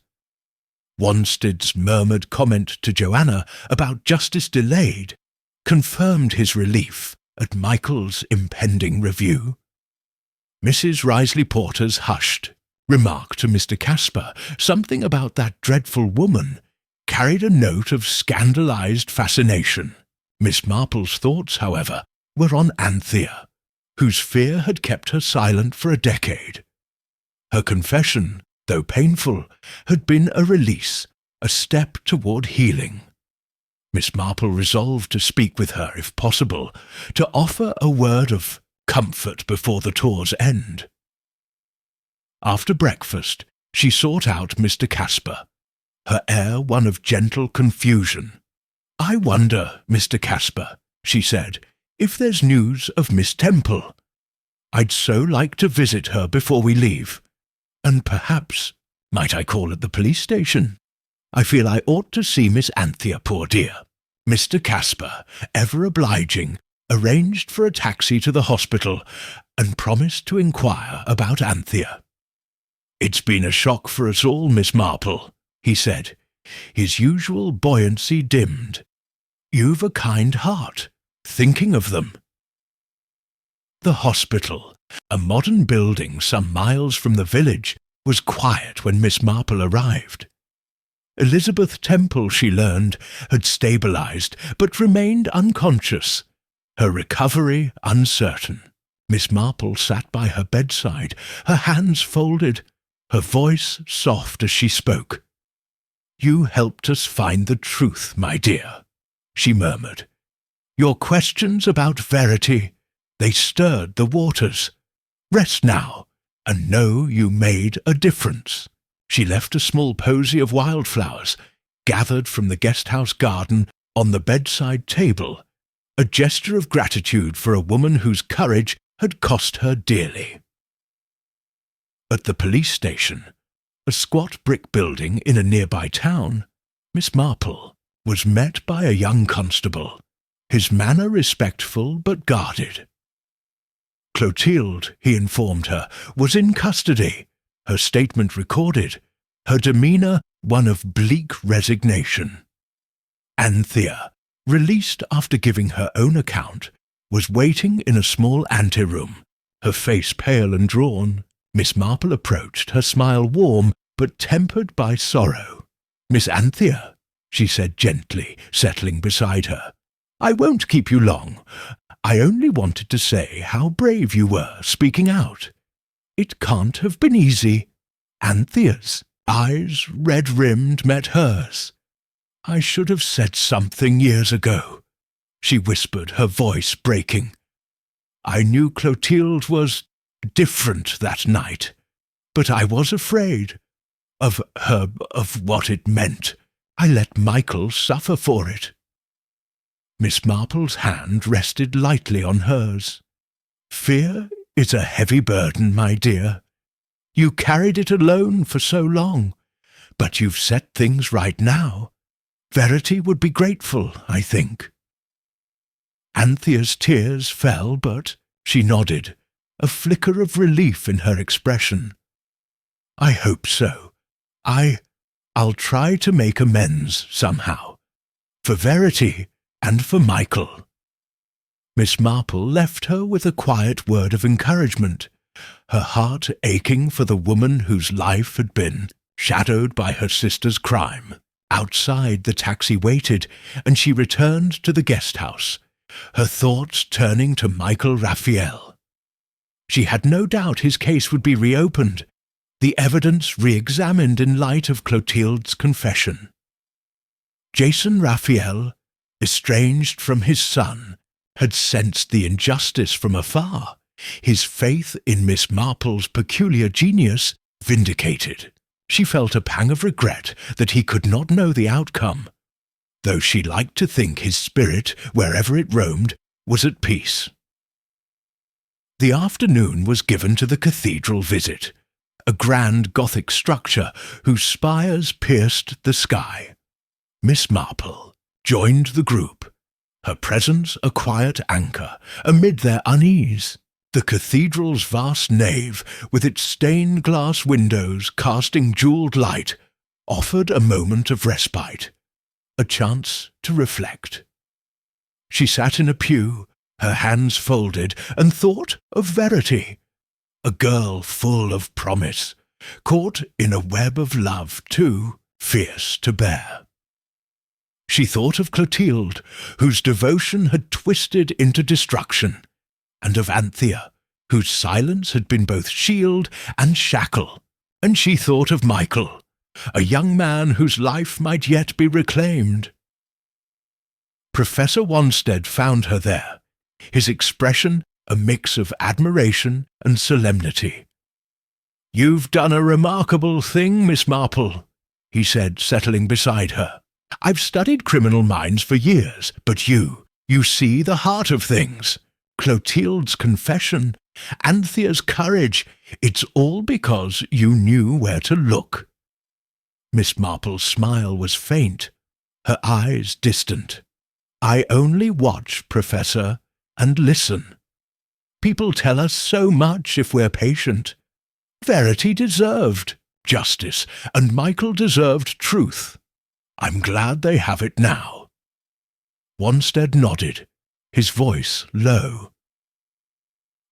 Wanstead's murmured comment to Joanna about justice delayed confirmed his relief at Michael's impending review. Mrs. Risley Porter's hushed remark to Mr. Casper, something about that dreadful woman, carried a note of scandalized fascination. Miss Marple's thoughts, however, were on Anthea, whose fear had kept her silent for a decade. Her confession, though painful, had been a release, a step toward healing. Miss Marple resolved to speak with her if possible, to offer a word of comfort before the tour's end. After breakfast, she sought out Mr. Casper, her air one of gentle confusion. "I wonder, Mr. Casper," she said, "if there's news of Miss Temple. I'd so like to visit her before we leave. And perhaps, might I call at the police station? I feel I ought to see Miss Anthea, poor dear." Mr. Casper, ever obliging, arranged for a taxi to the hospital and promised to inquire about Anthea. "It's been a shock for us all, Miss Marple," he said, his usual buoyancy dimmed. "You've a kind heart, thinking of them." The hospital, a modern building some miles from the village, was quiet when Miss Marple arrived. Elizabeth Temple, she learned, had stabilized but remained unconscious, her recovery uncertain. Miss Marple sat by her bedside, her hands folded, her voice soft as she spoke. "You helped us find the truth, my dear," she murmured. "Your questions about verity, they stirred the waters. Rest now, and know you made a difference." She left a small posy of wildflowers, gathered from the guest-house garden, on the bedside table, a gesture of gratitude for a woman whose courage had cost her dearly. At the police station, a squat brick building in a nearby town, Miss Marple was met by a young constable, his manner respectful but guarded. Clotilde, he informed her, was in custody, her statement recorded, her demeanour one of bleak resignation. Anthea, released after giving her own account, was waiting in a small anteroom, her face pale and drawn. Miss Marple approached, her smile warm but tempered by sorrow. "Miss Anthea," she said gently, settling beside her, "I won't keep you long. I only wanted to say how brave you were speaking out. It can't have been easy." Anthea's eyes, red-rimmed, met hers. "I should have said something years ago," she whispered, her voice breaking. "I knew Clotilde was different that night, but I was afraid of her, of what it meant. I let Michael suffer for it." Miss Marple's hand rested lightly on hers. "Fear is a heavy burden, my dear. You carried it alone for so long, but you've set things right now. Verity would be grateful, I think." Anthea's tears fell, but she nodded, a flicker of relief in her expression. "I hope so. I'll try to make amends somehow, for Verity and for Michael." Miss Marple left her with a quiet word of encouragement, her heart aching for the woman whose life had been shadowed by her sister's crime. Outside the taxi waited, and she returned to the guest-house, her thoughts turning to Michael Raphael. She had no doubt his case would be reopened, the evidence re-examined in light of Clotilde's confession. Jason Raphael, estranged from his son, had sensed the injustice from afar, his faith in Miss Marple's peculiar genius vindicated. She felt a pang of regret that he could not know the outcome, though she liked to think his spirit, wherever it roamed, was at peace. The afternoon was given to the cathedral visit, a grand Gothic structure whose spires pierced the sky. Miss Marple joined the group, her presence a quiet anchor amid their unease. The cathedral's vast nave, with its stained glass windows casting jewelled light, offered a moment of respite, a chance to reflect. She sat in a pew, her hands folded, and thought of Verity, a girl full of promise, caught in a web of love too fierce to bear. She thought of Clotilde, whose devotion had twisted into destruction, and of Anthea, whose silence had been both shield and shackle, and she thought of Michael, a young man whose life might yet be reclaimed. Professor Wanstead found her there, his expression a mix of admiration and solemnity. "You've done a remarkable thing, Miss Marple," he said, settling beside her. "I've studied criminal minds for years, but you see the heart of things. Clotilde's confession, Anthea's courage, it's all because you knew where to look." Miss Marple's smile was faint, her eyes distant. "I only watch, Professor, and listen. People tell us so much if we're patient. Verity deserved justice, and Michael deserved truth. I'm glad they have it now." Wanstead nodded, his voice low.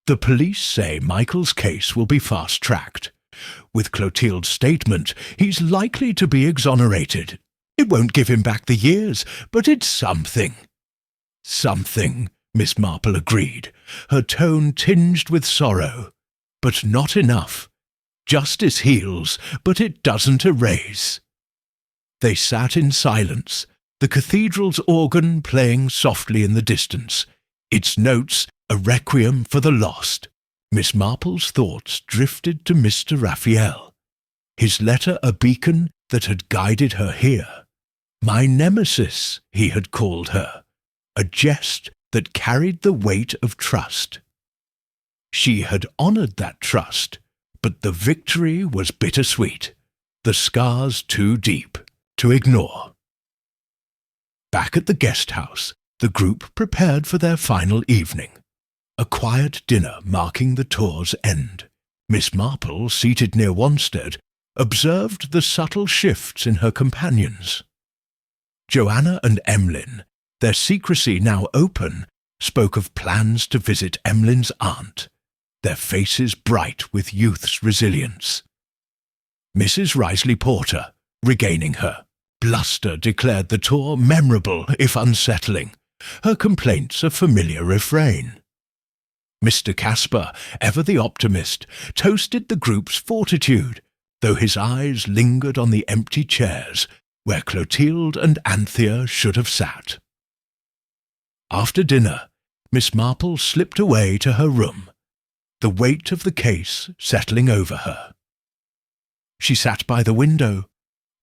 "The police say Michael's case will be fast-tracked. With Clotilde's statement, he's likely to be exonerated. It won't give him back the years, but it's something." "Something," Miss Marple agreed, her tone tinged with sorrow. "But not enough. Justice heals, but it doesn't erase." They sat in silence, the cathedral's organ playing softly in the distance, its notes a requiem for the lost. Miss Marple's thoughts drifted to Mr. Raphael, his letter a beacon that had guided her here. My nemesis, he had called her, a jest that carried the weight of trust. She had honoured that trust, but the victory was bittersweet, the scars too deep to ignore. Back at the guest house, the group prepared for their final evening, a quiet dinner marking the tour's end. Miss Marple, seated near Wanstead, observed the subtle shifts in her companions. Joanna and Emlyn, their secrecy now open, spoke of plans to visit Emlyn's aunt, their faces bright with youth's resilience. Mrs. Risley Porter, regaining her bluster, declared the tour memorable if unsettling, her complaints a familiar refrain. Mr. Casper, ever the optimist, toasted the group's fortitude, though his eyes lingered on the empty chairs where Clotilde and Anthea should have sat. After dinner, Miss Marple slipped away to her room, the weight of the case settling over her. She sat by the window,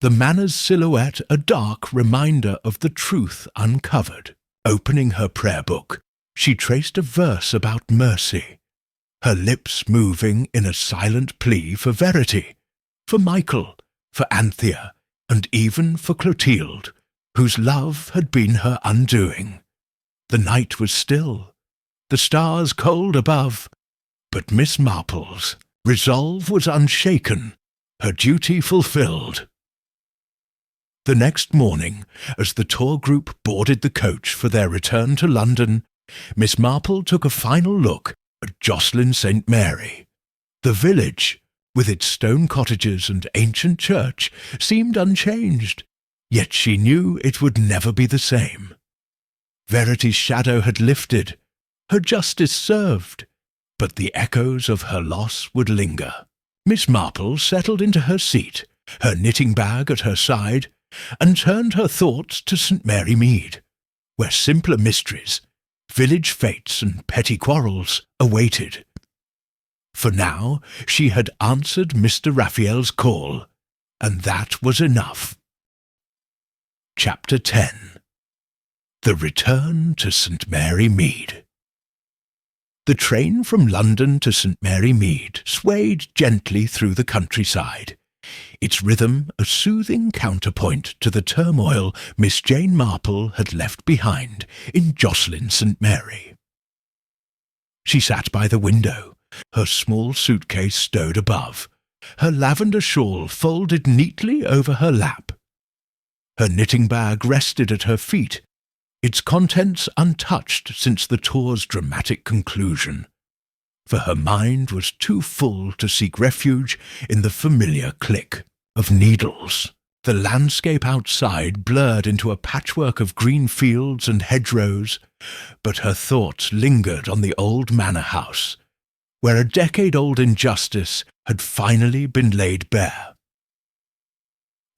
the manor's silhouette a dark reminder of the truth uncovered. Opening her prayer book, she traced a verse about mercy, her lips moving in a silent plea for Verity, for Michael, for Anthea, and even for Clotilde, whose love had been her undoing. The night was still, the stars cold above, but Miss Marple's resolve was unshaken, her duty fulfilled. The next morning, as the tour group boarded the coach for their return to London, Miss Marple took a final look at Jocelyn St. Mary. The village, with its stone cottages and ancient church, seemed unchanged, yet she knew it would never be the same. Verity's shadow had lifted, her justice served, but the echoes of her loss would linger. Miss Marple settled into her seat, her knitting bag at her side, and turned her thoughts to St. Mary Mead, where simpler mysteries, village fates and petty quarrels awaited. For now she had answered Mr. Raphael's call, and that was enough. Chapter 10. The Return to St. Mary Mead. The train from London to St. Mary Mead swayed gently through the countryside, its rhythm a soothing counterpoint to the turmoil Miss Jane Marple had left behind in Jocelyn St. Mary. She sat by the window, her small suitcase stowed above, her lavender shawl folded neatly over her lap. Her knitting bag rested at her feet, its contents untouched since the tour's dramatic conclusion, for her mind was too full to seek refuge in the familiar click of needles. The landscape outside blurred into a patchwork of green fields and hedgerows, but her thoughts lingered on the old manor house, where a decade-old injustice had finally been laid bare.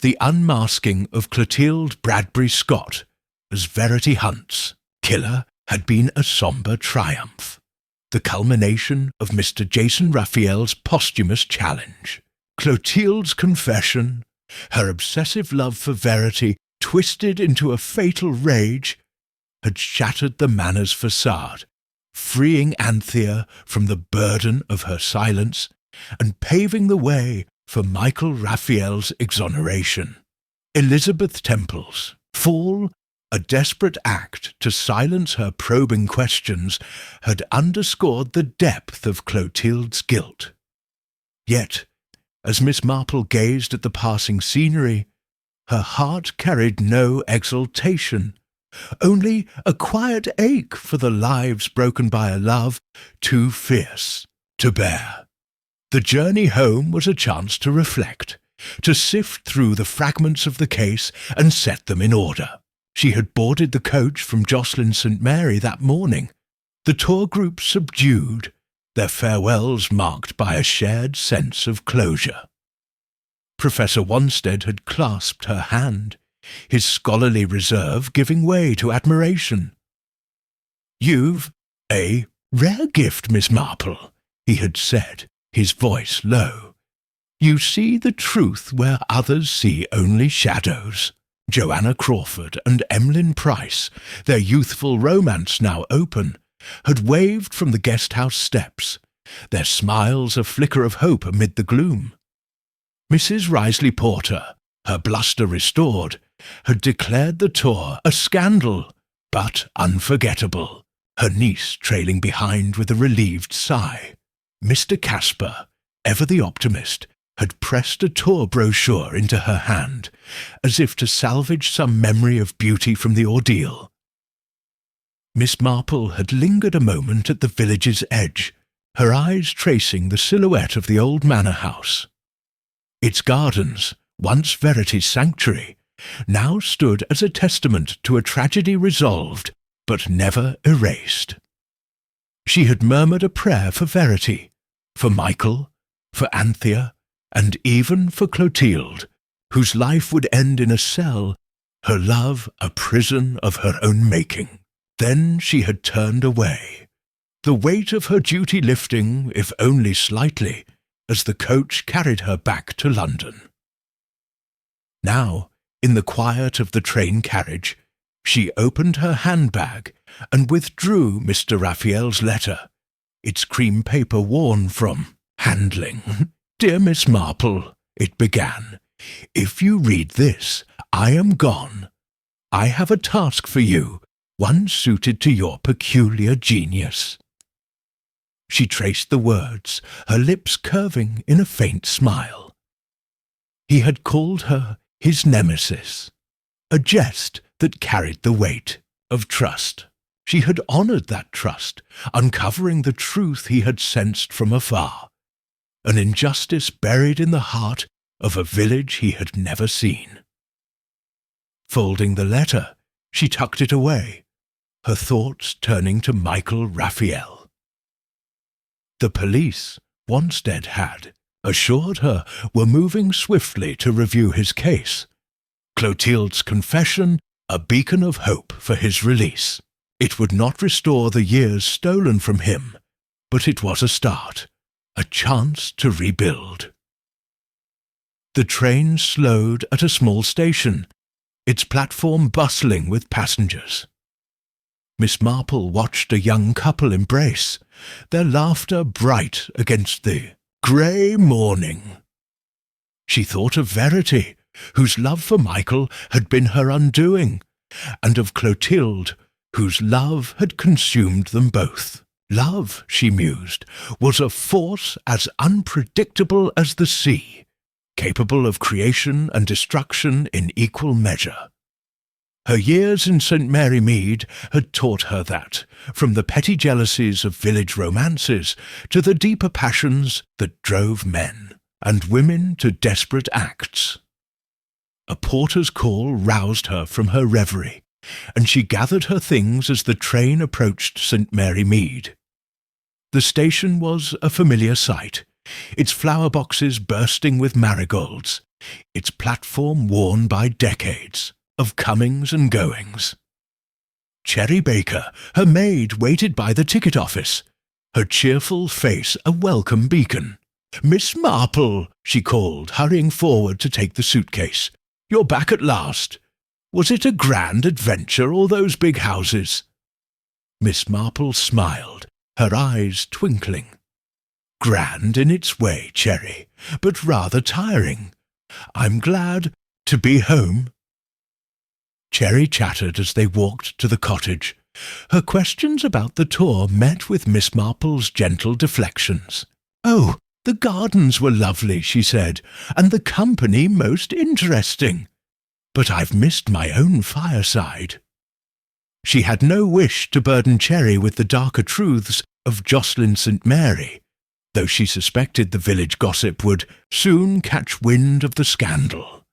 The unmasking of Clotilde Bradbury Scott as Verity Hunt's killer had been a sombre triumph, the culmination of Mr. Jason Raphael's posthumous challenge. Clotilde's confession, her obsessive love for Verity twisted into a fatal rage, had shattered the manor's facade, freeing Anthea from the burden of her silence and paving the way for Michael Raphael's exoneration. Elizabeth Temple's fall, a desperate act to silence her probing questions, had underscored the depth of Clotilde's guilt. Yet, as Miss Marple gazed at the passing scenery, her heart carried no exultation, only a quiet ache for the lives broken by a love too fierce to bear. The journey home was a chance to reflect, to sift through the fragments of the case and set them in order. She had boarded the coach from Jocelyn St. Mary that morning, the tour group subdued, their farewells marked by a shared sense of closure. Professor Wanstead had clasped her hand, his scholarly reserve giving way to admiration. "You've a rare gift, Miss Marple," he had said, his voice low. "You see the truth where others see only shadows." Joanna Crawford and Emlyn Price, their youthful romance now open, had waved from the guest-house steps, their smiles a flicker of hope amid the gloom. Mrs. Risley Porter, her bluster restored, had declared the tour a scandal, but unforgettable, her niece trailing behind with a relieved sigh. Mr. Casper, ever the optimist, had pressed a tour brochure into her hand, as if to salvage some memory of beauty from the ordeal. Miss Marple had lingered a moment at the village's edge, her eyes tracing the silhouette of the old manor house. Its gardens, once Verity's sanctuary, now stood as a testament to a tragedy resolved, but never erased. She had murmured a prayer for Verity, for Michael, for Anthea, and even for Clotilde, whose life would end in a cell, her love a prison of her own making. Then she had turned away, the weight of her duty lifting, if only slightly, as the coach carried her back to London. Now, in the quiet of the train carriage, she opened her handbag and withdrew Mr. Raphael's letter, its cream paper worn from handling. "Dear Miss Marple," it began, "if you read this, I am gone. I have a task for you, one suited to your peculiar genius." She traced the words, her lips curving in a faint smile. He had called her his nemesis, a jest that carried the weight of trust. She had honoured that trust, uncovering the truth he had sensed from afar, an injustice buried in the heart of a village he had never seen. Folding the letter, she tucked it away, her thoughts turning to Michael Raphael. The police, Wanstead had assured her, were moving swiftly to review his case. Clotilde's confession, a beacon of hope for his release. It would not restore the years stolen from him, but it was a start, a chance to rebuild. The train slowed at a small station, its platform bustling with passengers. Miss Marple watched a young couple embrace, their laughter bright against the grey morning. She thought of Verity, whose love for Michael had been her undoing, and of Clotilde, whose love had consumed them both. Love, she mused, was a force as unpredictable as the sea, capable of creation and destruction in equal measure. Her years in St. Mary Mead had taught her that, from the petty jealousies of village romances to the deeper passions that drove men and women to desperate acts. A porter's call roused her from her reverie, and she gathered her things as the train approached St. Mary Mead. The station was a familiar sight, its flower boxes bursting with marigolds, its platform worn by decades of comings and goings. Cherry Baker, her maid, waited by the ticket office, her cheerful face a welcome beacon. "Miss Marple," she called, hurrying forward to take the suitcase. "You're back at last. Was it a grand adventure, all those big houses?" Miss Marple smiled, her eyes twinkling. "Grand in its way, Cherry, but rather tiring. I'm glad to be home." Cherry chattered as they walked to the cottage. Her questions about the tour met with Miss Marple's gentle deflections. "Oh, the gardens were lovely," she said, "and the company most interesting. But I've missed my own fireside." She had no wish to burden Cherry with the darker truths of Jocelyn St. Mary, though she suspected the village gossip would soon catch wind of the scandal.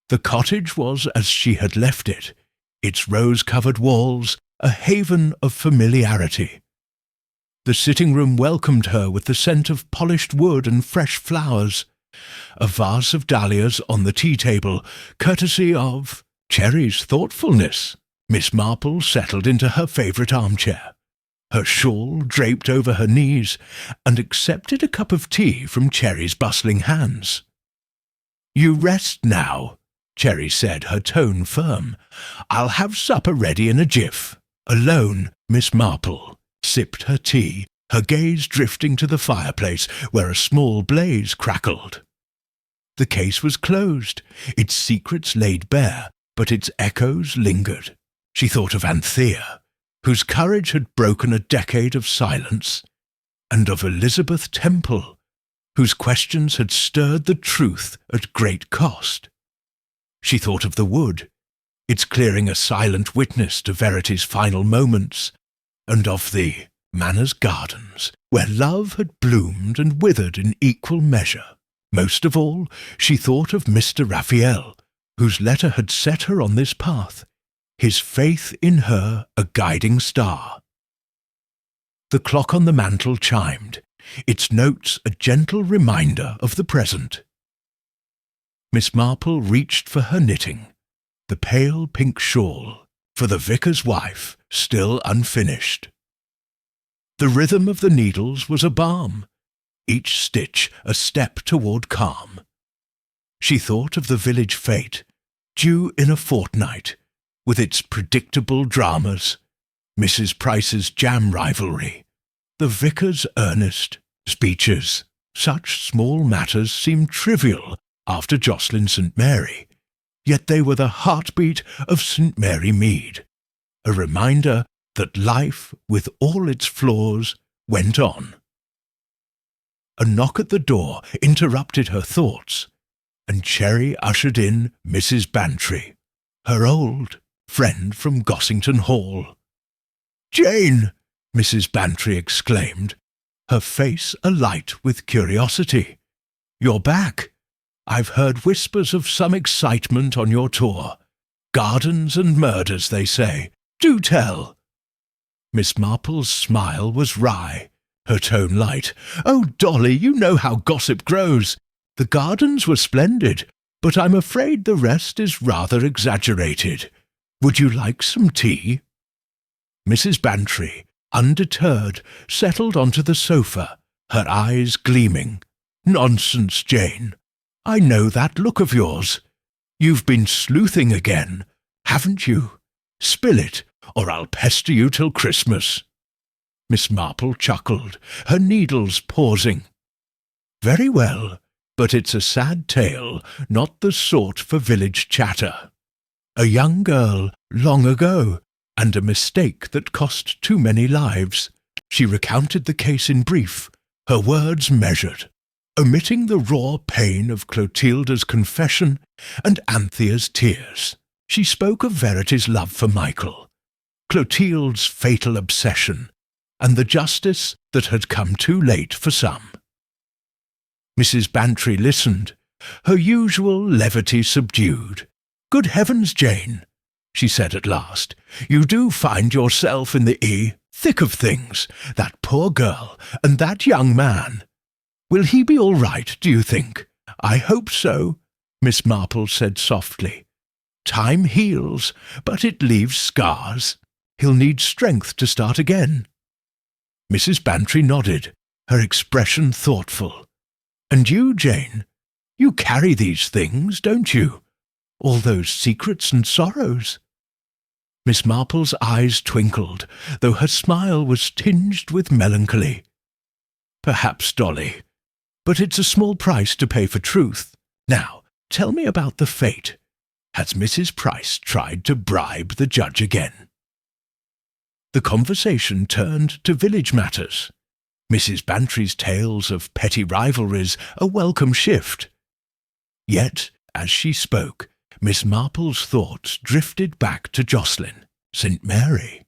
The cottage was as she had left it, its rose-covered walls a haven of familiarity. The sitting-room welcomed her with the scent of polished wood and fresh flowers. A vase of dahlias on the tea-table, courtesy of Cherry's thoughtfulness. Miss Marple settled into her favourite armchair, her shawl draped over her knees, and accepted a cup of tea from Cherry's bustling hands. "You rest now," Cherry said, her tone firm. "I'll have supper ready in a jiff." Alone, Miss Marple sipped her tea, her gaze drifting to the fireplace where a small blaze crackled. The case was closed, its secrets laid bare, but its echoes lingered. She thought of Anthea, whose courage had broken a decade of silence, and of Elizabeth Temple, whose questions had stirred the truth at great cost. She thought of the wood, its clearing a silent witness to verity's final moments, and of the Manners Gardens, where love had bloomed and withered in equal measure. Most of all, she thought of Mr. Raphael, whose letter had set her on this path, his faith in her a guiding star. The clock on the mantel chimed, its notes a gentle reminder of the present. Miss Marple reached for her knitting, the pale pink shawl, for the vicar's wife, still unfinished. The rhythm of the needles was a balm, each stitch a step toward calm. She thought of the village fete, due in a fortnight, with its predictable dramas, Mrs. Price's jam rivalry, the vicar's earnest speeches. Such small matters seemed trivial after Jocelyn St. Mary, yet they were the heartbeat of St. Mary Mead, a reminder that life, with all its flaws, went on. A knock at the door interrupted her thoughts, and Cherry ushered in Mrs. Bantry, her old friend from Gossington Hall. "Jane!" Mrs. Bantry exclaimed, her face alight with curiosity. "You're back. I've heard whispers of some excitement on your tour. Gardens and murders, they say. Do tell." Miss Marple's smile was wry, her tone light. "Oh, Dolly, you know how gossip grows. The gardens were splendid, but I'm afraid the rest is rather exaggerated. Would you like some tea?" Mrs. Bantry, undeterred, settled onto the sofa, her eyes gleaming. "Nonsense, Jane. I know that look of yours. You've been sleuthing again, haven't you? Spill it, or I'll pester you till Christmas." Miss Marple chuckled, her needles pausing. "Very well, but it's a sad tale, not the sort for village chatter. A young girl, long ago, and a mistake that cost too many lives. She recounted the case in brief, her words measured, omitting the raw pain of Clotilda's confession and Anthea's tears. She spoke of Verity's love for Michael, Clotilde's fatal obsession, and the justice that had come too late for some. Mrs. Bantry listened, her usual levity subdued. "Good heavens, Jane," she said at last, "you do find yourself in the thick of things. That poor girl and that young man. Will he be all right, do you think?" "I hope so," Miss Marple said softly. "Time heals, but it leaves scars. He'll need strength to start again." Mrs. Bantry nodded, her expression thoughtful. "And you, Jane, you carry these things, don't you? All those secrets and sorrows?" Miss Marple's eyes twinkled, though her smile was tinged with melancholy. "Perhaps, Dolly, but it's a small price to pay for truth. Now, tell me about the fate. Has Mrs. Price tried to bribe the judge again?" The conversation turned to village matters. Mrs. Bantry's tales of petty rivalries a welcome shift. Yet, as she spoke, Miss Marple's thoughts drifted back to Jocelyn, St. Mary.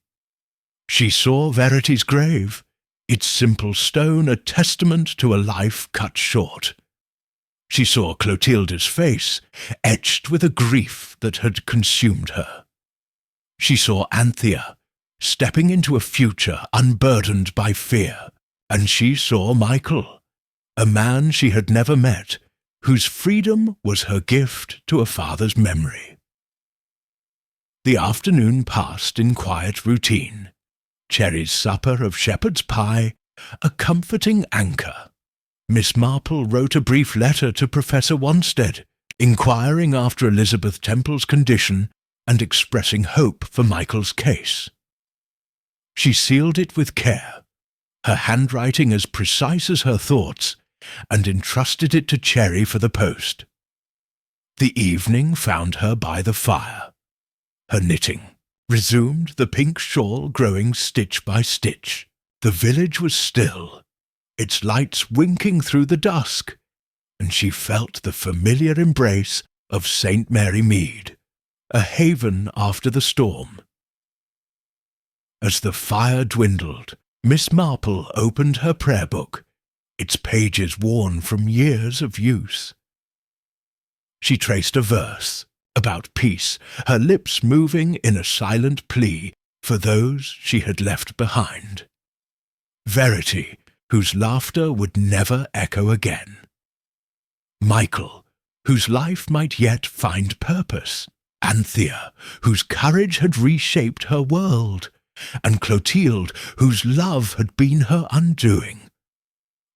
She saw Verity's grave, its simple stone a testament to a life cut short. She saw Clotilda's face, etched with a grief that had consumed her. She saw Anthea, stepping into a future unburdened by fear, and she saw Michael, a man she had never met, whose freedom was her gift to a father's memory. The afternoon passed in quiet routine. Cherry's supper of shepherd's pie, a comforting anchor. Miss Marple wrote a brief letter to Professor Wanstead, inquiring after Elizabeth Temple's condition and expressing hope for Michael's case. She sealed it with care, her handwriting as precise as her thoughts, and entrusted it to Cherry for the post. The evening found her by the fire. Her knitting resumed, the pink shawl growing stitch by stitch. The village was still, its lights winking through the dusk, and she felt the familiar embrace of St. Mary Mead, a haven after the storm. As the fire dwindled, Miss Marple opened her prayer book, its pages worn from years of use. She traced a verse about peace, her lips moving in a silent plea for those she had left behind. Verity, whose laughter would never echo again. Michael, whose life might yet find purpose. Anthea, whose courage had reshaped her world. And Clotilde, whose love had been her undoing.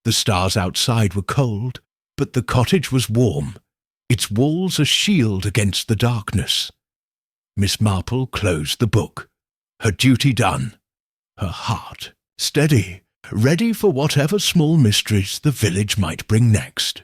The stars outside were cold, but the cottage was warm, its walls a shield against the darkness. Miss Marple closed the book, her duty done, her heart steady, ready for whatever small mysteries the village might bring next.